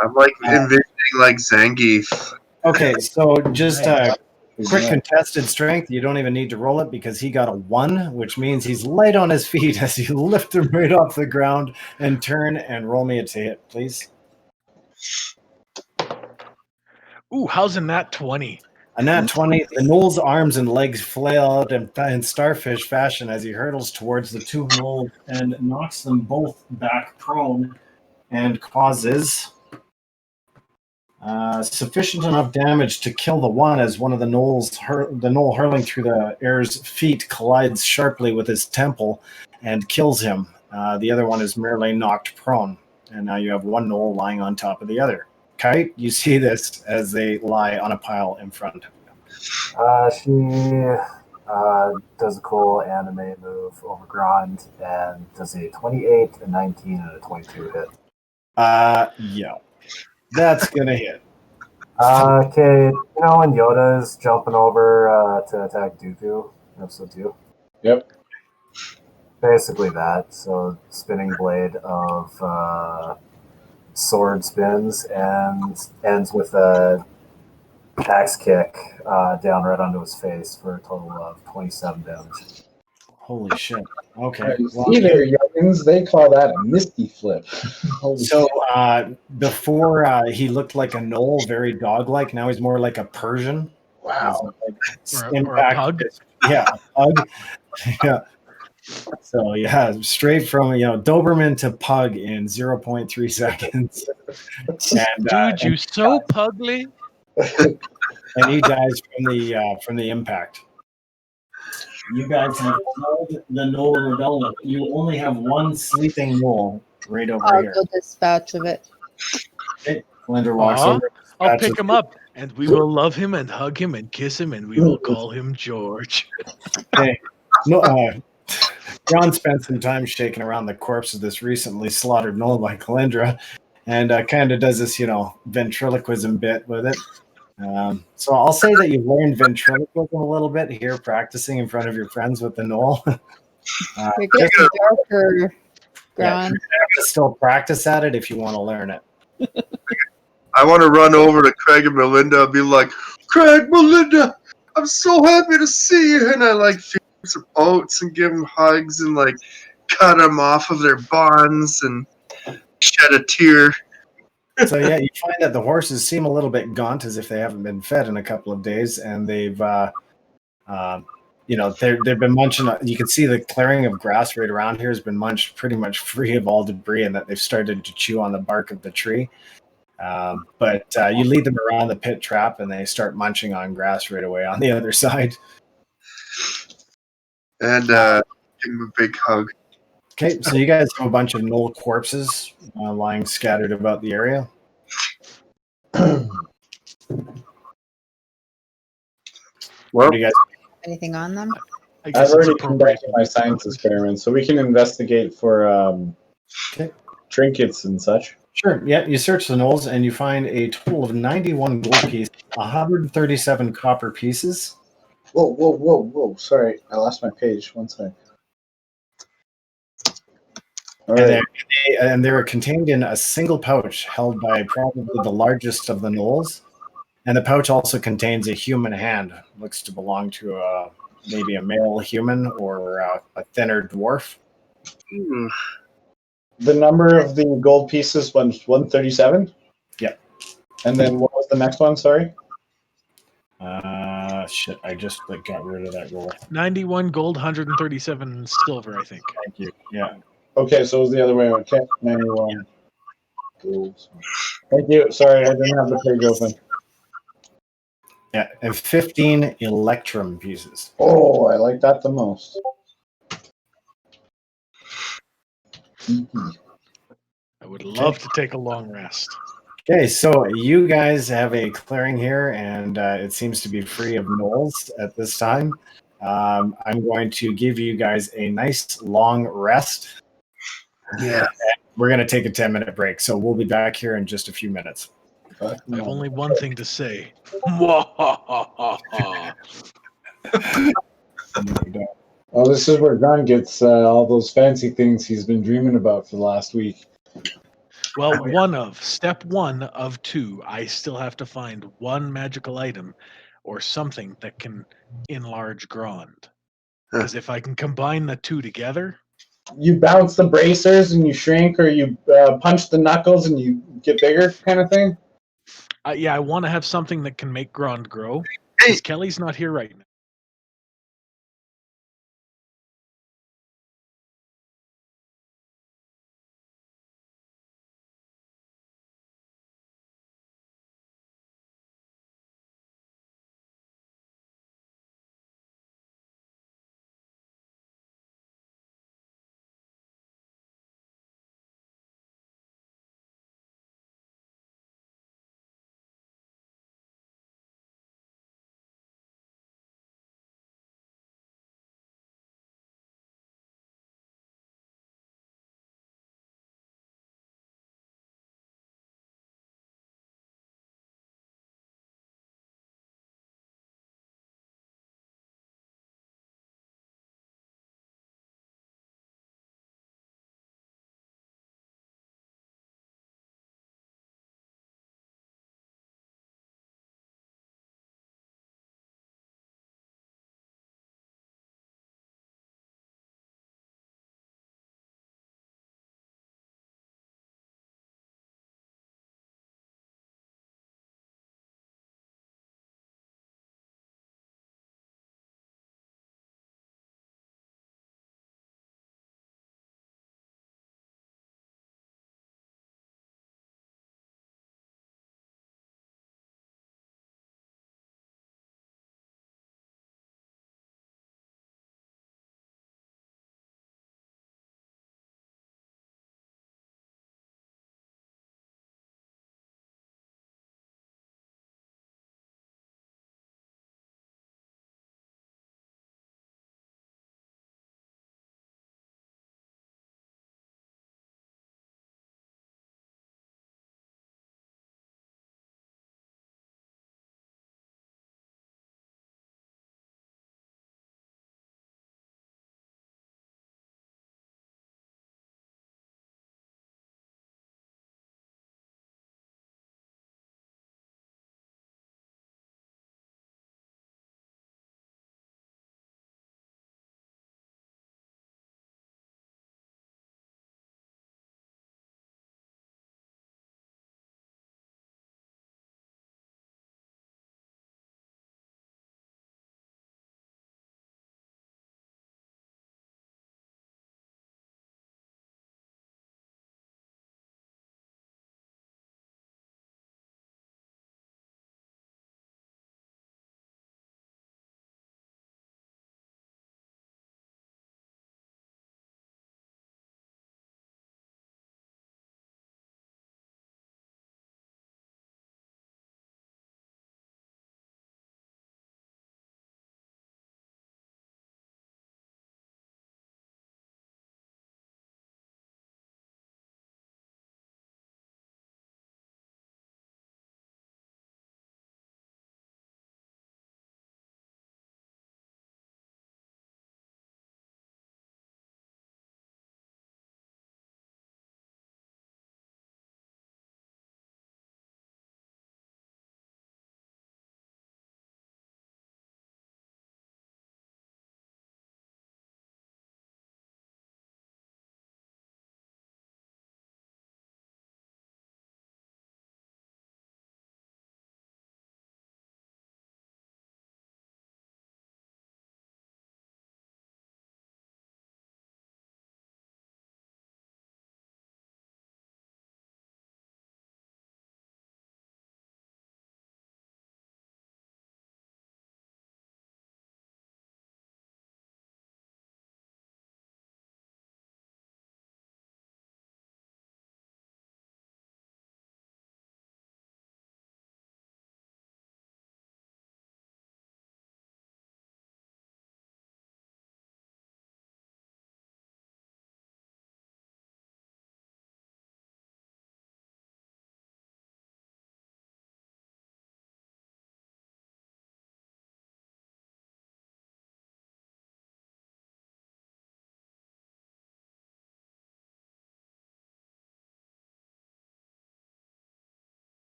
I'm like envisioning like Zangief. Okay, so just quick contested strength. You don't even need to roll it because he got a 1, which means he's light on his feet as you lift him right off the ground and turn and roll me a hit, please. Ooh, how's in that 20? A nat 20, the Gnoll's arms and legs flail out in starfish fashion as he hurtles towards the two Gnolls and knocks them both back prone and causes sufficient enough damage to kill the one as one of the Gnoll hurling through the air's feet collides sharply with his temple and kills him. The other one is merely knocked prone, and now you have one Gnoll lying on top of the other. Kite, you see this as they lie on a pile in front of you. She does a cool anime move over Grond and does a 28, a 19, and a 22 hit. Yeah. That's going to hit. Okay, you know when Yoda's jumping over to attack Dooku in episode 2? Yep. Basically that. So spinning blade of sword spins and ends with a axe kick down right onto his face for a total of 27 damage. Holy shit. Okay. You Well, see there, youngins, they call that a misty flip. Holy so shit. before he looked like a gnoll, very dog-like. Now he's more like a Persian. Wow. Or a pug. Yeah, a pug. Yeah. So yeah, straight from Doberman to pug in 0.3 seconds. And Dude, you so pugly. and he dies from the impact. You guys have killed the Gnoll rebellion. You only have one sleeping gnoll right over I'll here. go dispatch of it. Okay. Calyndra walks Aw, over. I'll dispatches pick him up, and we will love him and hug him and kiss him, and we will call him George. Okay. No, Ron spent some time shaking around the corpse of this recently slaughtered gnoll by Calyndra, and kind of does this, ventriloquism bit with it. So I'll say that you've learned ventriloquism a little bit here, practicing in front of your friends with the gnoll. You're getting darker, Yeah, Grond. still practice at it if you want to learn it. I want to run over to Craig and Melinda and be like, Craig, Melinda, I'm so happy to see you. And I feed them some oats and give them hugs and cut them off of their bonds and shed a tear. So yeah, you find that the horses seem a little bit gaunt, as if they haven't been fed in a couple of days, and they've, they've been munching. You can see the clearing of grass right around here has been munched pretty much free of all debris, and that they've started to chew on the bark of the tree. But you lead them around the pit trap, and they start munching on grass right away on the other side. And give them a big hug. Okay, so you guys have a bunch of gnoll corpses lying scattered about the area. What do you guys? Anything on them? I guess I've it's already appropriate. conducted my science experiment, so we can investigate for trinkets and such. Sure. Yeah, you search the gnolls and you find a total of 91 gold pieces, 137 copper pieces. Whoa. Sorry, I lost my page. One second. All And, right. they're contained in a single pouch held by probably the largest of the gnolls. And the pouch also contains a human hand. Looks to belong to maybe a male human or a thinner dwarf. The number of the gold pieces was 137? Yep. And then what was the next one? Sorry? Shit, I just got rid of that roll. 91 gold, 137 silver, I think. Thank you. Yeah. Okay, so it was the other way. Okay, 91 gold. Thank you. Sorry, I didn't have the page open. Yeah, and 15 electrum pieces. Oh, I like that the most. Mm-hmm. I would love to take a long rest. Okay, so you guys have a clearing here, and it seems to be free of gnolls at this time. I'm going to give you guys a nice long rest. Yeah. And we're going to take a 10-minute break, so we'll be back here in just a few minutes. I have only one thing to say. Well, Oh, this is where Grond gets all those fancy things he's been dreaming about for the last week. step one of two, I still have to find one magical item or something that can enlarge Grond. Because if I can combine the two together, You bounce the bracers and you shrink, or you punch the knuckles and you get bigger, kind of thing. I want to have something that can make Grond grow. Hey. Because Kelly's not here right now.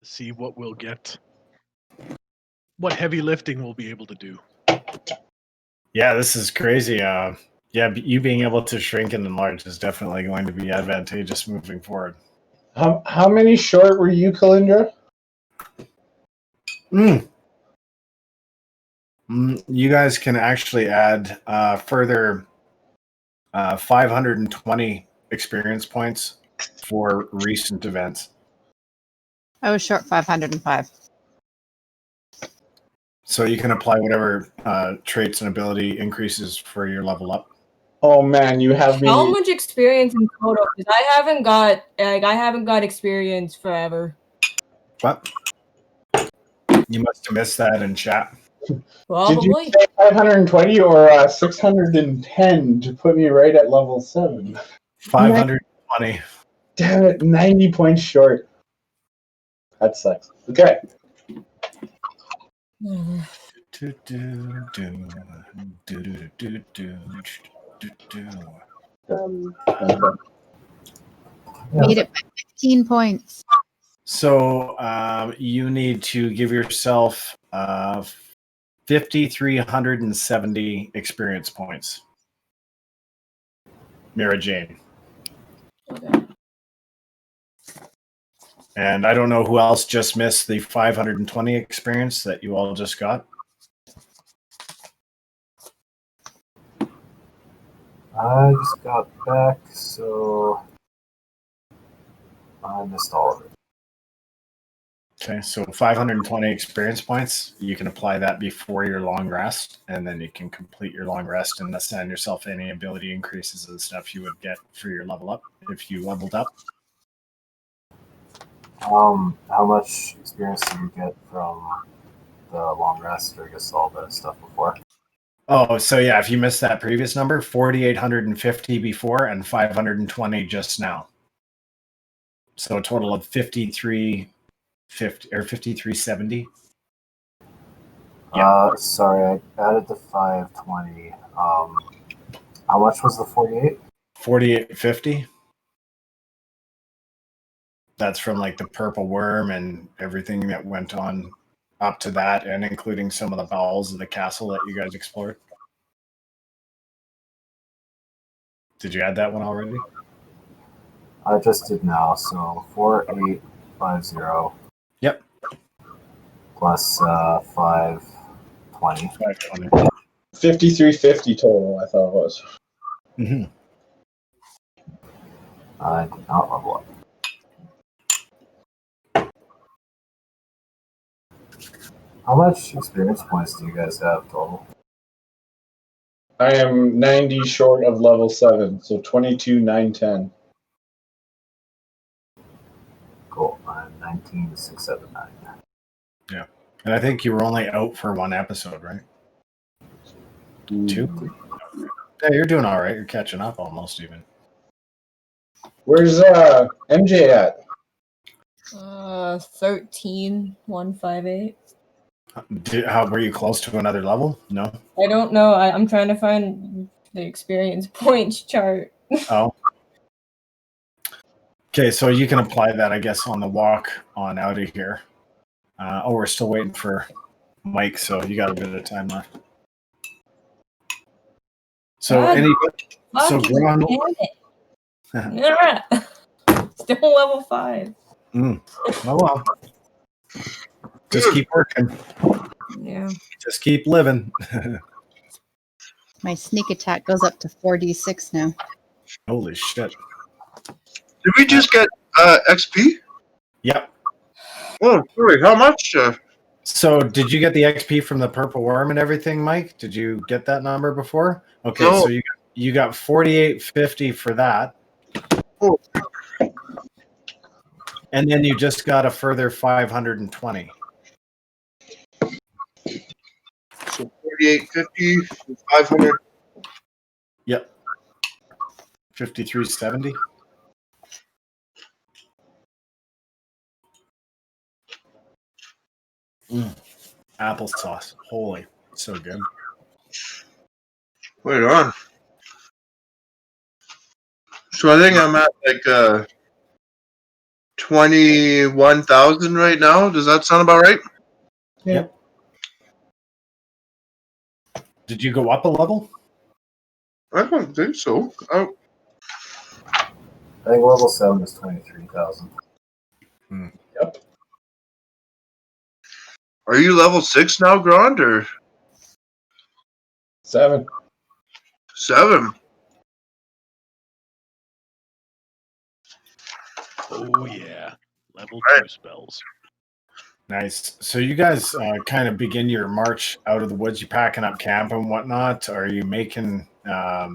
See what we'll get. What heavy lifting we'll be able to do. Yeah, this is crazy. You being able to shrink and enlarge is definitely going to be advantageous moving forward. How many short were you, Calyndra? You guys can actually add further 520 experience points for recent events. I was short 505. So you can apply whatever traits and ability increases for your level up. Oh man, you have me. How much experience in total? Because I haven't got experience forever. What? You must have missed that in chat. Probably. Did you say 520 or 610 to put me right at level 7? 520. Damn it, 90 points short. That sucks. Okay. Made it by 15 points. So you need to give yourself 5,370 experience points. Mirajane. Okay. And I don't know who else just missed the 520 experience that you all just got. I just got back, so I missed all of it. Okay, so 520 experience points. You can apply that before your long rest, and then you can complete your long rest and assign yourself any ability increases and stuff you would get for your level up if you leveled up. How much experience do you get from the long rest, or I guess all the stuff before? Oh, so yeah, if you missed that previous number, 4,850 before and 520 just now. So a total of 5,350 or 5,370. Yeah. Sorry, I added the 520. How much was the 48? 4,850. That's from like the purple worm and everything that went on up to that, and including some of the bowels of the castle that you guys explored. Did you add that one already? I just did now, so 4850. Yep. Plus 520. 520. 5350 total, I thought it was. Mm-hmm. I did not level up. How much experience points do you guys have total? I am 90 short of level 7, so 22,910. Cool. I'm 19,679. Yeah. And I think you were only out for one episode, right? 2? Yeah, you're doing all right. You're catching up almost even. Where's MJ at? 13,158. How were you close to another level? No. I don't know. I'm trying to find the experience points chart. Oh. Okay, so you can apply that, I guess, on the walk on out of here. We're still waiting for Mike, so you got a bit of time left. So Grond. Yeah. Still level 5. Oh well. Just keep working. Yeah. Just keep living. My sneak attack goes up to 4d6 now. Holy shit. Did we just get XP? Yep. Oh, sorry. How much? So did you get the XP from the purple worm and everything, Mike? Did you get that number before? Okay, No. so you got 4,850 for that. Oh. And then you just got a further 520. So 4850, 500. Yep. 5,370. Applesauce. Holy, so good. Wait on. So I think I'm at like 21,000 right now. Does that sound about right? Yep. Did you go up a level? I don't think so. Oh, I think level 7 is 23,000. Yep. are you level 6 now, Grond, or 7. 7? Oh yeah, level Right. 2 spells. Nice. So you guys kind of begin your march out of the woods. You packing up camp and whatnot? Are you making, are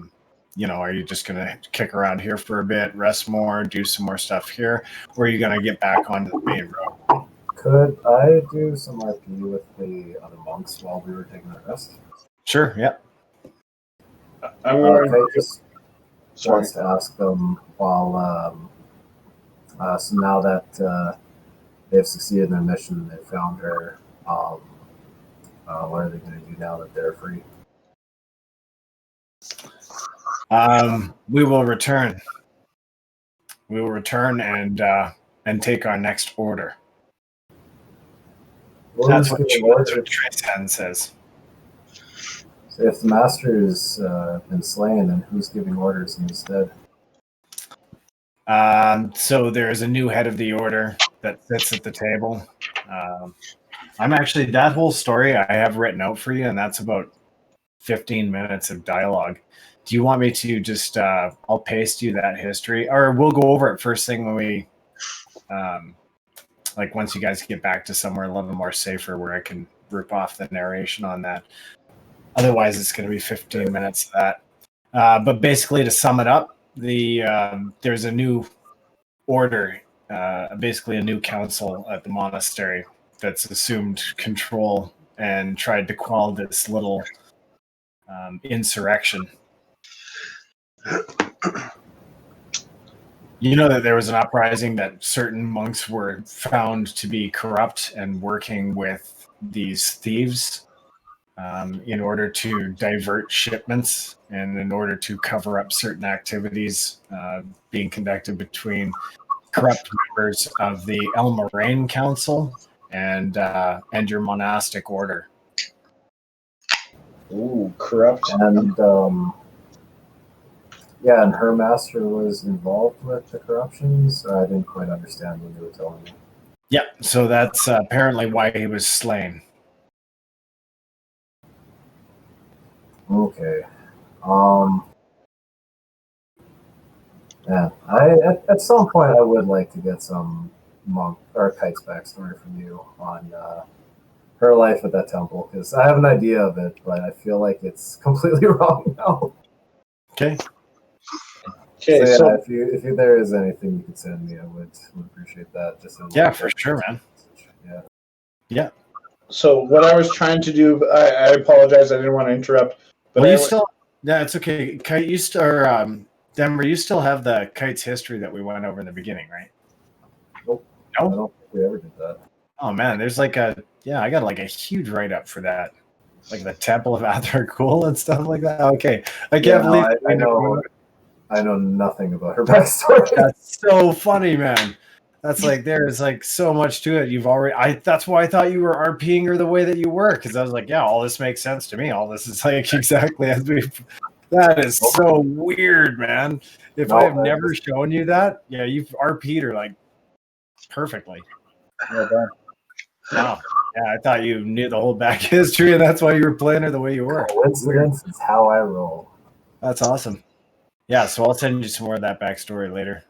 you just going to kick around here for a bit, rest more, do some more stuff here? Or are you going to get back onto the main road? Could I do some RP with the other monks while we were taking a rest? Sure, yeah. I'm going I just Sorry. wants to ask them while, so now that they've succeeded in their mission, they found her, what are they going to do now that they're free? We will return. We will return and take our next order. Well, That's who's what giving orders? Trace says. So if the master's been slain, then who's giving orders instead? So there is a new head of the order that sits at the table. I'm actually, that whole story I have written out for you, and that's about 15 minutes of dialogue. Do you want me to just, I'll paste you that history, or we'll go over it first thing when we, like once you guys get back to somewhere a little more safer where I can rip off the narration on that. Otherwise, it's going to be 15 minutes of that. But basically, to sum it up, there's a new order, basically a new council at the monastery that's assumed control and tried to quell this little insurrection. You know that there was an uprising that certain monks were found to be corrupt and working with these thieves in order to divert shipments and in order to cover up certain activities being conducted between corrupt members of the Elmoraine Council and your monastic order. Ooh, corrupt. And yeah, and her master was involved with the corruptions. I didn't quite understand what you were telling me. Yeah, so that's apparently why he was slain. Okay. Yeah, at some point I would like to get some monk or Kite's backstory from you on her life at that temple, because I have an idea of it, but I feel like it's completely wrong now. Okay. Okay, So, yeah, so if there is anything you could send me, I would appreciate that. Just Yeah, for sure, man. Yeah. Yeah. so what I was trying to do, I apologize, I didn't want to interrupt. But Well, you still, yeah, it's okay. Kite, you still, or Denver, you still have the Kite's history that we went over in the beginning, right? Nope. No? I don't think we ever did that. Oh man, there's like I got like a huge write up for that, like the Temple of Atharcool and stuff like that. Okay, I can't believe I know nothing about her backstory. That's so funny, man. That's like there's like so much to it. You've already. That's why I thought you were RPing her the way that you were, because I was like, yeah, all this makes sense to me. All this is like exactly as we. That is so weird, man. If I have never shown you that, yeah, you've RP'd her like perfectly. Well done. Wow. Yeah, I thought you knew the whole back history, and that's why you were playing her the way you were. Coincidence is how I roll. That's awesome. Yeah, so I'll send you some more of that backstory later.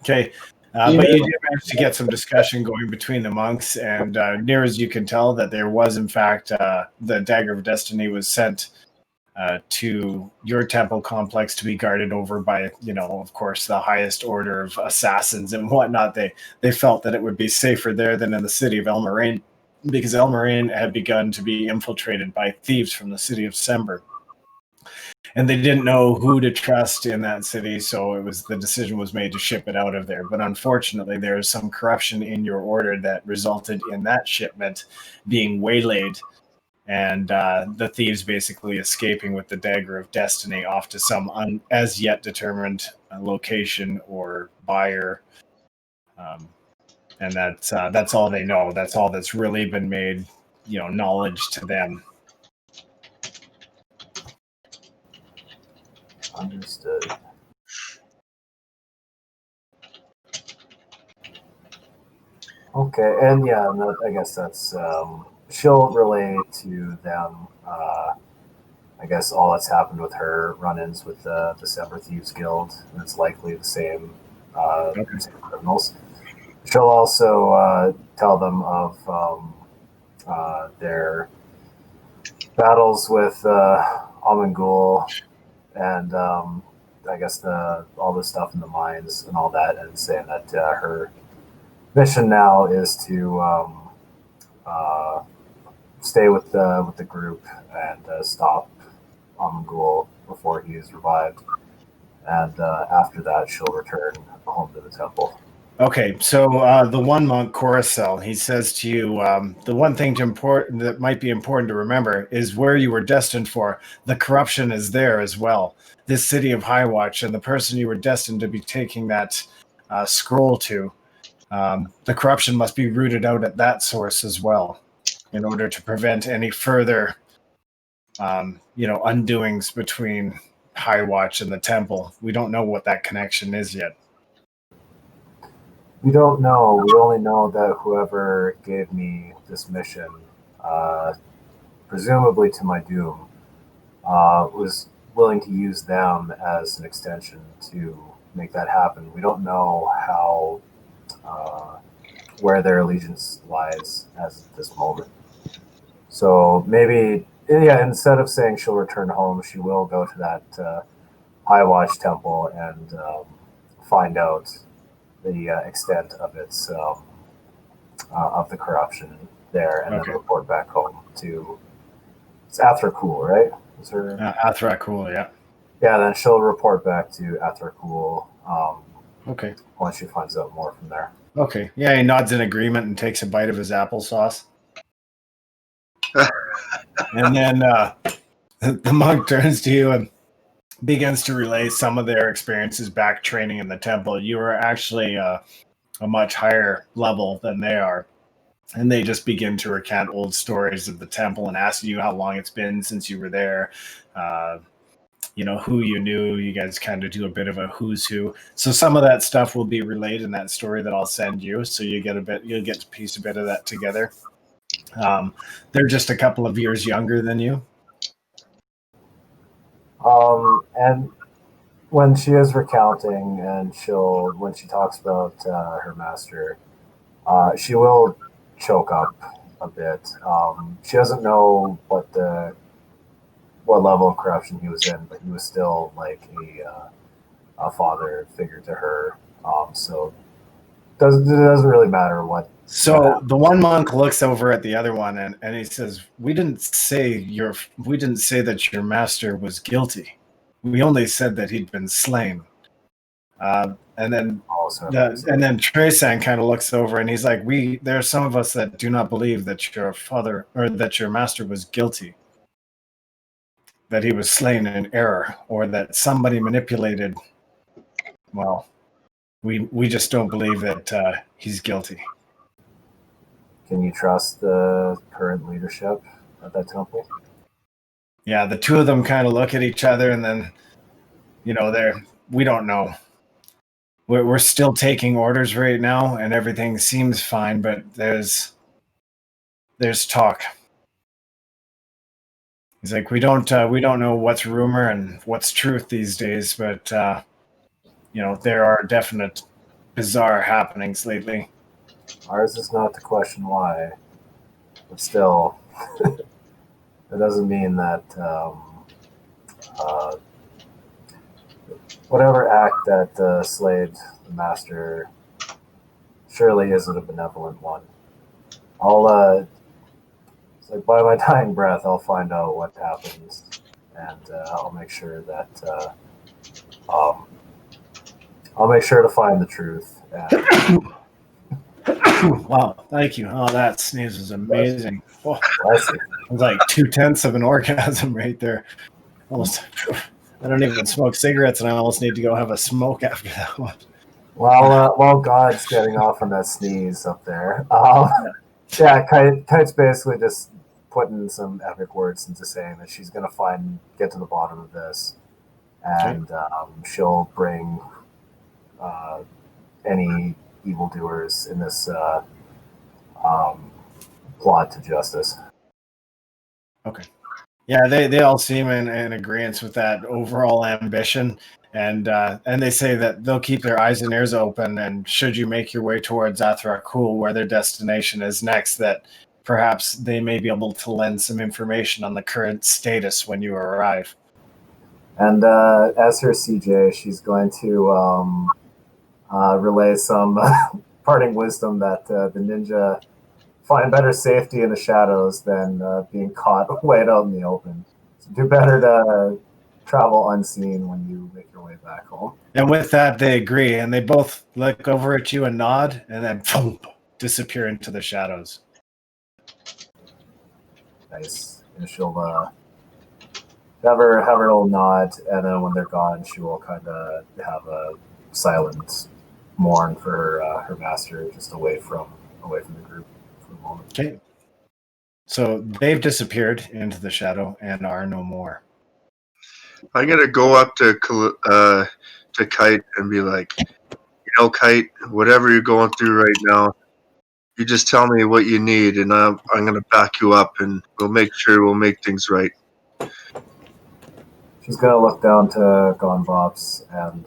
Okay. But you did manage to get some discussion going between the monks, and near as you can tell that there was, in fact, the Dagger of Destiny was sent to your temple complex to be guarded over by, of course, the highest order of assassins and whatnot. They felt that it would be safer there than in the city of Elmoraine, because Elmoraine had begun to be infiltrated by thieves from the city of Sember. And they didn't know who to trust in that city, so the decision was made to ship it out of there. But unfortunately, there is some corruption in your order that resulted in that shipment being waylaid and the thieves basically escaping with the dagger of destiny off to some as yet determined location or buyer. And that's all they know. That's all that's really been made, knowledge to them. Understood. Okay, and yeah, I guess that's she'll relay to them. I guess all that's happened with her run-ins with the December Thieves Guild, and it's likely the same same criminals. She'll also tell them of their battles with Amangul and I guess all the stuff in the mines and all that, and saying that her mission now is to stay with the group and stop Amangul before he is revived, and after that she'll return home to the temple. Okay, so the one monk, Coruscant, he says to you, the one thing that might be important to remember is where you were destined for. The corruption is there as well. This city of Highwatch and the person you were destined to be taking that scroll to, the corruption must be rooted out at that source as well in order to prevent any further, undoings between Highwatch and the temple. We don't know what that connection is yet. We don't know. We only know that whoever gave me this mission, presumably to my doom, was willing to use them as an extension to make that happen. We don't know how, where their allegiance lies as at this moment. So maybe, instead of saying she'll return home, she will go to that Highwatch temple and find out the extent of its of the corruption there, and then report back home to it's Athrakul, right? Is her Athrakul, yeah. Yeah, then she'll report back to Athrakul. Okay. Once she finds out more from there. Okay. Yeah, he nods in agreement and takes a bite of his applesauce. And then the monk turns to you and begins to relay some of their experiences back training in the temple. You are actually a much higher level than they are. And they just begin to recount old stories of the temple and ask you how long it's been since you were there, who you knew. You guys kind of do a bit of a who's who. So some of that stuff will be relayed in that story that I'll send you. So you'll get to piece a bit of that together. They're just a couple of years younger than you. And when she is recounting, and when she talks about her master, she will choke up a bit. She doesn't know what level of corruption he was in, but he was still like a father figure to her. So it doesn't really matter what. So the one monk looks over at the other one and he says, we didn't say that your master was guilty. We only said that he'd been slain. And then Tresan kind of looks over and he's like, there are some of us that do not believe that your father or that your master was guilty, that he was slain in error, or that somebody manipulated. Well, we just don't believe that he's guilty. Can you trust the current leadership at that temple? Yeah, the two of them kind of look at each other and then, we don't know. We're still taking orders right now and everything seems fine, but there's talk. He's like, we don't know what's rumor and what's truth these days, but there are definite bizarre happenings lately. Ours is not to question why, but still, it doesn't mean that whatever act that slayed the master surely isn't a benevolent one. It's like by my dying breath, I'll find out what happens, and I'll make sure that I'll make sure to find the truth. And Wow, thank you. Oh, that sneeze was amazing. Oh, Bless you. it was like 2/10 of an orgasm right there. Almost. I don't even smoke cigarettes, and I almost need to go have a smoke after that one. While God's getting off on that sneeze up there, yeah, Kite's basically just putting some epic words into saying that she's going to get to the bottom of this, and she'll bring any evildoers in this plot to justice. Okay. Yeah, they all seem in agreement with that overall ambition, and they say that they'll keep their eyes and ears open, and should you make your way towards Athrakul, where their destination is next, that perhaps they may be able to lend some information on the current status when you arrive. And as her CJ, she's going to relay some parting wisdom that the ninja find better safety in the shadows than being caught way out in the open. So do better to travel unseen when you make your way back home. And with that, they agree, and they both look over at you and nod, and then boom, disappear into the shadows. Nice. And she'll have her little nod, and then when they're gone, she will kind of have a silent mourn for her master, just away from the group for a moment. Okay. So they've disappeared into the shadow and are no more. I'm gonna go up to Kite and be like, Kite, whatever you're going through right now, you just tell me what you need, and I'm gonna back you up, and we'll make sure we'll make things right. She's gonna look down to Bops and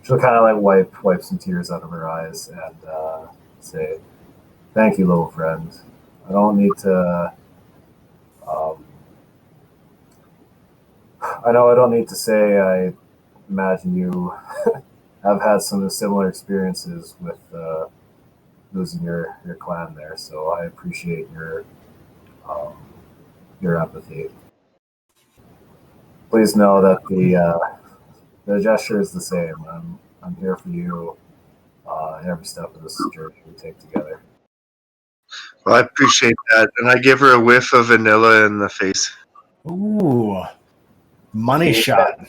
she'll kind of like wipe some tears out of her eyes and say, "Thank you, little friend. I don't need to. I know I don't need to say. I imagine you have had some similar experiences with losing your clan there. So I appreciate your empathy. Please know that the gesture is the same. I'm here for you in every step of this journey we take together." Well, I appreciate that, and I give her a whiff of vanilla in the face. Ooh, money shot.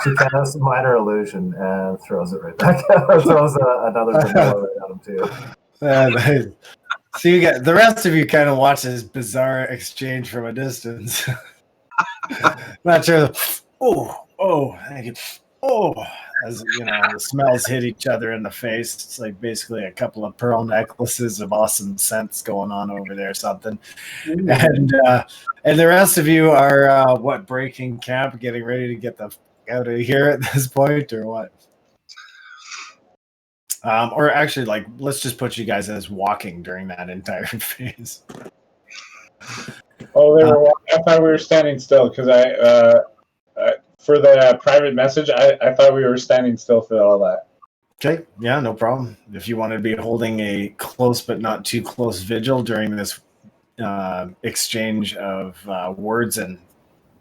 She casts a minor illusion and throws it right back at him. Throws another vanilla right at him too. So you get the rest of you kind of watch this bizarre exchange from a distance. Not sure. Oh, thank you. Oh, as the smells hit each other in the face. It's like basically a couple of pearl necklaces of awesome scents going on over there, or something. And the rest of you are breaking camp, getting ready to get the out of here at this point, or what? Or actually, let's just put you guys as walking during that entire phase. Oh, I thought we were standing still because for the private message, I thought we were standing still for all that. Okay, yeah, no problem. If you want to be holding a close but not too close vigil during this exchange of words and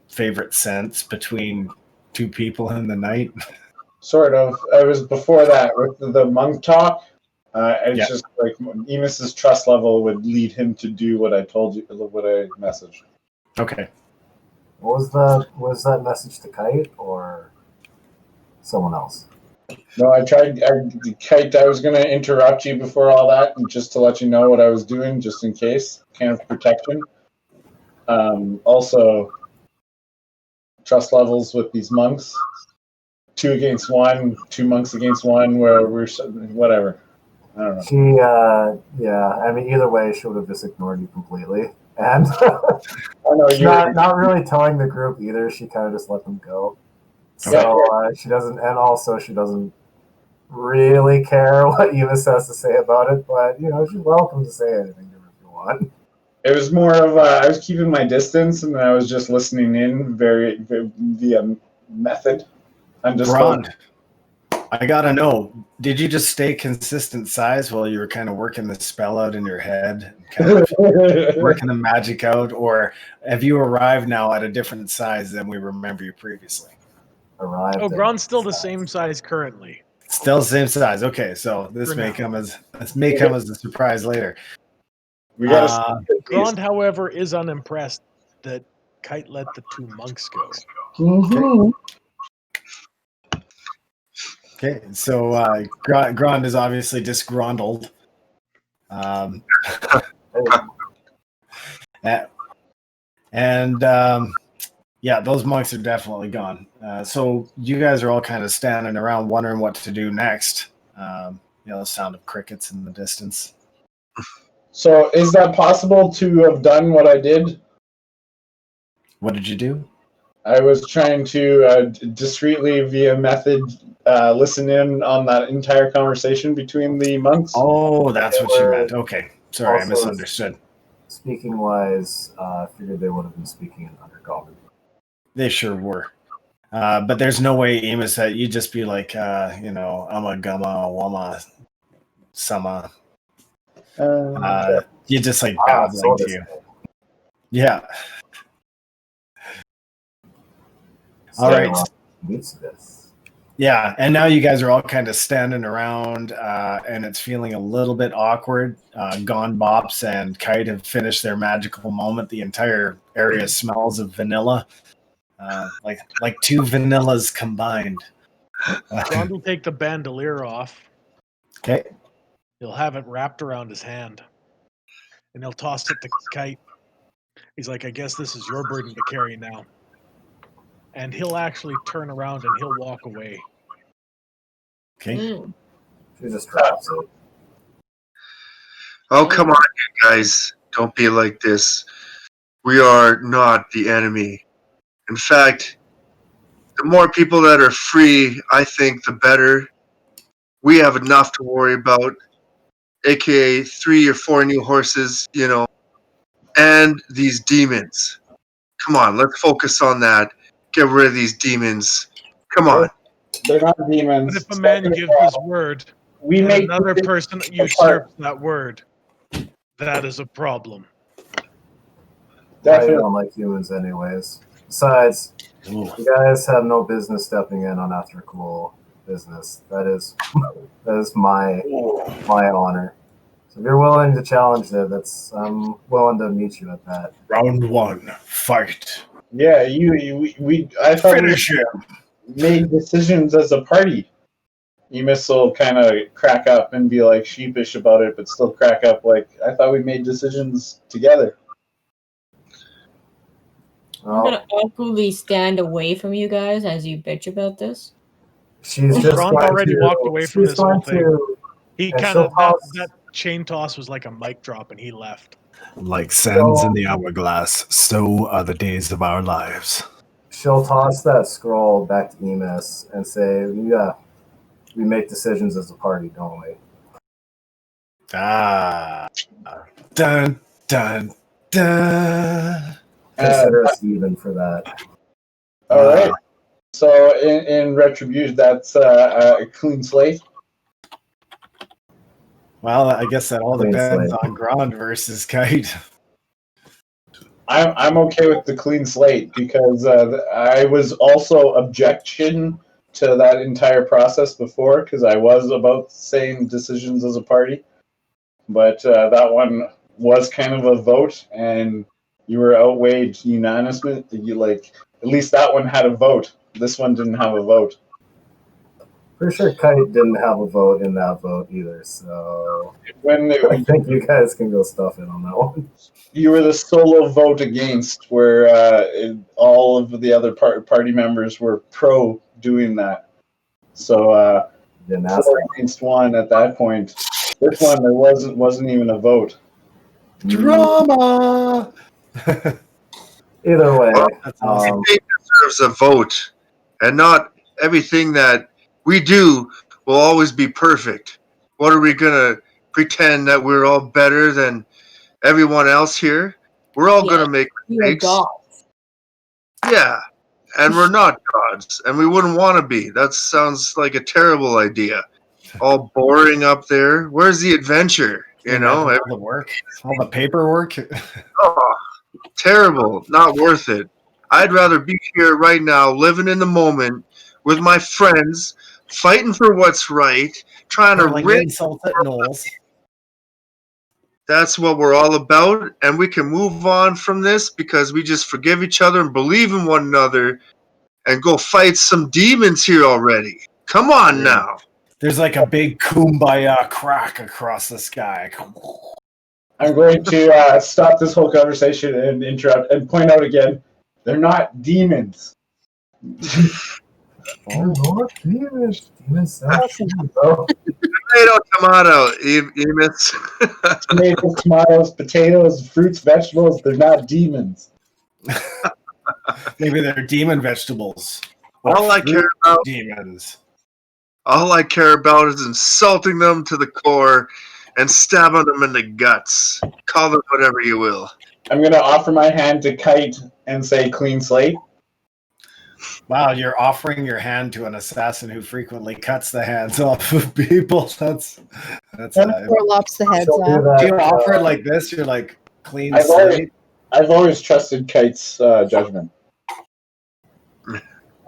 favorite scents between two people in the night. Sort of. It was before that with the monk talk. It's just like Emus's trust level would lead him to do what I told you, what I messaged. Okay. Was that message to Kite or someone else? No, Kite, I was going to interrupt you before all that, and just to let you know what I was doing, just in case, kind of protection. Also, trust levels with these monks. 2 against 1, 2 monks against 1, where we're whatever. I don't know. She, I mean, either way, she would have just ignored you completely. And not really telling the group either. She kind of just let them go. So she doesn't, and also she doesn't really care what Emus has to say about it. But she's welcome to say anything to her if you want. It was more of I was keeping my distance, and I was just listening in via method. I'm just Grond, I gotta know, did you just stay consistent size while you were kind of working the spell out in your head, kind of working the magic out, or have you arrived now at a different size than we remember you previously? arrived. Oh, at Grond's still the size. same size currently. Still the same size. Okay, so this For may now. come as a surprise later. We got Uh, to. Grond, however, is unimpressed that Kite let the 2 monks go. Mm-hmm. Okay, so Grond is obviously disgruntled. Yeah, those monks are definitely gone. So you guys are all kind of standing around wondering what to do next. The sound of crickets in the distance. So, is that possible to have done what I did? What did you do? I was trying to discreetly, via method, listen in on that entire conversation between the monks. Oh, that's what you meant. Okay, sorry, I Also, misunderstood. Speaking wise, I figured they would have been speaking in Undercommon. They sure were. But there's no way, Emus, that you'd just be like, ama gama wama sama. You just like babbling to you. Yeah. All right. Yeah, and now you guys are all kind of standing around, and it's feeling a little bit awkward. Gone Bops and Kite have finished their magical moment. The entire area smells of vanilla, like 2 vanillas combined. Grond will take the bandolier off. Okay. He'll have it wrapped around his hand, and he'll toss it to Kite. He's like, I guess this is your burden to carry now. And he'll actually turn around and he'll walk away. Okay. She just drops it. Oh, come on, you guys. Don't be like this. We are not the enemy. In fact, the more people that are free, I think, the better. We have enough to worry about, aka 3 or 4 new horses, and these demons. Come on, let's focus on that. Get rid of these demons. Come on. They're not demons. But if a man gives his word, we and make another person usurps that word, that is a problem. I don't like humans anyways. Besides, you guys have no business stepping in on ethical business. That is my honor. So if you're willing to challenge that, I'm willing to meet you at that. Round 1, fight. Yeah, I thought Finish him. Made decisions as a party. Emus will kind of crack up and be like sheepish about it, but still crack up like, I thought we made decisions together. I'm gonna awkwardly stand away from you guys as you bitch about this. She's just Grond already walked away from this whole thing. He kind of that chain toss was like a mic drop, and he left. Like sands in the hourglass, so are the days of our lives. She'll toss that scroll back to Emus and say, "Yeah, we make decisions as a party, don't we?" Dun dun dun. Consider us even for that. All right. So in retribution, that's a clean slate. Well, I guess that all Clean depends slate. on Grond versus Kite. I'm okay with the clean slate because I was also objection to that entire process before because I was about saying decisions as a party, but that one was kind of a vote, and you were outweighed unanimously. At least that one had a vote. This one didn't have a vote. Pretty sure Kite didn't have a vote in that vote either, so I think you guys can go stuff in on that one. You were the solo vote against, where all of the other party members were pro doing that. So 4 against 1 at that point. This one there wasn't even a vote. Drama. Either way, Everything deserves a vote, and not everything that we do will always be perfect. What are we gonna pretend that we're all better than everyone else here? We're all gonna make mistakes. Yeah, and we're not gods, and we wouldn't want to be. That sounds like a terrible idea. All boring up there. Where's the adventure? All the work, all the paperwork. Oh, terrible. Not worth it. I'd rather be here right now, living in the moment with my friends, fighting for what's right, trying to Hurling rid. insult at Knowles. That's what we're all about, and we can move on from this because we just forgive each other and believe in one another and go fight some demons here already. Come on now. There's like a big kumbaya crack across the sky. I'm going to stop this whole conversation and interrupt and point out again, they're not demons. Demons assassins, bro. Tomato, Emus. Tomatoes, tomatoes, potatoes, fruits, vegetables, they're not demons. Maybe they're demon vegetables. All I care about demons. All I care about is insulting them to the core and stabbing them in the guts. Call them whatever you will. I'm going to offer my hand to Kite and say clean slate. Wow, you're offering your hand to an assassin who frequently cuts the hands off of people. That's Or lops the heads off. Do you offer it like this? You're like clean I've slate. always trusted Kite's judgment.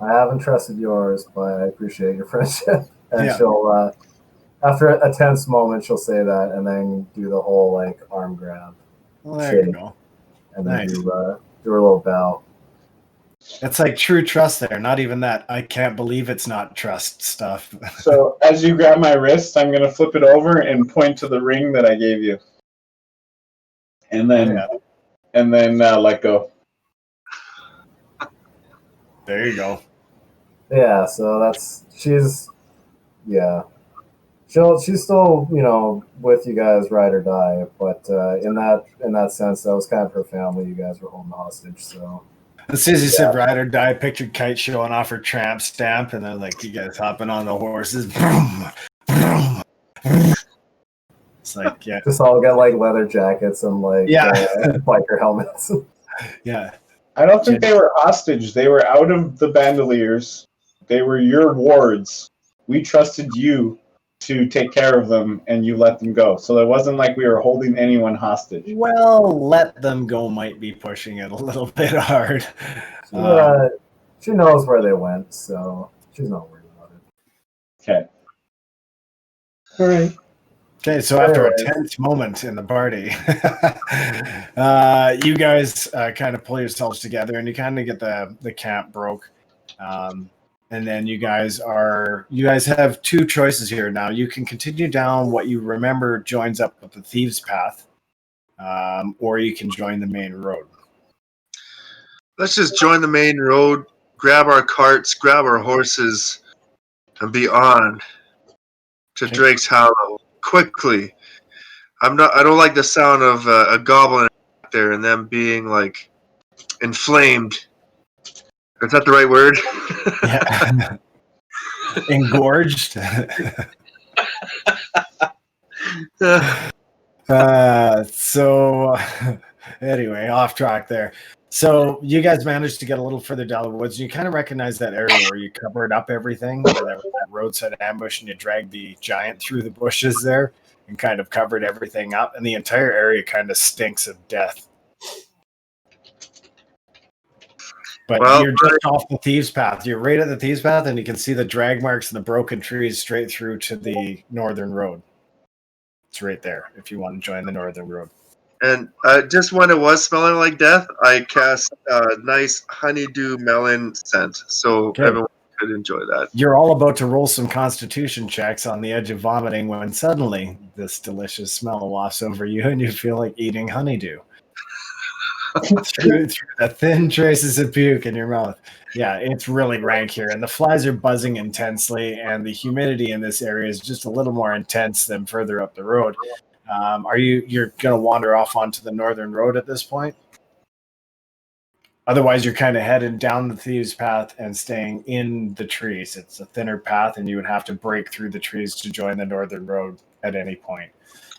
I haven't trusted yours, but I appreciate your friendship. And Yeah. she'll, after a tense moment, she'll say that and then do the whole like arm grab. Well, there you go. And then Nice. do her little bow. It's like true trust there. Not even that. I can't believe it's not trust stuff. So as you grab my wrist, I'm going to flip it over and point to the ring that I gave you. And then, let go. There you go. Yeah, so she's still, with you guys, ride or die, but in that sense, that was kind of her family you guys were holding hostage, so. As soon as you said ride or die, I pictured Kite showing off her tramp stamp, and then like you guys hopping on the horses. It's like, yeah. Just all got like leather jackets and like biker helmets. Yeah. I don't think they were hostage. They were out of the bandoliers. They were your wards. We trusted you to take care of them, and you let them go. So it wasn't like we were holding anyone hostage. Well, let them go might be pushing it a little bit hard. She knows where they went, so she's not worried about it. Okay. All right. Okay, so after a tense moment in the party, you guys kind of pull yourselves together and you kind of get the camp broke. And then you guys have two choices here now. You can continue down what you remember joins up with the Thieves' Path, or you can join the main road. Let's just join the main road, grab our carts, grab our horses, and be on to Drake's Hollow quickly. I don't like the sound of a goblin there and them being like inflamed. Is that the right word? Yeah. Engorged. So anyway, off track there. So you guys managed to get a little further down the woods. You kind of recognize that area where you covered up everything, where that roadside ambush, and you dragged the giant through the bushes there and kind of covered everything up. And the entire area kind of stinks of death. But you're just off the Thieves' Path. You're right at the Thieves' Path, and you can see the drag marks and the broken trees straight through to the northern road. It's right there if you want to join the northern road. And just when it was smelling like death, I cast a nice honeydew melon scent, so everyone could enjoy that. You're all about to roll some constitution checks on the edge of vomiting when suddenly this delicious smell wafts over you and you feel like eating honeydew. through the thin traces of puke in your mouth. Yeah, it's really rank here, and the flies are buzzing intensely, and the humidity in this area is just a little more intense than further up the road. You're going to wander off onto the northern road at this point? Otherwise, you're kind of headed down the Thieves' Path and staying in the trees. It's a thinner path, and you would have to break through the trees to join the northern road at any point.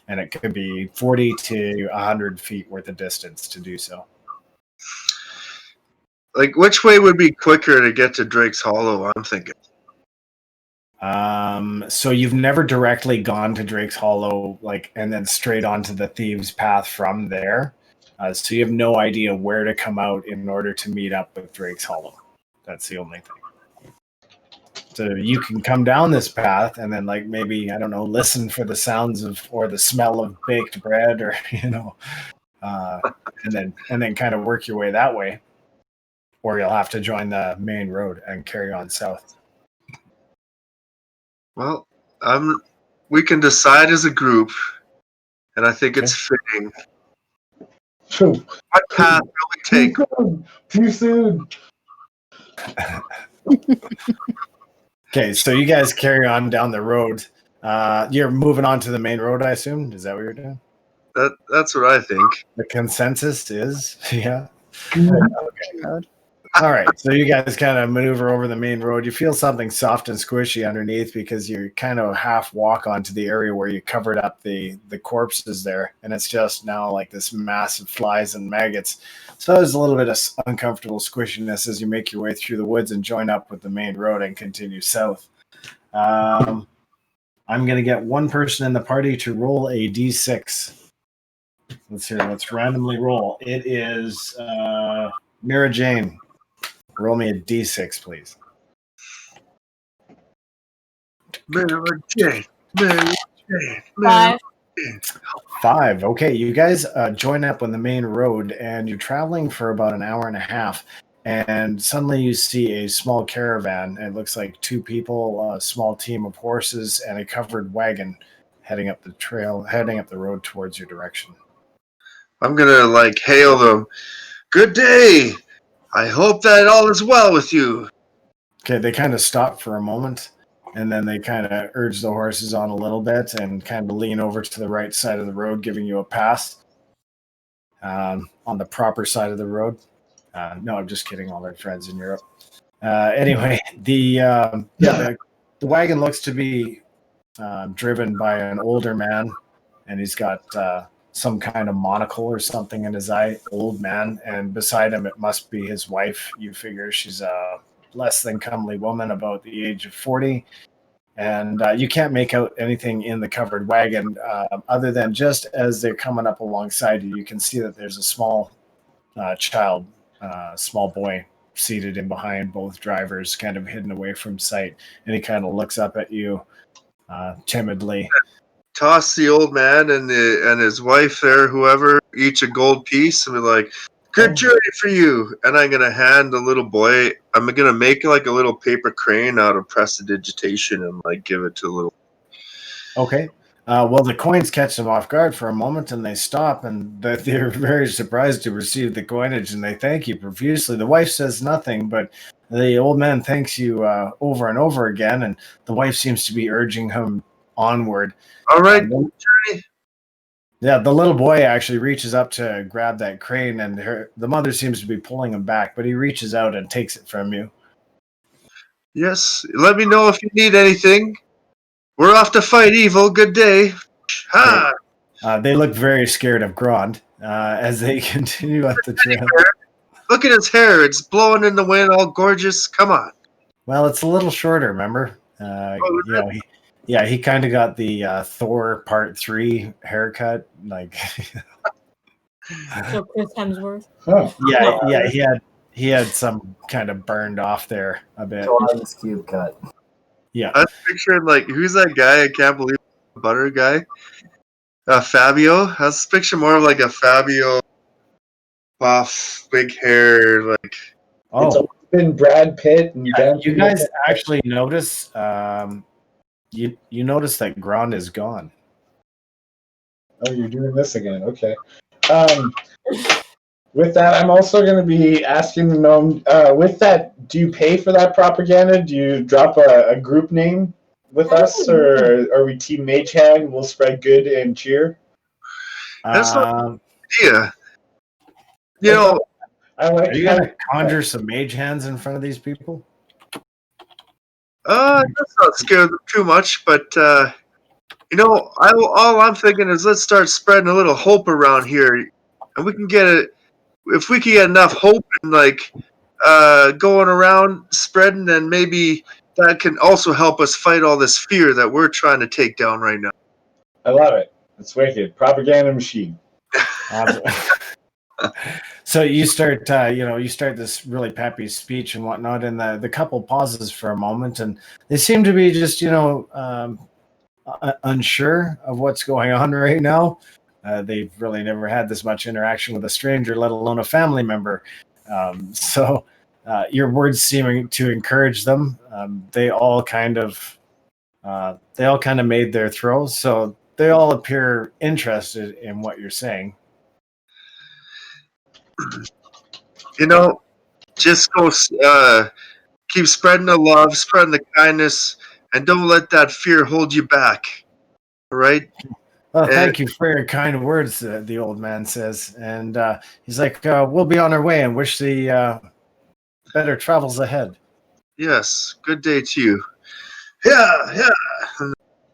And it could be 40 to 100 feet worth of distance to do so. Like, which way would be quicker to get to Drake's Hollow, I'm thinking? So you've never directly gone to Drake's Hollow, and then straight onto the Thieves' Path from there. So you have no idea where to come out in order to meet up with Drake's Hollow. That's the only thing. So you can come down this path and then like maybe, I don't know, listen for the sounds of or the smell of baked bread or, and then kind of work your way that way. Or you'll have to join the main road and carry on south. Well, we can decide as a group, and I think it's fitting. What path will we take? Too soon. Okay, so you guys carry on down the road. You're moving on to the main road, I assume? Is that what you're doing? That's what I think. The consensus is, yeah. Road. All right, so you guys kind of maneuver over the main road. You feel something soft and squishy underneath because you kind of half walk onto the area where you covered up the corpses there, and it's just now like this mass of flies and maggots. So there's a little bit of uncomfortable squishiness as you make your way through the woods and join up with the main road and continue south. I'm going to get one person in the party to roll a d6. Let's hear. Let's randomly roll. It is Mirajane. Roll me a d6, please. Mirajane. 5. 5. Okay, you guys join up on the main road, and you're traveling for about an hour and a half, and suddenly you see a small caravan. It looks like 2 people, a small team of horses, and a covered wagon heading up the road towards your direction. I'm gonna hail them. Good day. I hope that all is well with you. Okay, they kind of stop for a moment, and then they kind of urge the horses on a little bit and kind of lean over to the right side of the road, giving you a pass on the proper side of the road. No, I'm just kidding. All their friends in Europe. Anyway, the wagon looks to be driven by an older man, and he's got some kind of monocle or something in his eye. Old man, and beside him it must be his wife. You figure she's a less than comely woman, about the age of 40, and you can't make out anything in the covered wagon other than just as they're coming up alongside you can see that there's a small child, small boy, seated in behind both drivers, kind of hidden away from sight, and he kind of looks up at you timidly. Toss the old man and his wife there, whoever, each a gold piece, and be like, good journey for you. And I'm gonna hand the little boy. I'm gonna make a little paper crane out of prestidigitation and give it to the little. Okay. Well, the coins catch them off guard for a moment, and they stop, and they're very surprised to receive the coinage, and they thank you profusely. The wife says nothing, but the old man thanks you over and over again, and the wife seems to be urging him onward. All right. Yeah, the little boy actually reaches up to grab that crane, and the mother seems to be pulling him back, but he reaches out and takes it from you. Yes, let me know if you need anything. We're off to fight evil. Good day. Ha! They look very scared of Grond as they continue up the trail. Look at his hair. It's blowing in the wind, all gorgeous. Come on. Well, it's a little shorter, remember? He kind of got the Thor Part 3 haircut. So Chris Hemsworth. Huh. He had some kind of burned off there a bit. This cube cut. Yeah. I was picturing, who's that guy? I can't believe the butter guy. Fabio. I was picturing more of a Fabio buff, big hair, It's always been Brad Pitt and Ben. You guys actually notice you notice that Grond is gone. Oh, you're doing this again. Okay. With that, I'm also going to be asking the gnome, with that, do you pay for that propaganda? Do you drop a group name with us, or are we Team Mage Hand? We'll spread good and cheer? That's not idea. Are you going to conjure some mage hands in front of these people? Let's not scare them too much, but all I'm thinking is let's start spreading a little hope around here, and we can get it. If we can get enough hope and going around spreading, then maybe that can also help us fight all this fear that we're trying to take down right now. I love it. It's wicked. Propaganda machine. So you start, you start this really peppy speech and whatnot, and the couple pauses for a moment, and they seem to be just, unsure of what's going on right now. They've really never had this much interaction with a stranger, let alone a family member. So your words seeming to encourage them. They all kind of made their throws, so they all appear interested in what you're saying. Just go keep spreading the love, spreading the kindness, and don't let that fear hold you back. All right? Well, thank you for your kind words, the old man says. And he's like, we'll be on our way and wish the better travels ahead. Yes. Good day to you. Yeah.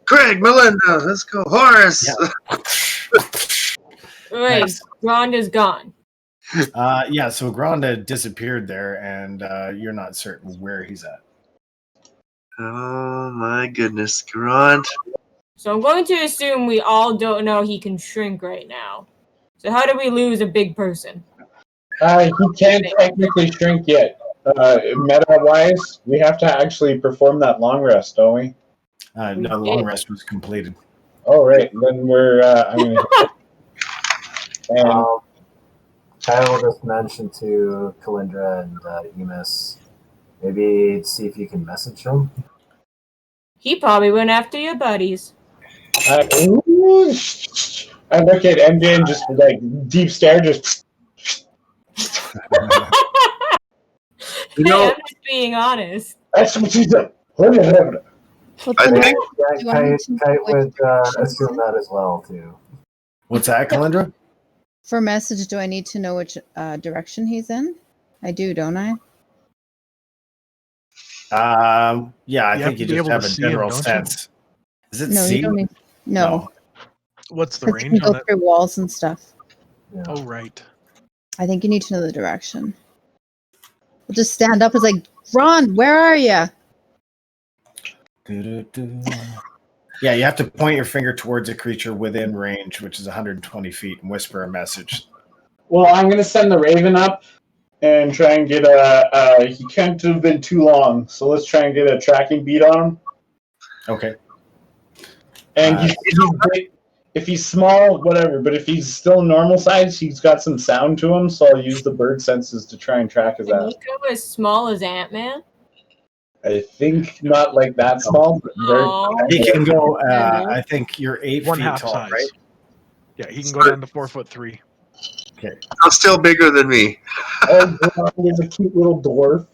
Craig, Melinda, let's go. Horace. Yeah. Right, Nice. Grond is gone. So Grond disappeared there, and you're not certain where he's at. Oh, my goodness. Grond. So I'm going to assume we all don't know he can shrink right now. So how do we lose a big person? He can't technically shrink yet. Meta-wise, we have to actually perform that long rest, don't we? No, the long rest was completed. Oh, right. Then we're... I'm gonna... And I will just mention to Calyndra and Emus, maybe see if you can message him. He probably went after your buddies. I look at MJ and just like deep stare, just... You know, I'm just being honest. That's what she's done. I think Kite would assume that as well, too. What's that, Calyndra? For message, do I need to know which direction he's in? I do, don't I? I You think you have to be just able have to a see him, general don't you? sense. Is it No, C? you don't need. No, What's the because you range can on go it? through walls and stuff. Yeah. Oh, right. I think you need to know the direction. We'll just stand up and like, Ron, where are you? Yeah, you have to point your finger towards a creature within range, which is 120 feet, and whisper a message. Well, I'm going to send the Raven up and try and get he can't have been too long, so let's try and get a tracking beat on him. Okay. And he's big. If he's small, whatever, but if he's still normal size, he's got some sound to him, so I'll use the bird senses to try and track his Can ass. he go as small as Ant-Man? I think not like that small, but very... He can go, I think you're 8 One feet half tall, size. right? Yeah, he can go down to 4'3". Okay. I'm still bigger than me. Oh, he's a cute little dwarf.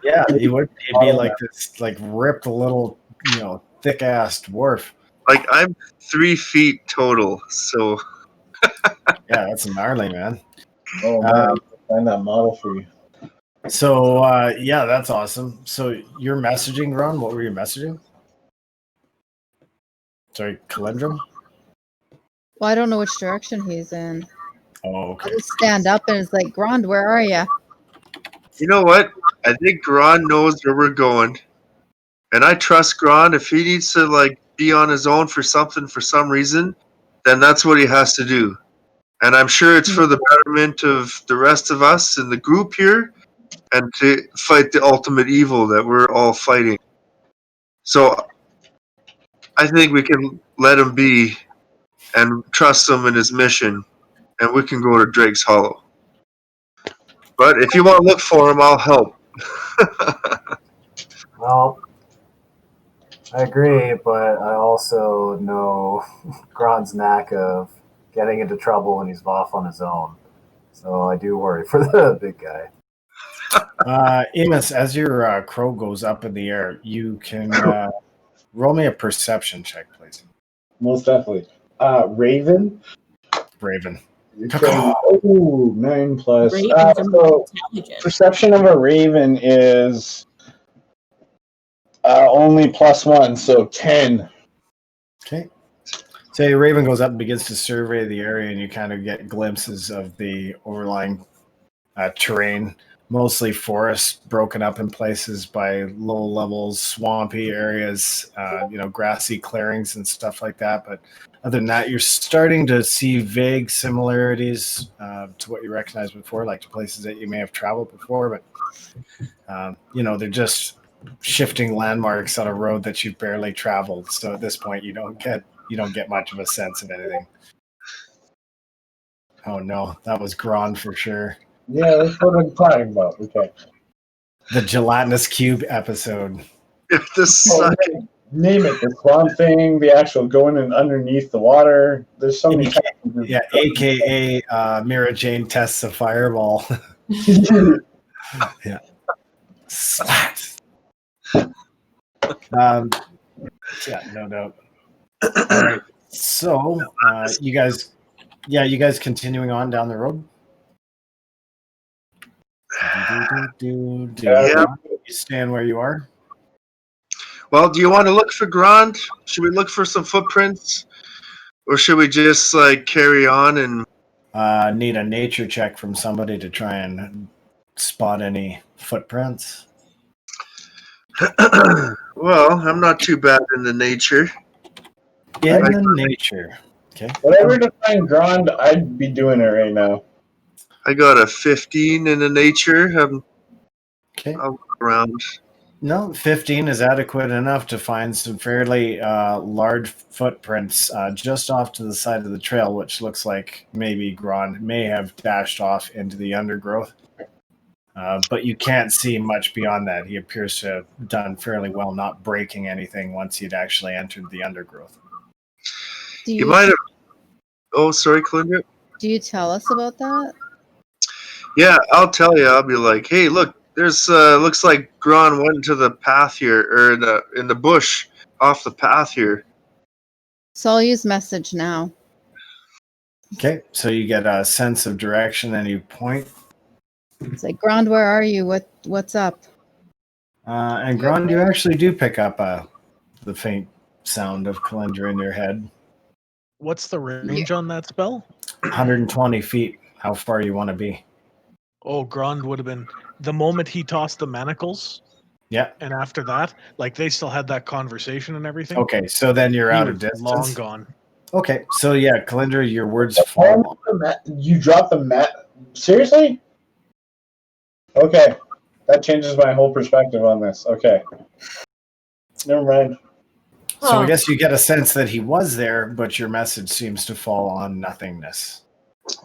Yeah, he would. He'd be like this, like ripped little, thick-ass dwarf. Like, I'm 3 feet total, so... Yeah, that's gnarly, man. Oh, man, I'll find that model for you. So, that's awesome. So you're messaging, Ron? What were you messaging? Sorry, Calyndra? Well, I don't know which direction he's in. Oh, okay. I'll just stand up and it's like, Grond, where are you? You know what? I think Grond knows where we're going. And I trust Grond. If he needs to, be on his own for some reason, then that's what he has to do. And I'm sure it's for the betterment of the rest of us in the group here and to fight the ultimate evil that we're all fighting. So I think we can let him be and trust him in his mission, and we can go to Drake's Hollow. But if you want to look for him, I'll help. Well, I agree, but I also know Grond's knack of getting into trouble when he's off on his own. So I do worry for the big guy. Emus, as your crow goes up in the air, you can roll me a perception check, please. Most definitely. Raven. Raven. Okay. Oh, 9 plus. Ravens are more So intelligent. perception of a raven is only +1, so 10. Okay. So your Raven goes up and begins to survey the area, and you kind of get glimpses of the overlying terrain. mostly forest broken up in places by low levels, swampy areas, grassy clearings and stuff like that. But other than that, you're starting to see vague similarities to what you recognized before, like to places that you may have traveled before. But, they're just shifting landmarks on a road that you've barely traveled. So at this point, you don't get much of a sense of anything. Oh no, that was Grond for sure. Yeah, that's what I'm talking about. Okay. The gelatinous cube episode. Name it. The swan thing, the actual going in underneath the water. There's so many types of Yeah, AKA Mirajane tests a fireball. Yeah. Splat. Yeah, no doubt. All right. So, you guys continuing on down the road? Yeah. You stand where you are? Well, do you want to look for Grond? Should we look for some footprints? Or should we just carry on and Need a nature check from somebody to try and spot any footprints? Well, I'm not too bad in the nature. In the nature. Okay. Whatever to find Grond, I'd be doing it right now. I got a 15 in the nature. Okay. I'll look around. No, 15 is adequate enough to find some fairly large footprints just off to the side of the trail, which looks like maybe Grond may have dashed off into the undergrowth. But you can't see much beyond that. He appears to have done fairly well not breaking anything once he'd actually entered the undergrowth. You might have... Oh, sorry, Calyndra? Do you tell us about that? Yeah, I'll tell you. I'll be like, hey, look, there's looks like Grond went into the path here, or in the bush off the path here. So I'll use message now. Okay, so you get a sense of direction and you point. It's like, Grond, where are you? What's up? And Grond, you actually do pick up the faint sound of Calyndra in your head. What's the range on that spell? 120 feet. How far you want to be? Oh, Grond would have been the moment he tossed the manacles. Yeah. And after that, they still had that conversation and everything. Okay, so then you're out of He was distance. long gone. Okay, so yeah, Calyndra, your words fall. You dropped the mat. Seriously? Okay. That changes my whole perspective on this. Okay. Never mind. So I guess you get a sense that he was there, but your message seems to fall on nothingness.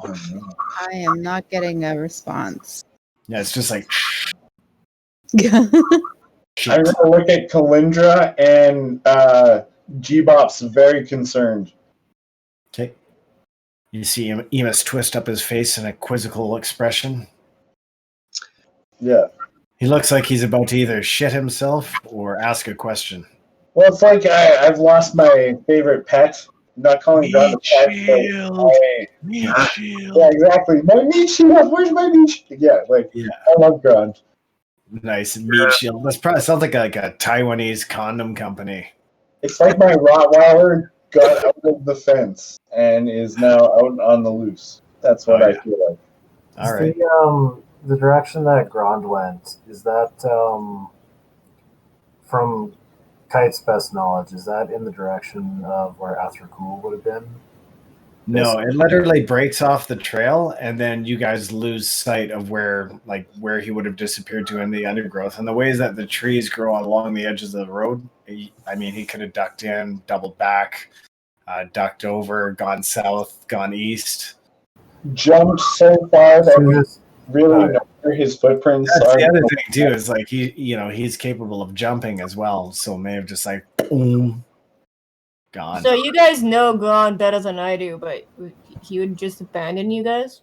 I am not getting a response. Yeah, it's just like... I'm going to look at Calyndra and G-Bops very concerned. Okay. You see Emus twist up his face in a quizzical expression. Yeah. He looks like he's about to either shit himself or ask a question. Well, it's like I've lost my favorite pet. I'm not calling Grond a pet. Meat shield. Yeah, exactly. My meat shield. Where's my meat shield? Yeah, I love Grond. Nice meat shield. That probably sounds like a Taiwanese condom company. It's like my Rottweiler got out of the fence and is now out on the loose. That's what I feel like. All right. The direction that Grond went, is that from Kite's best knowledge, is that in the direction of where Athrakul would have been? No, it literally breaks off the trail, and then you guys lose sight of where he would have disappeared to in the undergrowth. And the ways that the trees grow along the edges of the road, he could have ducked in, doubled back, ducked over, gone south, gone east. Jumped so far that we really know where his footprints That's are. the other thing too, is he's capable of jumping as well, so may have just boom, gone. So you guys know Grond better than I do, but he would just abandon you guys?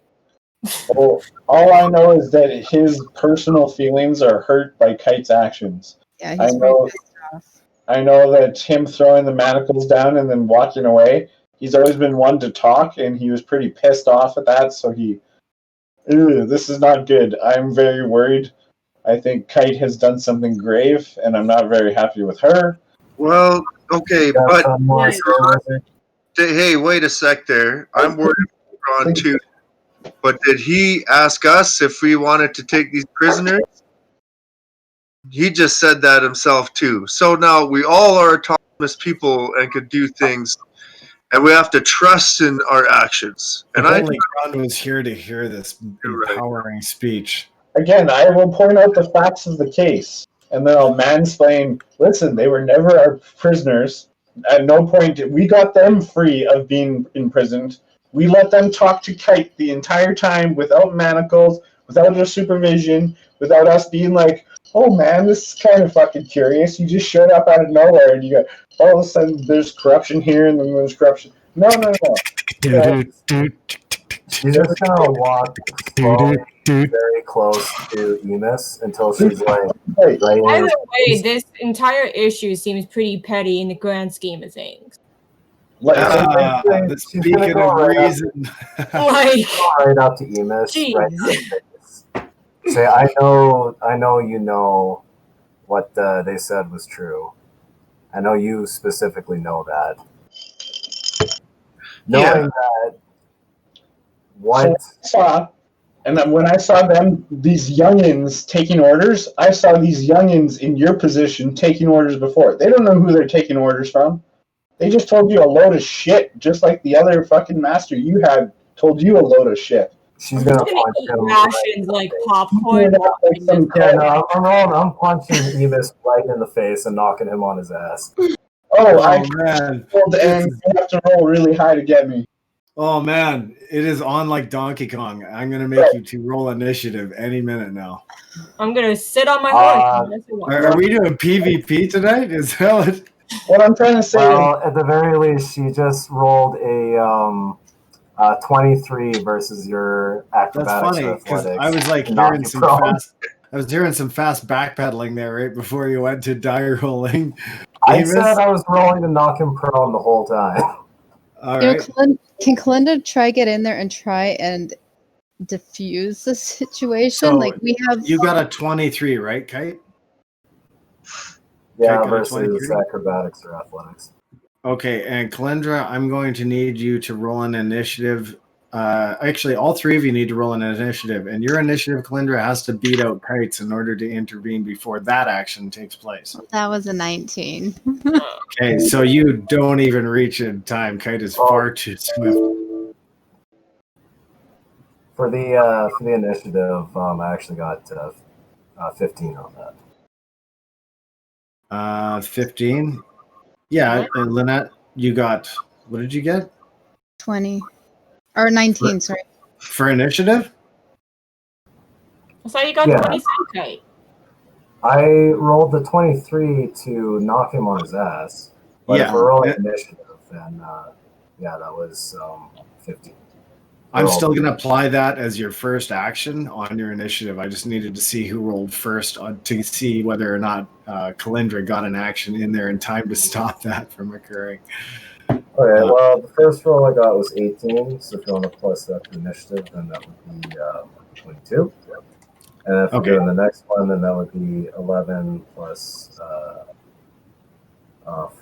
Well, all I know is that his personal feelings are hurt by Kite's actions. Yeah, he's pretty pissed off. I know that him throwing the manacles down and then walking away, he's always been one to talk, and he was pretty pissed off at that, so this is not good. I'm very worried. I think Kite has done something grave, and I'm not very happy with her. Well, okay, but hey, wait a sec there. I'm worried about Grond too. But did he ask us if we wanted to take these prisoners? He just said that himself too. So now we all are autonomous people and could do things, and we have to trust in our actions. And If I only Grond was here to hear this empowering speech. Again, I will point out the facts of the case, and then I'll mansplain. Listen, they were never our prisoners. At no point we got them free of being imprisoned. We let them talk to Kite the entire time without manacles, without their supervision, without us being like, oh man, this is kind of fucking curious. You just showed up out of nowhere and you got all of a sudden there's corruption here and then there's corruption. No. She's just gonna walk slowly, very close to Emus until she's like right By in. the way, this entire issue seems pretty petty in the grand scheme of things. The she's beacon gonna go of right up, reason. Like, right up to Emus, jeez. right in her face. Say, I know you know what they said was true. I know you specifically know that. Knowing that what And then when I saw them, these youngins taking orders, I saw these youngins in your position taking orders before. They don't know who they're taking orders from. They just told you a load of shit, just like the other fucking master you had told you a load of shit. she's I'm gonna just gonna punch eat him. rations like popcorn. I'm punching Emus right in the face and knocking him on his ass. I man. rolled and you have to roll really high to get me. Oh man, it is on like Donkey Kong. I'm gonna make you to roll initiative any minute now. I'm gonna sit on my horse. Are we doing PvP tonight? Is that what I'm trying to say? Well, at the very least, she just rolled a 23 versus your acrobatics. That's funny because I was like hearing some fast backpedaling there right before you went to die rolling. I said I was rolling to knock him prone the whole time. All right. Can Calyndra try get in there and try and diffuse the situation? So like we have. You got a 23, right, Kite? Yeah, Kite versus acrobatics or athletics. Okay, and Calyndra, I'm going to need you to roll an initiative. Actually, all three of you need to roll an initiative, and your initiative, Calyndra, has to beat out Kite's in order to intervene before that action takes place. That was a 19. Okay, so you don't even reach in time. Kite is far too swift. For the initiative, I actually got 15 on that. 15. Yeah, and Lynette, you got, what did you get? 20. Or 19, sorry. For initiative? So you got 26, Kite. I rolled the 23 to knock him on his ass. But if we're rolling initiative, then that was 15. I'm still going to apply that as your first action on your initiative. I just needed to see who rolled first to see whether or not Calyndra got an action in there in time to stop that from occurring. Okay, well, the first roll I got was 18, so if you want to plus that to initiative, then that would be 22. And if we're doing the next one, then that would be 11 plus 5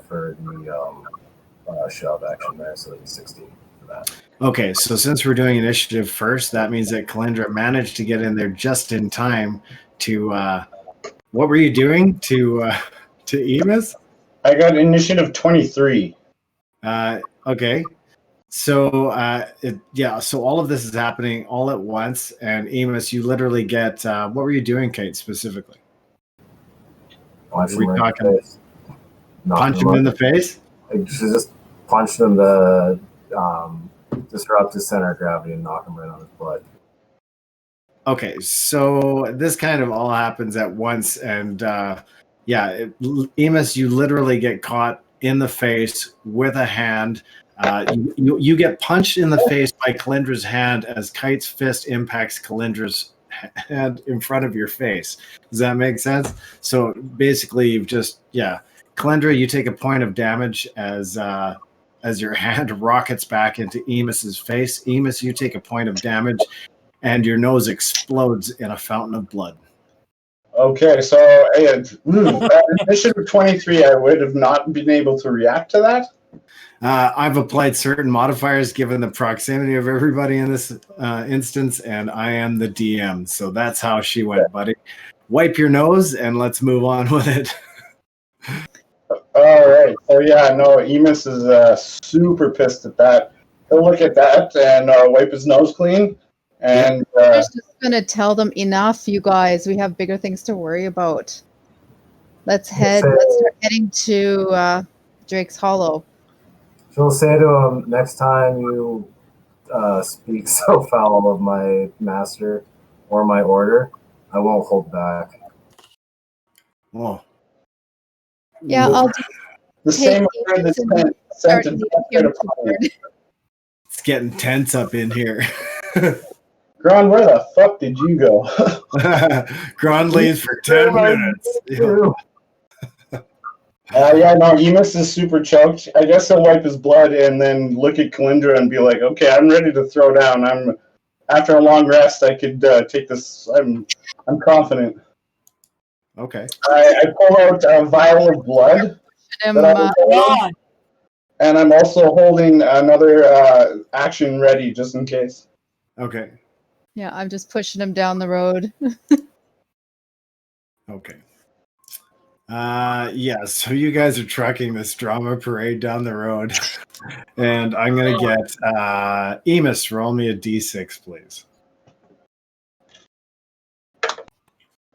for the shove action there, so it'd be 16 for that. Okay, so since we're doing initiative first, that means that Calyndra managed to get in there just in time to what were you doing to Emus? I got initiative 23. Okay. So so all of this is happening all at once, and Emus, you literally get what were you doing, Kate, specifically? Punch him in the face? She just punched him to disrupt his center of gravity and knock him right on his butt. Okay, so this kind of all happens at once, and Emus, you literally get caught in the face with a hand. You get punched in the face by Calyndra's hand as Kite's fist impacts Calyndra's hand in front of your face. Does that make sense? So basically, you've just Calyndra, you take a point of damage as your hand rockets back into Emus's face. Emus, you take a point of damage, and your nose explodes in a fountain of blood. Okay, so initiative 23, I would have not been able to react to that. I've applied certain modifiers given the proximity of everybody in this instance, and I am the DM. So that's how she went, buddy. Wipe your nose and let's move on with it. All right. So yeah, no, Emus is super pissed at that. He'll look at that and wipe his nose clean. And I'm just gonna tell them enough, you guys. We have bigger things to worry about. Let's start heading to Drake's Hollow. She'll say to him, next time you speak so foul of my master or my order, I won't hold back. Whoa. Yeah, I'll just the same take order that's Emus been and sent start to leading Death him upon toward- you. It's getting tense up in here. Grond, where the fuck did you go? Grond leaves for 10 minutes. Yeah, no, Emus is super choked. I guess he'll wipe his blood and then look at Calyndra and be like, okay, I'm ready to throw down. After a long rest, I could take this. I'm confident. Okay. I pull out a vial of blood him, that I was holding, God. and I'm also holding another action ready just in case. Okay. yeah, I'm just pushing him down the road. Okay. Yeah, so you guys are trucking this drama parade down the road. And I'm going to get Emus, roll me a d6, please.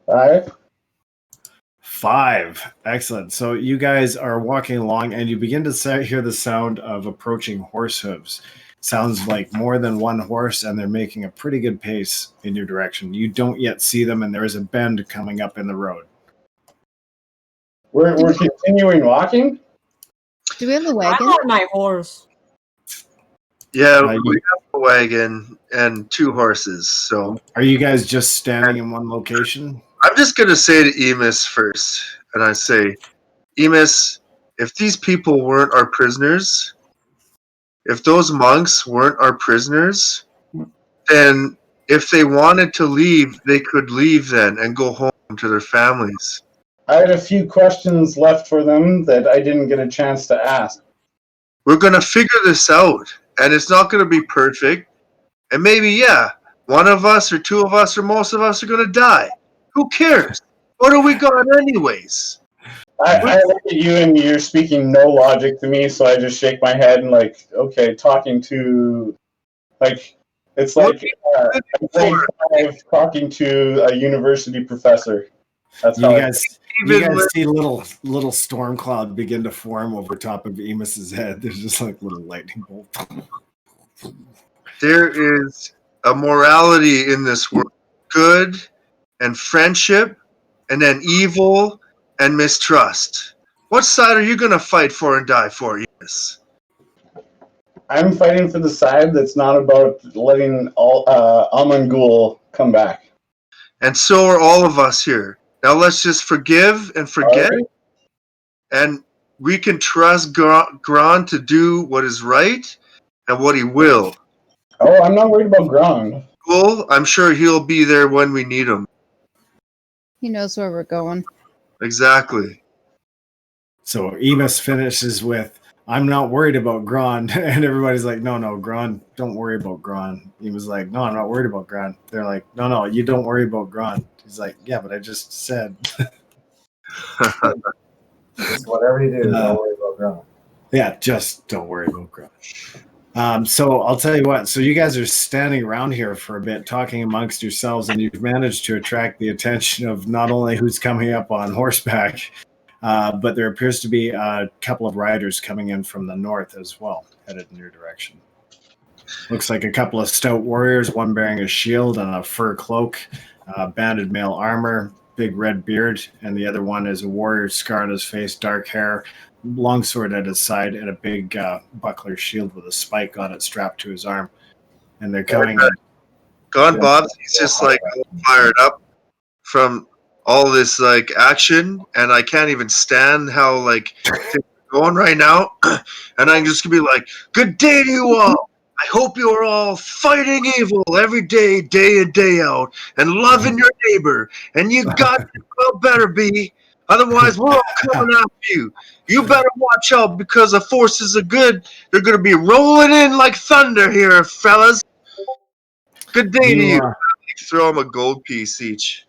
5. 5. Excellent. So you guys are walking along and you begin to hear the sound of approaching horse hooves. Sounds like more than one horse, and they're making a pretty good pace in your direction. You don't yet see them, and there is a bend coming up in the road. We're continuing walking? Do we have the I'm wagon? on my horse. Yeah, Uh, we have a wagon and 2 horses. So Are you guys just standing in one location? I'm just going to say to Emus first, and I say, Emus, if these people weren't our prisoners, if those monks weren't our prisoners, then if they wanted to leave, they could leave then and go home to their families. I had a few questions left for them that I didn't get a chance to ask. We're going to figure this out, and it's not going to be perfect. And maybe, yeah, one of us or 2 of us or most of us are going to die. Who cares? What do we got anyways? I look at you and you're speaking no logic to me, so I just shake my head and like, okay, talking to, like, it's like a grade 5 talking to a university professor. That's how You guys see little storm cloud begin to form over top of Emus's head. There's just like little lightning bolt. There is a morality in this world. Good and friendship, and then evil and mistrust. What side are you going to fight for and die for, Emus? I'm fighting for the side that's not about letting Amangul come back. And so are all of us here. Now let's just forgive and forget, All right. and we can trust Grond to do what is right and what he will. Oh, I'm not worried about Grond. Well, I'm sure he'll be there when we need him. He knows where we're going. Exactly. So Emus finishes with, I'm not worried about Grond. And everybody's like, no, Grond, don't worry about Grond. He was like, no, I'm not worried about Grond. They're like, no, you don't worry about Grond. He's like, yeah, but I just said. Just whatever you do, don't worry about ground. Yeah, just don't worry about Grond. So I'll tell you what. So you guys are standing around here for a bit, talking amongst yourselves, and you've managed to attract the attention of not only who's coming up on horseback, but there appears to be a couple of riders coming in from the north as well, headed in your direction. Looks like a couple of stout warriors, one bearing a shield and a fur cloak, banded mail armor, big red beard, and the other one is a warrior, scar on his face, dark hair, longsword at his side, and a big buckler shield with a spike on it strapped to his arm. And they're coming. Gone Bops, he's just like fired up from all this like action, and I can't even stand how like things are going right now. And I'm just gonna be like, "Good day to you all. I hope you are all fighting evil every day, day in, day out, and loving your neighbor. And you got well better be, Otherwise, we're all coming after you. You better watch out because the forces are good. They're going to be rolling in like thunder here, fellas. Good day to you. Throw them a gold piece each.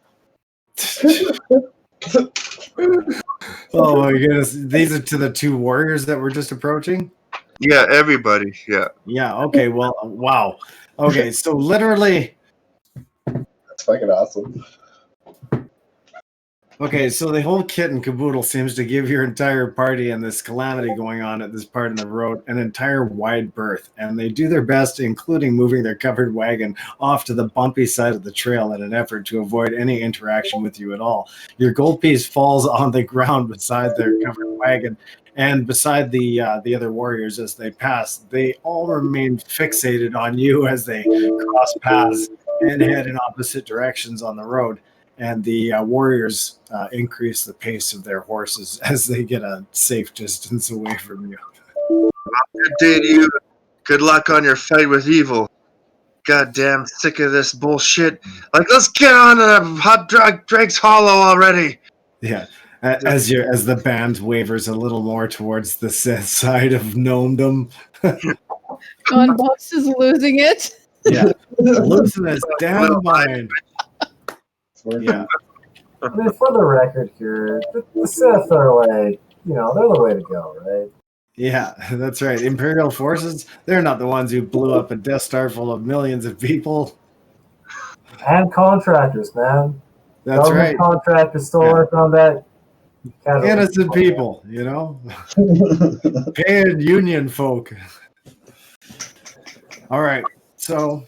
Oh my goodness. These are to the two warriors that we're just approaching? Yeah, everybody. Yeah. Yeah, okay, well, wow. Okay, so literally, That's fucking awesome. okay, so the whole kit and caboodle seems to give your entire party and this calamity going on at this part in the road an entire wide berth, and they do their best, including moving their covered wagon off to the bumpy side of the trail in an effort to avoid any interaction with you at all. Your gold piece falls on the ground beside their covered wagon, and beside the other warriors as they pass. They all remain fixated on you as they cross paths and head in opposite directions on the road. And the warriors increase the pace of their horses as they get a safe distance away from you. Good day to you. Good luck on your fight with evil. Goddamn sick of this bullshit. Like, let's get on to the hot Drake's Hollow already. Yeah, as the band wavers a little more towards the side of gnomedom. Bops is losing it. Yeah, losing his damn mind. Yeah. I mean, for the record here, the Sith are like, they're the way to go, right? Yeah, that's right. Imperial forces, they're not the ones who blew up a Death Star full of millions of people. And contractors, man. That's right. Contractors still work on that. Innocent people, Paying union folk. All right, so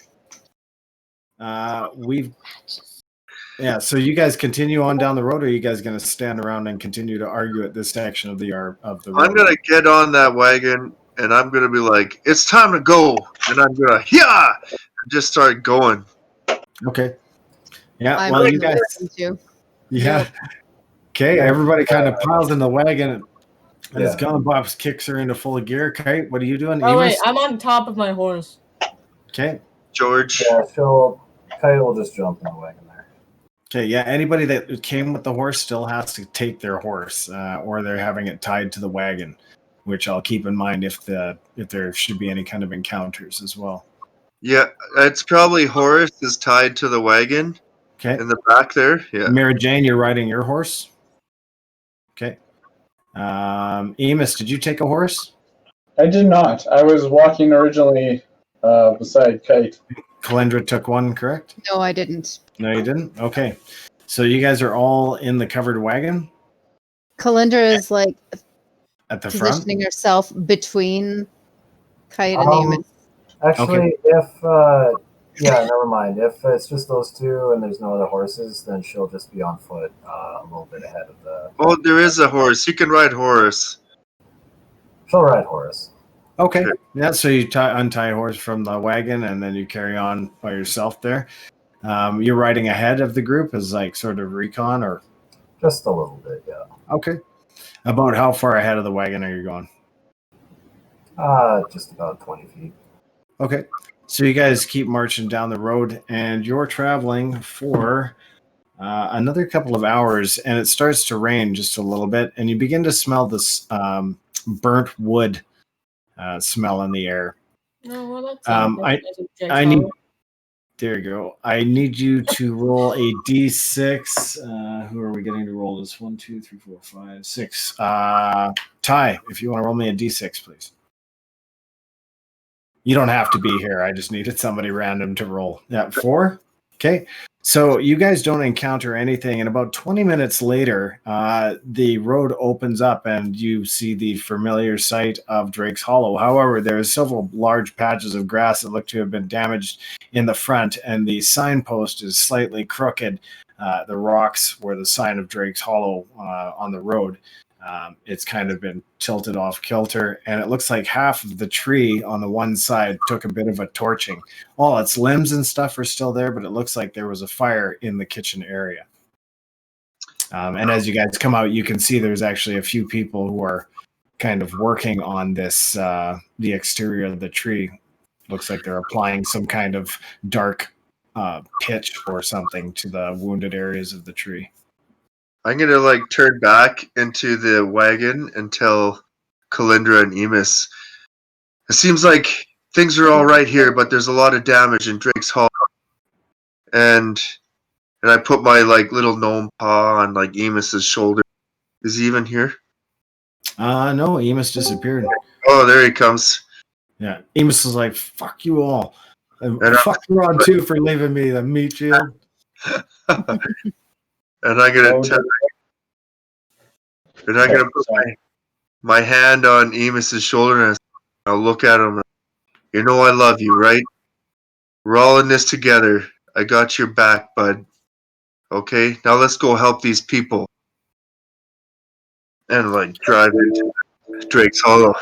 so you guys continue on down the road, or are you guys going to stand around and continue to argue at this section of the road? I'm going to get on that wagon, and I'm going to be like, it's time to go. And I'm going to, just start going. Okay. Yeah, I'm well, you guys... too. Yeah. Okay, everybody kind of piles in the wagon as Bops kicks her into full gear. Kite, what are you doing? Oh, wait, Emus? I'm on top of my horse. Okay. George. Yeah, Kite will just jump in the wagon there. Okay, yeah, anybody that came with the horse still has to take their horse, or they're having it tied to the wagon, which I'll keep in mind if there should be any kind of encounters as well. Yeah, it's probably Horace is tied to the wagon. Okay. In the back there, yeah. Mirajane, you're riding your horse? Okay. Emus, did you take a horse? I did not. I was walking originally beside Kite. Calyndra took one, correct? No, I didn't. No, you didn't? Okay. So you guys are all in the covered wagon? Calyndra is like at the positioning front? herself between Kite and Emus. Actually, never mind. If it's just those two and there's no other horses, then she'll just be on foot a little bit ahead of the... Oh, there is a horse. You can ride Horace. She'll ride Horace. Okay. Yeah, so you untie a horse from the wagon and then you carry on by yourself there. You're riding ahead of the group as like sort of recon or? Just a little bit, yeah. Okay. About how far ahead of the wagon are you going? Just about 20 feet. Okay. So you guys keep marching down the road and you're traveling for another couple of hours and it starts to rain just a little bit and you begin to smell this burnt wood smell in the air. No, well, that's I need. There you go. I need you to roll a d6. Who are we getting to roll this? 1, 2, 3, 4, 5, 6. Ty, if you want to roll me a d6, please. You don't have to be here. I just needed somebody random to roll. Yeah, 4. Okay. So you guys don't encounter anything, and about 20 minutes later, the road opens up and you see the familiar sight of Drake's Hollow. However, there are several large patches of grass that look to have been damaged in the front, and the signpost is slightly crooked. The rocks were the sign of Drake's Hollow on the road. It's kind of been tilted off kilter, and it looks like half of the tree on the one side took a bit of a torching. All its limbs and stuff are still there, but it looks like there was a fire in the kitchen area. And as you guys come out, you can see there's actually a few people who are kind of working on this, the exterior of the tree. Looks like they're applying some kind of dark pitch or something to the wounded areas of the tree. I'm gonna like turn back into the wagon and tell Calyndra and Emus. It seems like things are all right here, but there's a lot of damage in Drake's Hall. And I put my like little gnome paw on like Emus's shoulder. Is he even here? No, Emus disappeared. Oh, there he comes. Yeah, Emus is like, fuck you all. And And fuck Grond too for leaving me the meat shield. And I'm gonna put my hand on Emus's shoulder and I'll look at him. You know I love you, right? We're all in this together. I got your back, bud. Okay, now let's go help these people. And like drive into Drake's Hollow.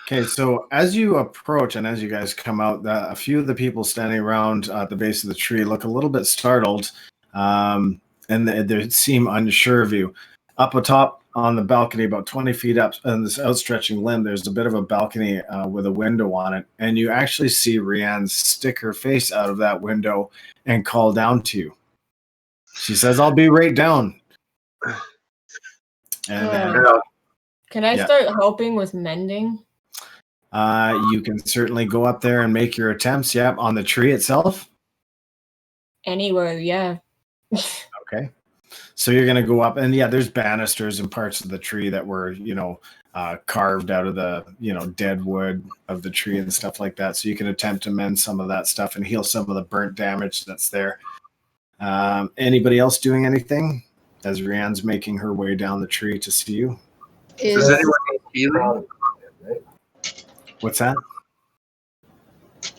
Okay, so as you approach and as you guys come out, a few of the people standing around at the base of the tree look a little bit startled, and they seem unsure of you. Up atop on the balcony, about 20 feet up on this outstretching limb, there's a bit of a balcony with a window on it, and you actually see Rianne stick her face out of that window and call down to you. She says, "I'll be right down." And then, can I start helping with mending? you can certainly go up there and make your attempts. Yeah, on the tree itself. Anywhere, yeah. Okay. So you're going to go up, and yeah, there's banisters and parts of the tree that were, carved out of the, dead wood of the tree and stuff like that. So you can attempt to mend some of that stuff and heal some of the burnt damage that's there. Anybody else doing anything as Rianne's making her way down the tree to see you? Does anyone need healing? What's that?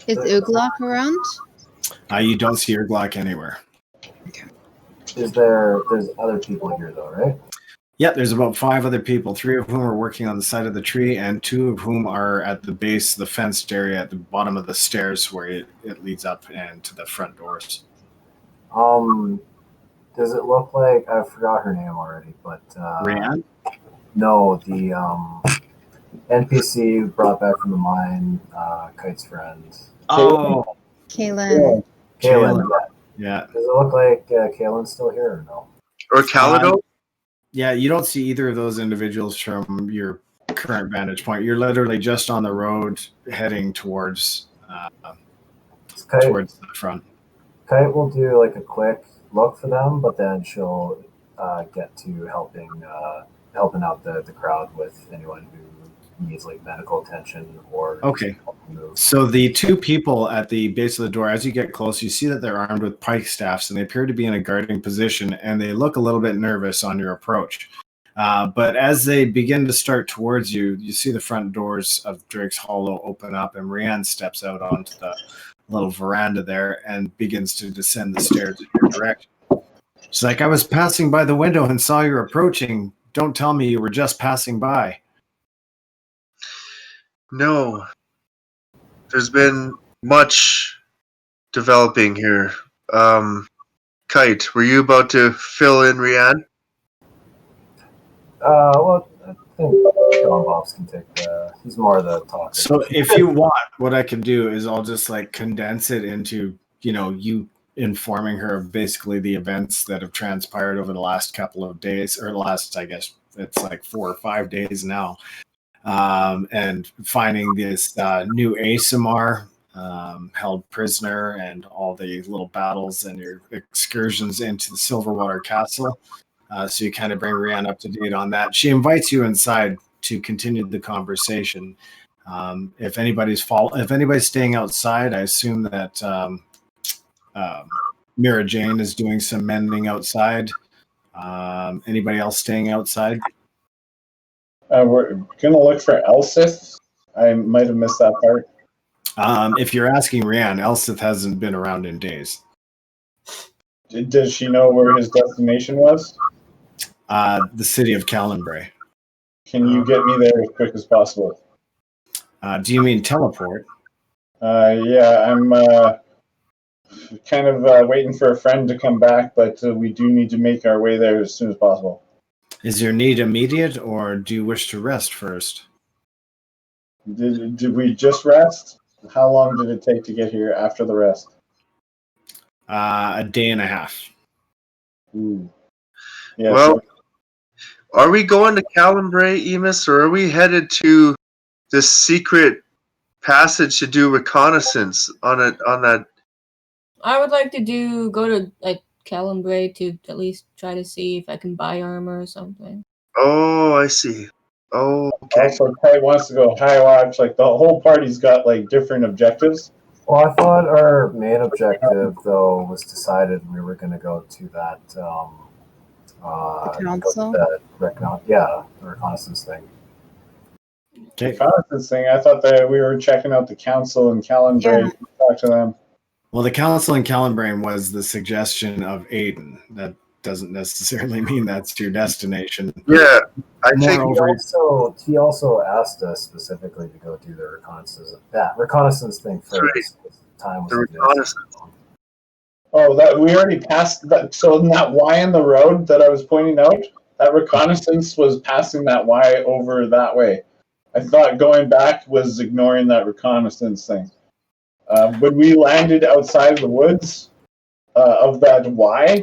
Is Uglock around? You don't see Uglock anywhere. There's other people here though, right? Yeah, there's about 5 other people, 3 of whom are working on the side of the tree, and 2 of whom are at the base of the fenced area at the bottom of the stairs where it leads up and to the front doors. Does it look like I forgot her name already, but Rianne? No, the NPC brought back from the mine, Kite's friend. Oh, Kaylin. Kaylin. Yeah. Does it look like Kaylin's still here or no? Or Calido? Yeah, you don't see either of those individuals from your current vantage point. You're literally just on the road heading towards the front. Kite will do like a quick look for them, but then she'll get to helping out the crowd with anyone who needs like medical attention or okay. So the 2 people at the base of the door, as you get close, you see that they're armed with pike staffs and they appear to be in a guarding position, and they look a little bit nervous on your approach. But as they begin to start towards you, you see the front doors of Drake's Hollow open up, and Rianne steps out onto the little veranda there and begins to descend the stairs in your direction. She's like, "I was passing by the window and saw you approaching. Don't tell me you were just passing by." No. There's been much developing here. Kite, were you about to fill in Rianne? Well, I think Bops can take he's more the talker. So if you want, what I can do is I'll just like condense it into, you informing her of basically the events that have transpired over the last couple of days, or last, I guess it's like 4 or 5 days now. And finding this new Aasimar held prisoner, and all the little battles and your excursions into the Silverwater Castle. So you kind of bring Rianne up to date on that. She invites you inside to continue the conversation. If anybody's staying outside, I assume that Mirajane is doing some mending outside. Anybody else staying outside? We're going to look for Elsith. I might have missed that part. If you're asking Rianne, Elsith hasn't been around in days. Does she know where his destination was? The city of Calyndra. Can you get me there as quick as possible? Do you mean teleport? Yeah, I'm kind of waiting for a friend to come back, but we do need to make our way there as soon as possible. Is your need immediate, or do you wish to rest first? Did we just rest? How long did it take to get here after the rest? A day and a half. Ooh. Yeah. Well, are we going to Calyndra, Emus, or are we headed to this secret passage to do reconnaissance on that? I would like to go to like Calyndra to at least try to see if I can buy armor or something. Oh, I see. Oh, okay. Also, Kite wants to go high watch. Like the whole party's got like different objectives. Well, I thought our main objective, though, was decided we were going to go to that. council? The reconnaissance thing. Okay. Reconnaissance thing. I thought that we were checking out the council and Calyndra. Yeah. Talk to them. Well, the council in Calyndra was the suggestion of Aiden. That doesn't necessarily mean that's your destination. Yeah, I think. Moreover, He also asked us specifically to go do the reconnaissance thing first. Right. Time was The reconnaissance. Oh, that we already passed that. So in that Y in the road that I was pointing out, that reconnaissance was passing that Y over that way. I thought going back was ignoring that reconnaissance thing. When we landed outside the woods of that Y,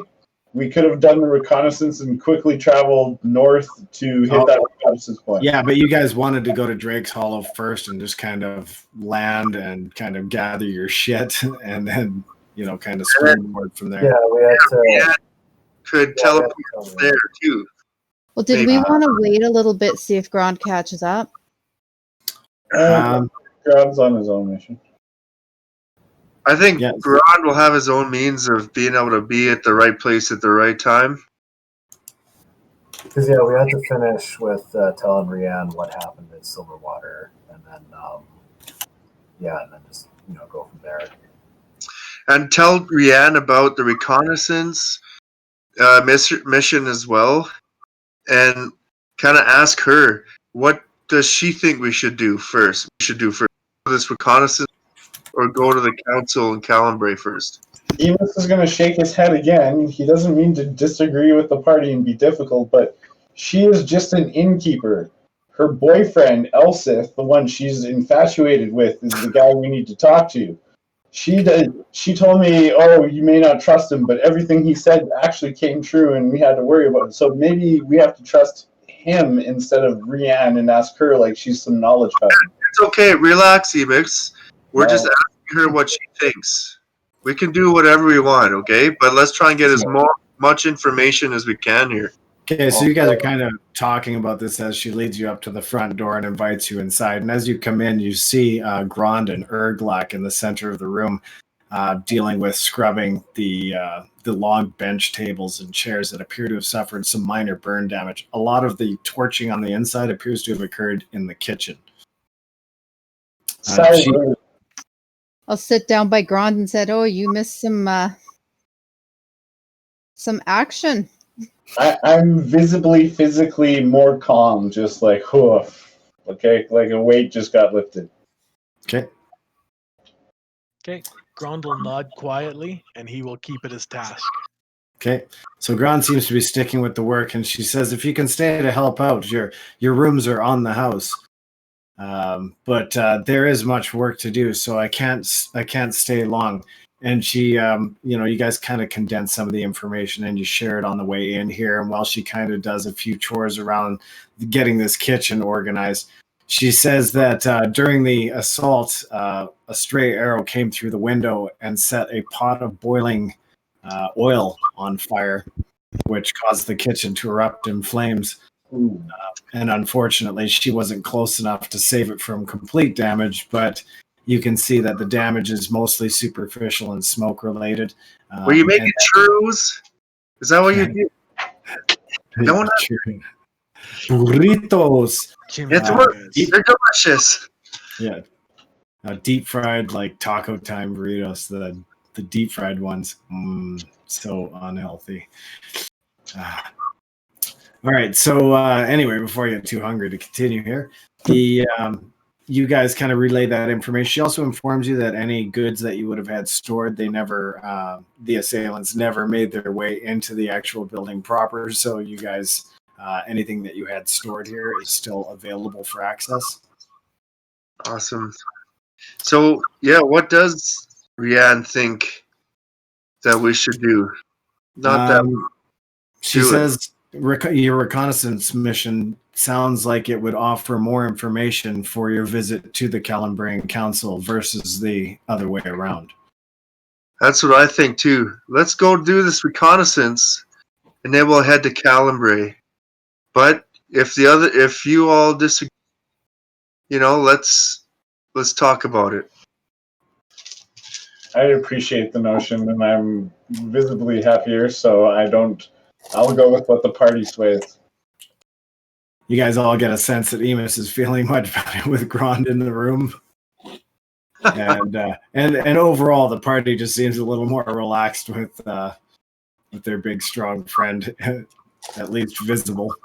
we could have done the reconnaissance and quickly traveled north to hit that reconnaissance point. yeah, but you guys wanted to go to Drake's Hollow first and just kind of land and kind of gather your shit and then, kind of springboard from there. Yeah, we had to. Could teleport there too. Well, did we want to wait a little bit, see if Grond catches up? Grond's on his own mission. I think Yes. Grond will have his own means of being able to be at the right place at the right time. Because we had to finish with telling Rianne what happened at Silverwater, and then just go from there. And tell Rianne about the reconnaissance mission as well, and kind of ask her, what does she think we should do first? This reconnaissance, or go to the council in Calyndra first? Emus is going to shake his head again. He doesn't mean to disagree with the party and be difficult, but she is just an innkeeper. Her boyfriend, Elsith, the one she's infatuated with, is the guy we need to talk to. She told me, oh, you may not trust him, but everything he said actually came true and we had to worry about it. So maybe we have to trust him instead of Rianne and ask her like she's some knowledge person. It's okay. Relax, Emus. We're just asking her what she thinks. We can do whatever we want, okay? But let's try and get as much information as we can here. Okay, so you guys are kind of talking about this as she leads you up to the front door and invites you inside. And as you come in, you see Grond and Erglak in the center of the room dealing with scrubbing the log bench tables and chairs that appear to have suffered some minor burn damage. A lot of the torching on the inside appears to have occurred in the kitchen. I'll sit down by Grond and said, oh, you missed some action. I'm visibly, physically more calm, just like, okay, like a weight just got lifted. Okay. Okay. Grond will nod quietly, and he will keep it as task. Okay. So Grond seems to be sticking with the work, and she says, if you can stay to help out, your rooms are on the house. But there is much work to do, so I can't stay long. And she, you guys kind of condense some of the information and you share it on the way in here. And while she kind of does a few chores around getting this kitchen organized, she says that during the assault, a stray arrow came through the window and set a pot of boiling oil on fire, which caused the kitchen to erupt in flames. And unfortunately, she wasn't close enough to save it from complete damage, but you can see that the damage is mostly superficial and smoke related. Were you making churros? Is that what you did? No, burritos. They're delicious. Yeah, deep fried like taco time burritos. The deep fried ones, so unhealthy. All right. So anyway, before I get too hungry to continue here, you guys kind of relay that information. She also informs you that any goods that you would have had stored, the assailants never made their way into the actual building proper. So you guys, anything that you had stored here is still available for access. Awesome. So, yeah, what does Rianne think that we should do? She says your reconnaissance mission sounds like it would offer more information for your visit to the Calyndra Council versus the other way around. That's what I think too. Let's go do this reconnaissance, and then we'll head to Calyndra. But if you all disagree, let's talk about it. I appreciate the notion, and I'm visibly happier, so I'll go with what the party sways. You guys all get a sense that Emus is feeling much better with Grond in the room. And overall, the party just seems a little more relaxed with their big, strong friend, at least visible.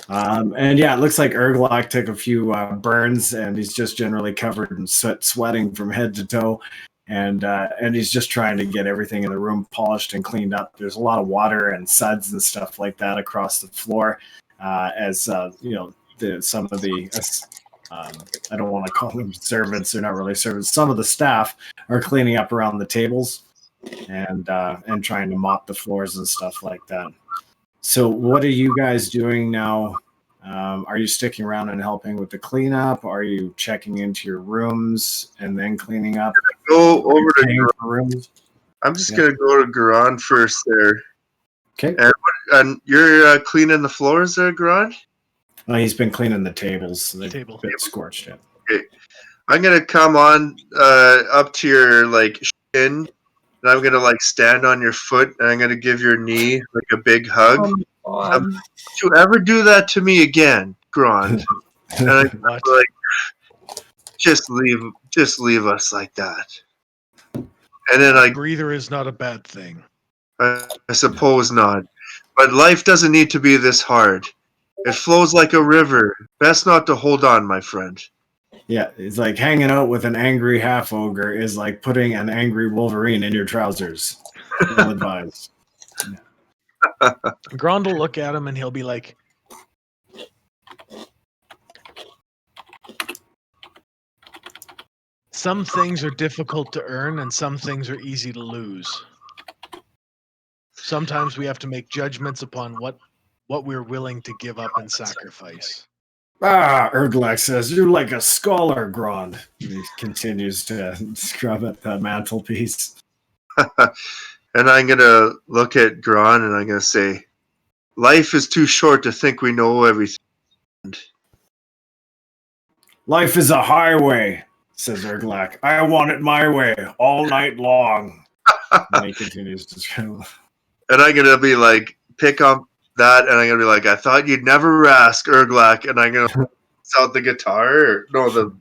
And yeah, it looks like Erglach took a few burns, and he's just generally covered in sweating from head to toe. And he's just trying to get everything in the room polished and cleaned up. There's a lot of water and suds and stuff like that across the floor, as some of the I don't want to call them servants. They're not really servants. Some of the staff are cleaning up around the tables and trying to mop the floors and stuff like that. So what are you guys doing now? Are you sticking around and helping with the cleanup? Are you checking into your rooms and then cleaning up? Go over to rooms. I'm just gonna go to Grond first there. Okay. And you're cleaning the floors there, Grond? Oh, he's been cleaning the tables. They've Table. been scorched. Yeah. Okay. I'm gonna come on up to your shin, and I'm gonna stand on your foot, and I'm gonna give your knee a big hug. Don't you ever do that to me again, Grond? And I'm just leave us like that. And then Breather is not a bad thing. I suppose not. But life doesn't need to be this hard. It flows like a river. Best not to hold on, my friend. Yeah, it's like hanging out with an angry half-ogre is like putting an angry Wolverine in your trousers. Well advised. Grond will look at him and he'll be like, some things are difficult to earn and some things are easy to lose. Sometimes we have to make judgments upon what we're willing to give up and sacrifice. Erglach says, you're like a scholar, Grond. He continues to scrub at the mantelpiece. And I'm going to look at Grond and I'm going to say, life is too short to think we know everything. Life is a highway, says Erglach. I want it my way all night long. And he continues to scrub. And I'm going to be pick up that, and I'm going to be I thought you'd never ask, Erglach, and I'm going to out the guitar, the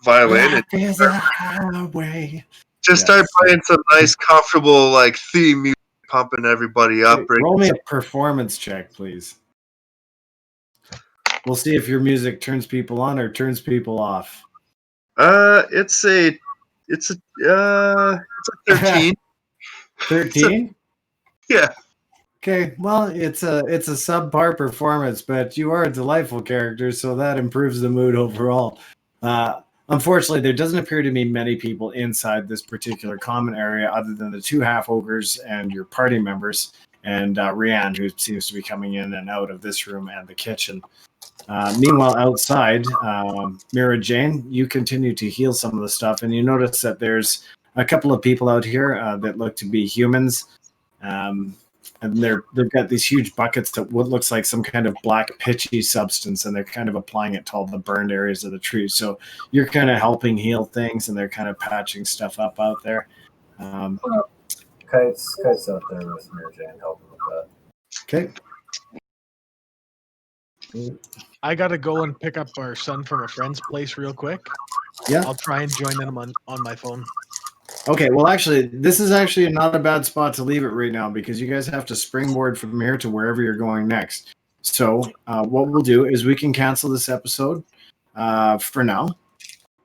violin. Life is a highway. Just start playing some nice, comfortable, theme music, pumping everybody up. Wait, roll me a performance check, please. We'll see if your music turns people on or turns people off. It's a 13. 13? Yeah. Okay, well, it's a subpar performance, but you are a delightful character, so that improves the mood overall. Unfortunately, there doesn't appear to be many people inside this particular common area other than the two half-ogres and your party members, and Rianne, who seems to be coming in and out of this room and the kitchen. Meanwhile, outside, Mirajane, you continue to heal some of the stuff, and you notice that there's a couple of people out here that look to be humans. And they've got these huge buckets that what looks like some kind of black pitchy substance, and they're kind of applying it to all the burned areas of the trees. So you're kind of helping heal things, and they're kind of patching stuff up out there. Kite's out there with Mirajane helping with that. Okay. I gotta go and pick up our son from a friend's place real quick. Yeah. I'll try and join them on my phone. Okay, well, actually, this is actually not a bad spot to leave it right now because you guys have to springboard from here to wherever you're going next. So what we'll do is we can cancel this episode for now,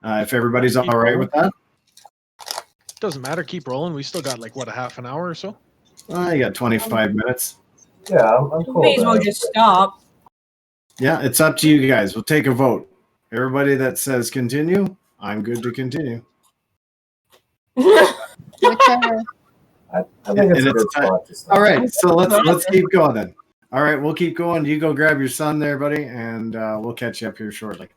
if everybody's all right with that. Doesn't matter. Keep rolling. We still got a half an hour or so. You got 25 minutes. Yeah, I'm cool. May as well just stop. Yeah, it's up to you guys. We'll take a vote. Everybody that says continue, I'm good to continue. Whichever. I think it's a good spot. All right, so let's keep going then. All right, we'll keep going. You go grab your son there, buddy, and we'll catch you up here shortly.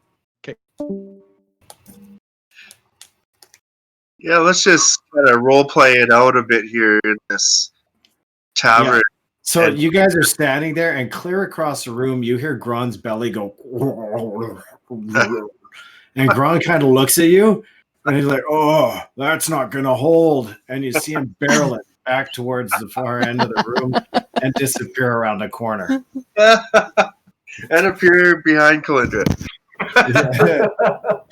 Yeah, let's just kind of role play it out a bit here in this tavern. Yeah. So And- you guys are standing there, and clear across the room, you hear Grond's belly go, and Grond kind of looks at you, and he's like, "Oh, that's not gonna hold." And you see him barrel it back towards the far end of the room and disappear around the corner. and appear behind Calyndra.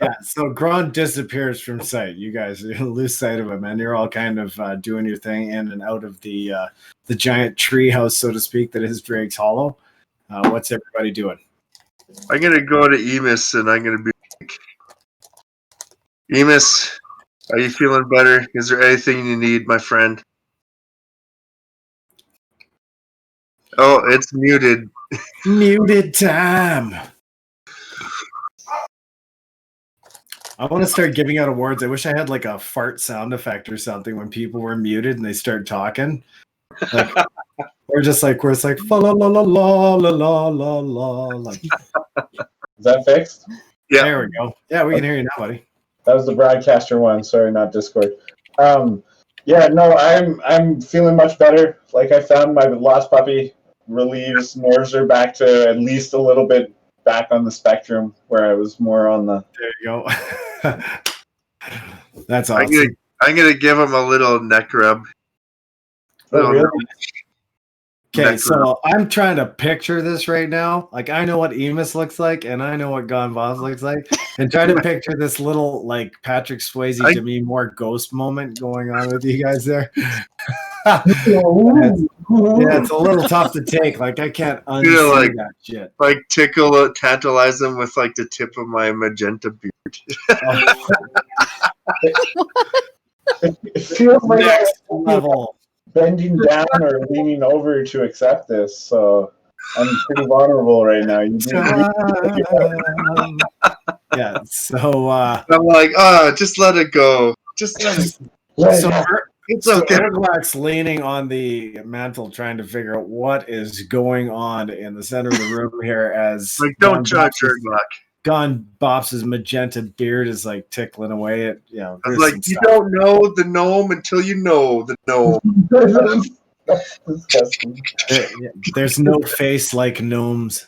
Yeah, so Grond disappears from sight. You guys lose sight of him, and you're all kind of doing your thing in and out of the giant tree house, so to speak, that is Drake's Hollow. What's everybody doing? I'm gonna go to Emus, and I'm gonna be like, Emus, are you feeling better? Is there anything you need, my friend? Oh, it's muted. Muted time. I want to start giving out awards. I wish I had like a fart sound effect or something when people were muted and they start talking. Like, we're just like, where it's like, fa la la la la la la la la. Like, Is that fixed? Yeah. there we go. Yeah, we can hear you now, buddy. That was the broadcaster one. Sorry, not Discord. Yeah, no, I'm feeling much better. Like I found my lost puppy relieves. Nerves are back to at least a little bit back on the spectrum where I was more on the. There you go. That's awesome. I'm gonna give him a little neck rub. Oh, really? Okay, so I'm trying to picture this right now. Like, I know what Emus looks like, and I know what Bops looks like, and try to picture this little, like, Patrick Swayze, Demi Moore ghost moment going on with you guys there. Yeah, it's a little tough to take. Like, I can't unsee that shit. Like, tantalize them with, like, the tip of my magenta beard. It feels like Next level. bending down or leaning over to accept this, so I'm pretty vulnerable right now. Yeah, so I'm like, just let it go. Just let it go. so It's okay. Erglak's leaning on the mantle trying to figure out what is going on in the center of the room here as Like, don't judge Erglak. Bops' magenta beard is like tickling away at, you know. I was like, you don't know the gnome until you know the gnome. That's disgusting. There's no face like gnomes.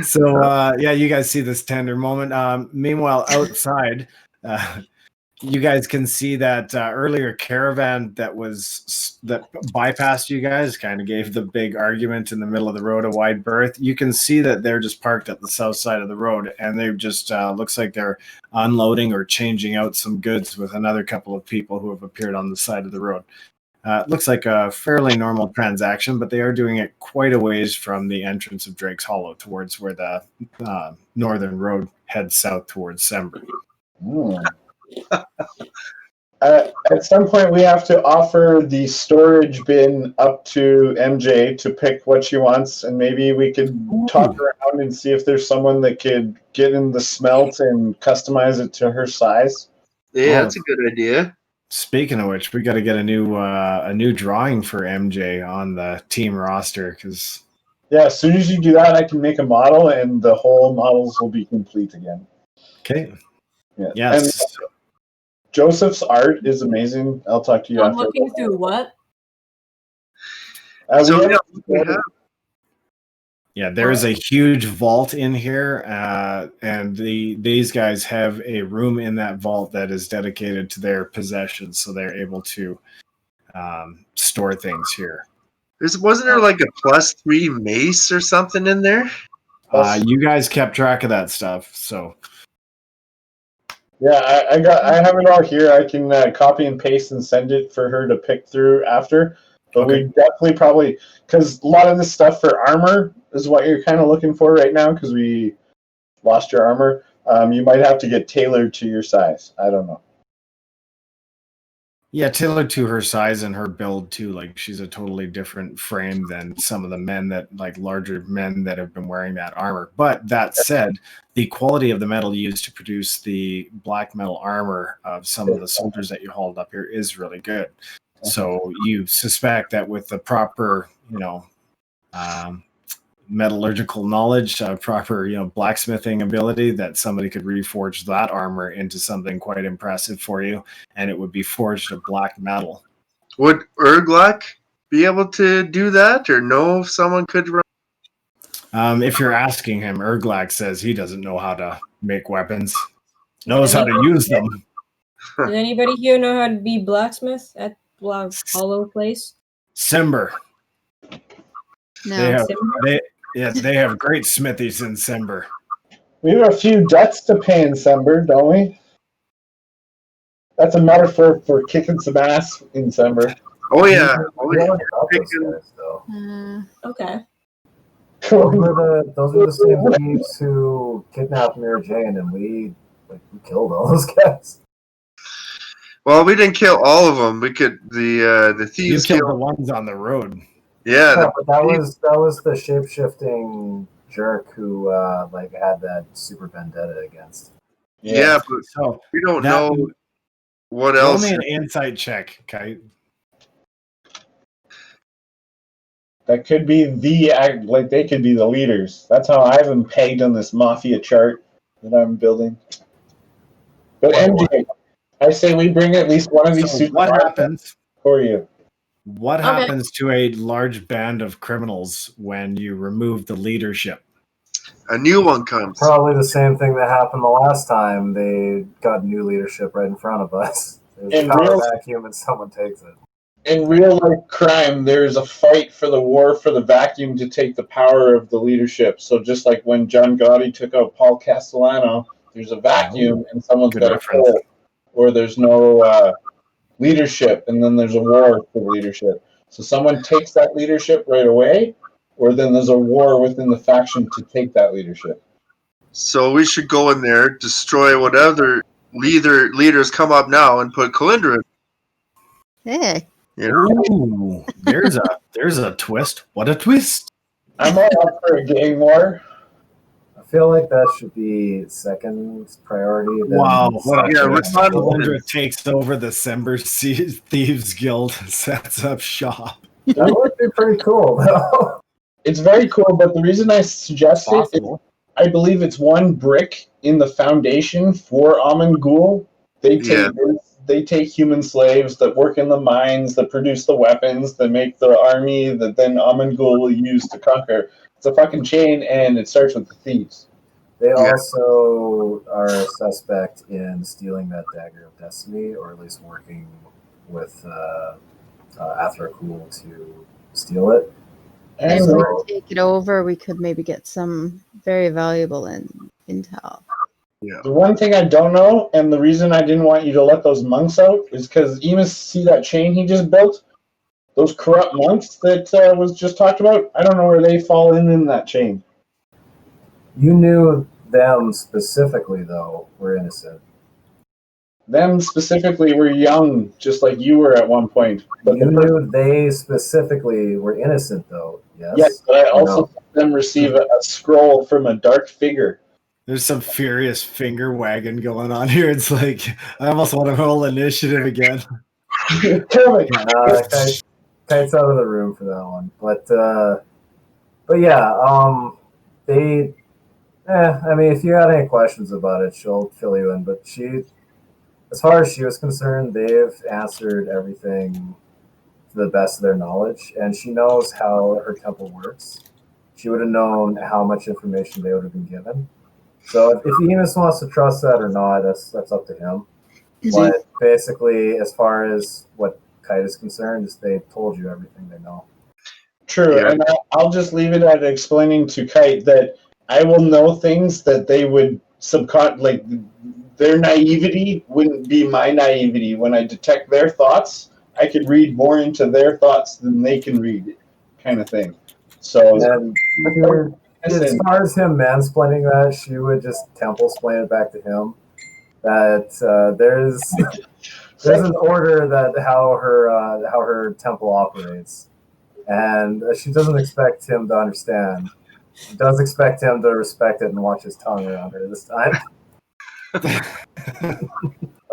So yeah, you guys see this tender moment. Meanwhile, outside, you guys can see that earlier caravan that bypassed you guys, kind of gave the big argument in the middle of the road a wide berth. You can see that they're just parked at the south side of the road, and they've just looks like they're unloading or changing out some goods with another couple of people who have appeared on the side of the road. It looks like a fairly normal transaction, but they are doing it quite a ways from the entrance of Drake's Hollow towards where the northern road heads south towards Sember. At some point, we have to offer the storage bin up to MJ to pick what she wants, and maybe we could talk around and see if there's someone that could get in the smelt and customize it to her size. Yeah, that's a good idea. Speaking of which, we got to get a new drawing for MJ on the team roster because. Yeah, as soon as you do that, I can make a model, and the whole models will be complete again. Okay. Yeah. Yes. And Joseph's art is amazing. I'll talk to you I'm after. looking through what? Yeah, there is a huge vault in here, and these guys have a room in that vault that is dedicated to their possessions, so they're able to store things here. Wasn't there like a +3 mace or something in there? You guys kept track of that stuff, so. Yeah, I have it all here. I can copy and paste and send it for her to pick through after. But Okay. we definitely probably, because a lot of this stuff for armor is what you're kind of looking for right now, because we lost your armor. You might have to get tailored to your size. I don't know. Yeah, tailored to her size and her build too. Like, she's a totally different frame than some of the men larger men that have been wearing that armor. But that said, the quality of the metal used to produce the black metal armor of some of the soldiers that you hauled up here is really good. So you suspect that with the proper, metallurgical knowledge, proper, blacksmithing ability, that somebody could reforge that armor into something quite impressive for you, and it would be forged of black metal. Would Erglak be able to do that, or know if someone could run? If you're asking him, Erglak says he doesn't know how to make weapons, knows how to use them. Does anybody here know how to be blacksmith at Hollow Place? Simber. No. They have great smithies in Simber. We have a few debts to pay in Sember, don't we? That's a metaphor for kicking some ass in Sember. Oh yeah. We haven't got those guys, though. Okay. Those are the same thieves who kidnapped Mirajane, and we killed all those guys. Well, we didn't kill all of them. We could the thieves You killed the ones on the road. Yeah, but that was the shape-shifting jerk who had that super vendetta against. Yeah, but so we don't know what else. Only an insight check, Kite. That could be they could be the leaders. That's how I have them pegged on this mafia chart that I'm building. But MJ, I say we bring at least one of these suits. What happens for you? What happens to a large band of criminals when you remove the leadership? A new one comes. Probably the same thing that happened the last time they got new leadership right in front of us. There's a power vacuum and someone takes it. In real life crime, there's a fight for the war for the vacuum to take the power of the leadership. So just like when John Gotti took out Paul Castellano, there's a vacuum and someone's got a pull, or there's no leadership, and then there's a war for leadership. So someone takes that leadership right away, or then there's a war within the faction to take that leadership. So we should go in there, destroy whatever leaders come up now, and put Calyndra in. Hey. Ooh, there's a twist. What a twist! I'm all up for a gang war. I feel like that should be second priority. Wow! Calyndra takes over the Sember Thieves Guild, sets up shop. That would be pretty cool, though. It's very cool, but the reason I suggest it is I believe it's one brick in the foundation for Amun Ghul. They take human slaves that work in the mines, that produce the weapons, that make the army that then Amun Ghul will use to conquer. It's a fucking chain, and it starts with the thieves. They also are a suspect in stealing that Dagger of Destiny, or at least working with Athrakul to steal it. And if we were to take it over, we could maybe get some very valuable intel. Yeah. The one thing I don't know, and the reason I didn't want you to let those monks out, is because Emus, see that chain he just built? Those corrupt monks that was just talked about? I don't know where they fall in that chain. You knew them specifically, though, were innocent. Them specifically were young, just like you were at one point. But you knew they specifically were innocent, though, yes? Yes, but I also let them receive a scroll from a dark figure. There's some furious finger wagging going on here. It's like, I almost want to roll initiative again. Kite's out of the room for that one. But yeah, I mean, if you had any questions about it, she'll fill you in. But as far as she was concerned, they've answered everything to the best of their knowledge, and she knows how her temple works. She would have known how much information they would have been given. So if Emus wants to trust that or not, that's up to him. But basically, as far as what Kite is concerned, they told you everything they know. True, and I'll just leave it at explaining to Kite that I will know things that they would their naivety wouldn't be my naivety. When I detect their thoughts, I could read more into their thoughts than they can read, kind of thing. So as far as him mansplaining that, she would just temple explain it back to him. That there's an order that how her temple operates, and she doesn't expect him to understand. She does expect him to respect it and watch his tongue around her this time.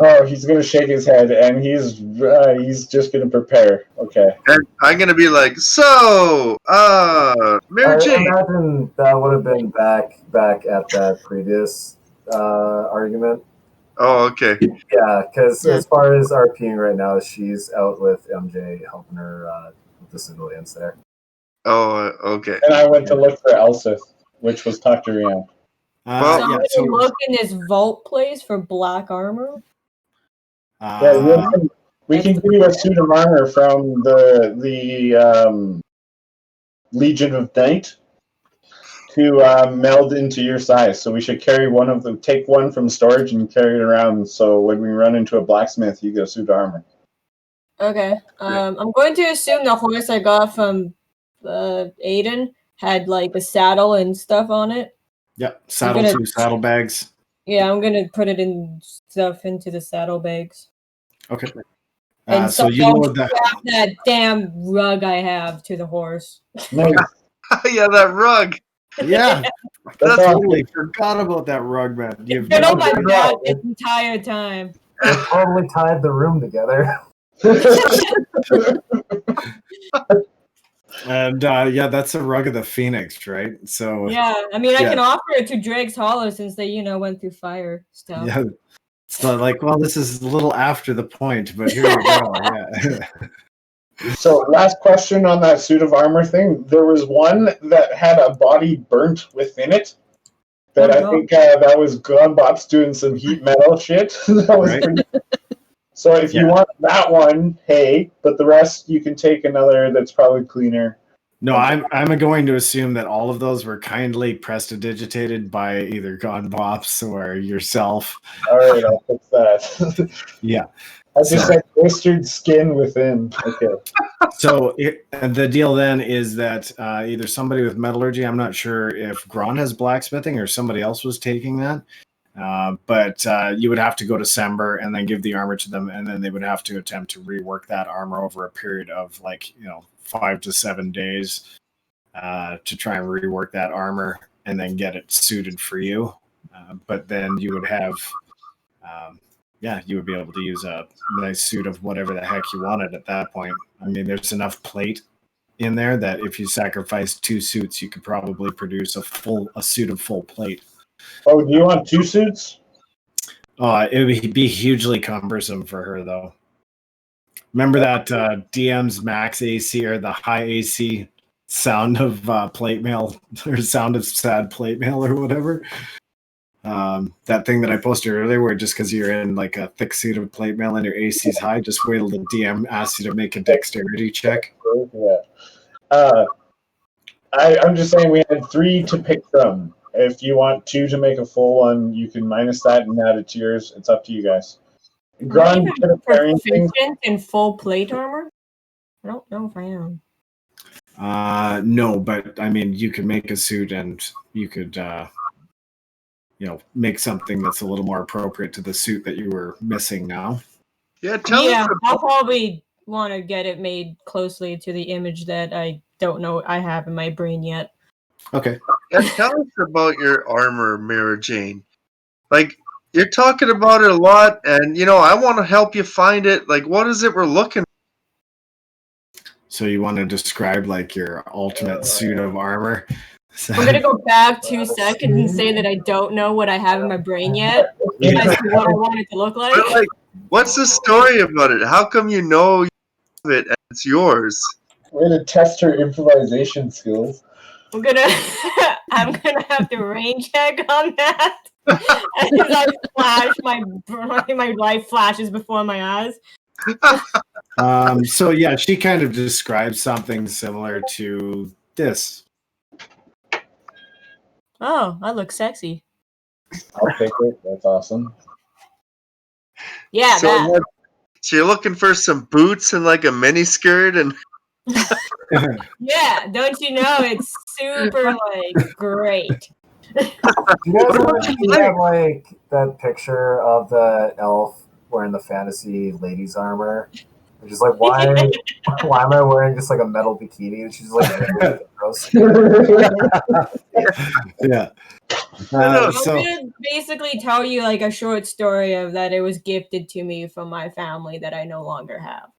Oh, he's gonna shake his head, and he's just gonna prepare. Okay. And I'm gonna be like, so, I Mirajane. imagine that would have been back at that previous argument. Oh, okay. Yeah, because as far as RPing right now, she's out with MJ helping her with the civilians there. Oh, okay. And I went to look for Elsith, which was tucked around. Well, So I'm gonna look in this vault place for black armor. We can give you a suit of armor from the Legion of Night to meld into your size. So we should carry one of them. Take one from storage and carry it around. So when we run into a blacksmith, you get a suit of armor. Okay. I'm going to assume the horse I got from Aiden had like a saddle and stuff on it. Yep, two saddlebags. Yeah, I'm gonna put it in stuff into the saddlebags. Okay. And so you know that damn rug I have to the horse. Nice. Yeah, that rug. Yeah, That's totally forgot about that rug, man. It's been on my back this entire time. They totally tied the room together. And that's a rug of the Phoenix, right? So yeah, I mean, I can offer it to Drake's Hollow since they, went through fire stuff. Yeah, it's not like, well, this is a little after the point, but here we go. Yeah. So, last question on that suit of armor thing. There was one that had a body burnt within it. That I think that was Bops doing some heat metal shit. That was pretty. So if you want that one, hey, but the rest you can take another that's probably cleaner. No, I'm going to assume that all of those were kindly prestidigitated by either Bops or yourself. All right, I'll fix that. Yeah. I just said blistered skin within. Okay. So the deal then is that either somebody with metallurgy, I'm not sure if Grond has blacksmithing or somebody else was taking that. But you would have to go to Sember and then give the armor to them, and then they would have to attempt to rework that armor over a period of 5 to 7 days to try and rework that armor and then get it suited for you. But then you would have, you would be able to use a nice suit of whatever the heck you wanted at that point. I mean, there's enough plate in there that if you sacrifice 2 suits, you could probably produce a suit of full plate. Oh, do you want 2 suits? It would be hugely cumbersome for her, though. Remember that DM's max AC or the high AC sound of plate mail or sound of sad plate mail or whatever? That thing that I posted earlier where just because you're in like a thick suit of plate mail and your AC's high, just wait till the DM asks you to make a dexterity check. Yeah. I'm just saying we had 3 to pick from. If you want 2 to make a full one, you can minus that and add it to yours. It's up to you guys. Grond, proficient in full plate armor? I don't know if I am. No, but I mean, you could make a suit and you could, make something that's a little more appropriate to the suit that you were missing now. Yeah, I'll probably want to get it made closely to the image that I don't know I have in my brain yet. Okay. Yeah, tell us about your armor, Mirajane. Like, you're talking about it a lot, and, I want to help you find it. Like, what is it we're looking for? So you want to describe, like, your ultimate suit of armor? I'm going to go back 2 seconds and say that I don't know what I have in my brain yet as to what I want it to look like. But, what's the story about it? How come you know it and it's yours? Way to test her improvisation skills. I'm gonna have to range check on that. As I flash, my life flashes before my eyes. So yeah, she kind of describes something similar to this. Oh, I look sexy. I'll take it. That's awesome. Yeah, so you're looking for some boots and like a mini skirt and. Yeah, don't you know it's super great. You guys have like that picture of the elf wearing the fantasy ladies armor? Which is like, why am I wearing just like a metal bikini? And she's like, gross. Yeah. I'm So gonna basically tell you like a short story of that it was gifted to me from my family that I no longer have.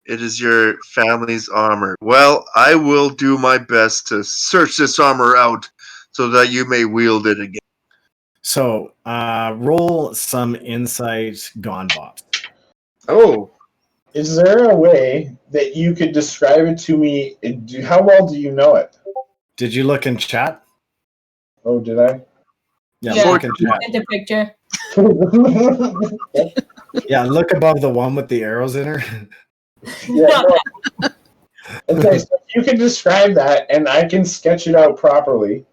It is your family's armor. Well, I will do my best to search this armor out so that you may wield it again. So roll some insight, Gonbot. Oh, Is there a way that you could describe it to me? How well do you know it? Did you look in chat? Oh, did I? Yeah, Yeah. look in chat. Sent a picture. Yeah, look above the one with the arrows in her. Yeah, no. Okay, so if you can describe that, and I can sketch it out properly,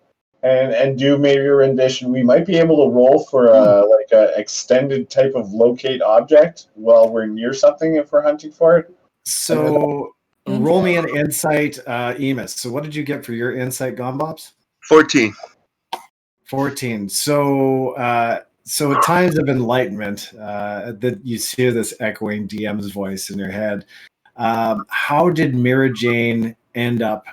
and do maybe a rendition, we might be able to roll for like a extended type of locate object while we're near something if we're hunting for it. So roll me an insight, Emus. So what did you get for your insight, Gonbops? 14. 14. So at times of enlightenment, that you hear this echoing DM's voice in your head. How did Mirajane end up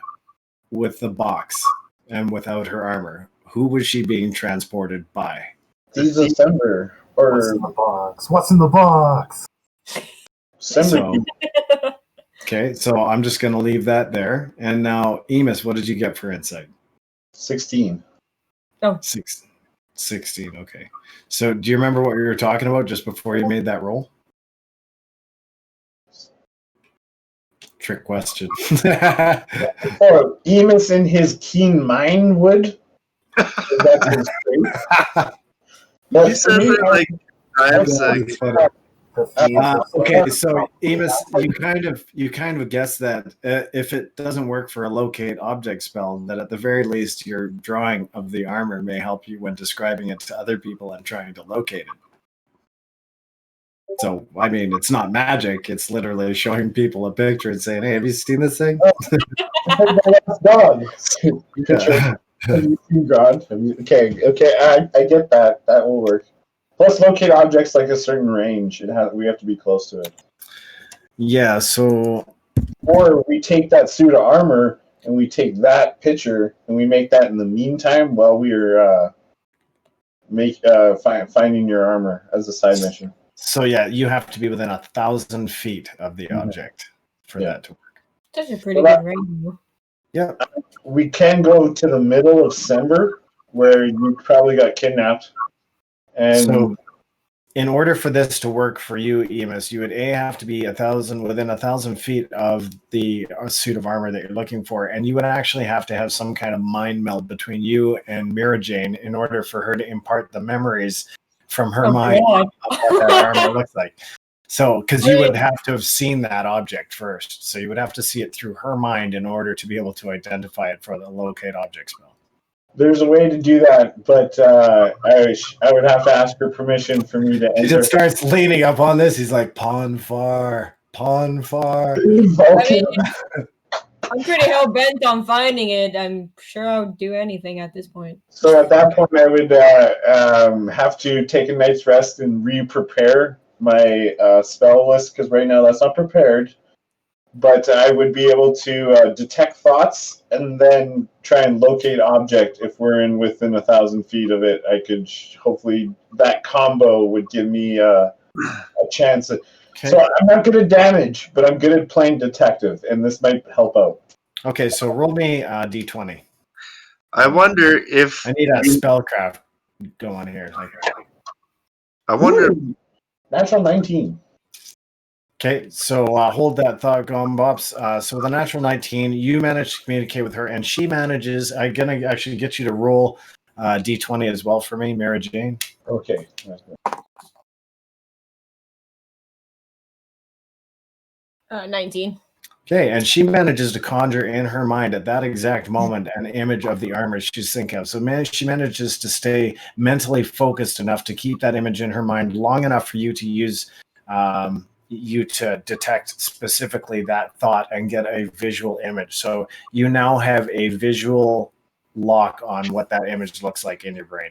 with the box and without her armor? Who was she being transported by? December What's or in the box? What's in the box? December. So, okay, so I'm just going to leave that there. And now, Emus, what did you get for insight? 16. 16. Okay. So do you remember what you were talking about just before you made that roll? Trick question. Oh, Emus in his keen mind would. That's his trait. But He says it like times. That's funny. Okay, so Emus, you kind of guess that if it doesn't work for a locate object spell, that at the very least your drawing of the armor may help you when describing it to other people and trying to locate it. So, I mean, it's not magic. It's literally showing people a picture and saying, "Hey, have you seen this thing?" Dog. Yeah. Have you seen Grond? Okay, I get that. That will work. Plus, locate objects like a certain range. We have to be close to it. Yeah. So, Or we take that suit of armor and we take that picture and we make that in the meantime while we're finding your armor as a side mission. so yeah, you have to be within 1,000 feet of the object for that to work. That's a pretty good range. Yeah. We can go to the middle of December where you probably got kidnapped. And So, in order for this to work for you, Emus, you would have to be within 1,000 feet of the suit of armor that you're looking for, and you would actually have to have some kind of mind meld between you and Mirajane in order for her to impart the memories from her mind God. of what that armor looks like. So, because you would have to have seen that object first, so you would have to see it through her mind in order to be able to identify it for the locate object spell. there's a way to do that, but I would have to ask her permission for me to He enter. just starts leaning up on this. He's like, pawn far. I mean, I'm pretty hell bent on finding it. I'm sure I'll do anything at this point. So at that point, I would have to take a night's rest and re-prepare my spell list because right now that's not prepared. But I would be able to detect thoughts and then try and locate object. If we're within 1,000 feet of it, I could hopefully that combo would give me a chance. Okay. So I'm not good at damage, but I'm good at playing detective, and this might help out. Okay, so roll me D20. I wonder if I need a spellcraft going here. I wonder. Ooh, natural 19. Okay, so hold that thought, Bops. So with a natural 19, you manage to communicate with her, and she manages. I'm gonna actually get you to roll D20 as well for me, Mirajane. Okay. 19. Okay, and she manages to conjure in her mind at that exact moment an image of the armor she's thinking of. So she manages to stay mentally focused enough to keep that image in her mind long enough for you to use you to detect specifically that thought and get a visual image. So you now have a visual lock on what that image looks like in your brain.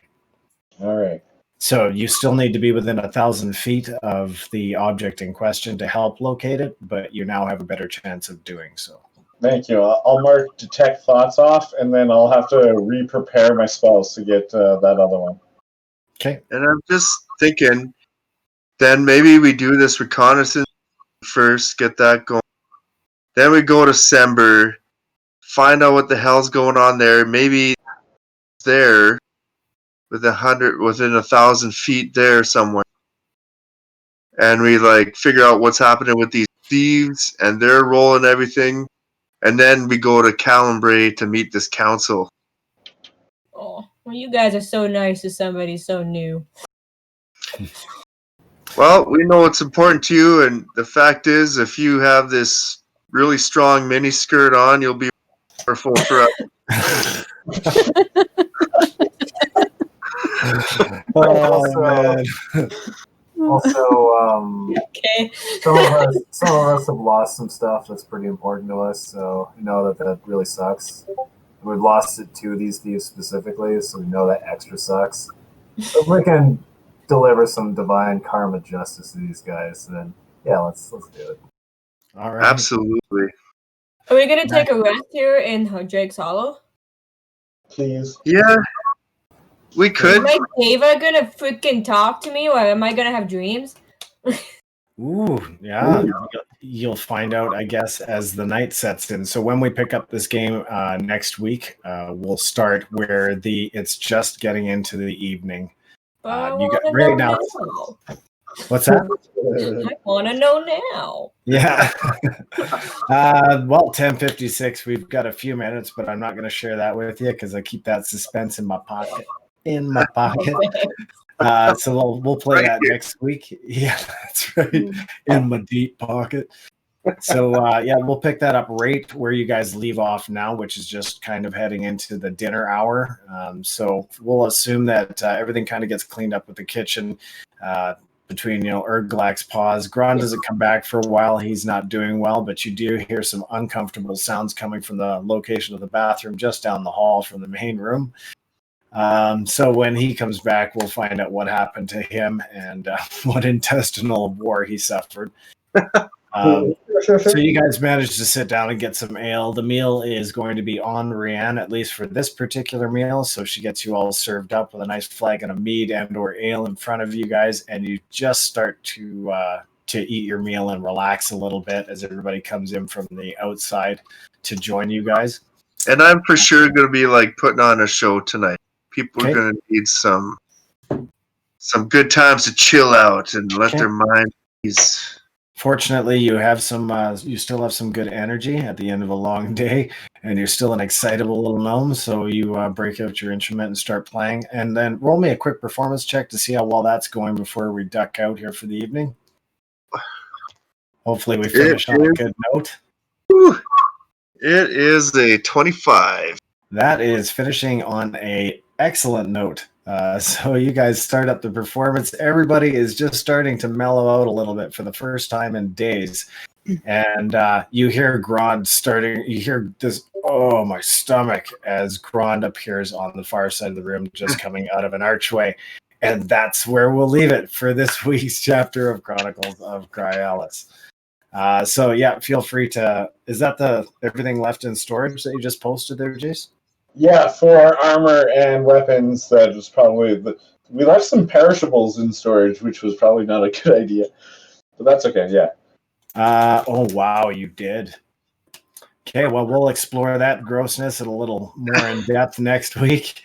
All right. So you still need to be within 1,000 feet of the object in question to help locate it, but you now have a better chance of doing so. Thank you. I'll mark detect thoughts off, and then I'll have to re-prepare my spells to get that other one. Okay. And I'm just thinking, then maybe we do this reconnaissance first, get that going. Then we go to Sember, find out what the hell's going on there. Maybe there, within 1,000 feet there somewhere, and we like figure out what's happening with these thieves and their role and everything. And then we go to Calyndra to meet this council. Oh, well, you guys are so nice to somebody so new. Well, we know it's important to you, and the fact is, if you have this really strong mini skirt on, you'll be powerful forever. Oh, man. Also, Okay. some of us have lost some stuff that's pretty important to us, so we know that really sucks. We've lost it to these thieves specifically, so we know that extra sucks. But if we can deliver some divine karma justice to these guys, then yeah, let's do it. All right. Absolutely. Are we gonna take a rest here in Drake's Hollow? Please. Yeah, we could. Is my Ava gonna freaking talk to me, or am I gonna have dreams? Ooh, yeah. You'll find out, I guess, as the night sets in. So when we pick up this game next week, we'll start where it's just getting into the evening. But You got I right wanna now. know. What's that? I wanna know now. Yeah. Well, 10:56. We've got a few minutes, but I'm not going to share that with you because I keep that suspense in my pocket. So we'll play that next week. Yeah, that's right. In my deep pocket. So yeah, we'll pick that up right where you guys leave off now, which is just kind of heading into the dinner hour. So we'll assume that everything kind of gets cleaned up with the kitchen. Between Erglak's pause. Grond doesn't come back for a while. He's not doing well, but you do hear some uncomfortable sounds coming from the location of the bathroom just down the hall from the main room. So when he comes back, we'll find out what happened to him and what intestinal war he suffered. So you guys managed to sit down and get some ale. The meal is going to be on Rianne, at least for this particular meal. So she gets you all served up with a nice flagon of mead and or ale in front of you guys, and you just start to eat your meal and relax a little bit as everybody comes in from the outside to join you guys. And I'm for sure going to be like putting on a show tonight. People Okay. are going to need some good times to chill out and let their mind ease. Fortunately, you have you still have some good energy at the end of a long day, and you're still an excitable little gnome. So you break out your instrument and start playing, and then roll me a quick performance check to see how well that's going before we duck out here for the evening. Hopefully, we finish on a good note. It is a 25. That is finishing on a excellent note. So you guys start up the performance. Everybody is just starting to mellow out a little bit for the first time in days. And you hear Grond starting, you hear this, oh, my stomach, as Grond appears on the far side of the room, just coming out of an archway. And that's where we'll leave it for this week's chapter of Chronicles of Chryalis. So yeah, feel free to, is that everything left in storage that you just posted there, Jace? Yeah, for armor and weapons, that was probably we left some perishables in storage, which was probably not a good idea. But that's okay, yeah. Oh, wow, you did. Okay, well, we'll explore that grossness a little more in depth next week.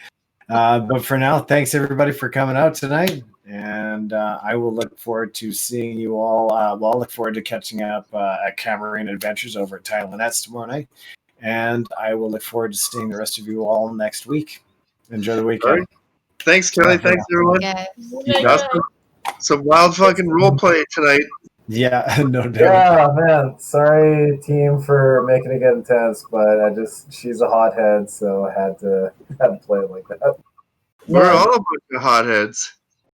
But for now, thanks everybody for coming out tonight. And I will look forward to seeing you all. I'll look forward to catching up at Camarine Adventures over at Lynette's tomorrow night. And I will look forward to seeing the rest of you all next week. Enjoy the weekend. Right. Thanks, Kelly. Thanks, everyone. Yes. Some wild fucking role play tonight. Yeah, no doubt. Yeah, man. Sorry, team, for making it get intense, but she's a hothead, so I had to play it like that. We're all a bunch of hotheads.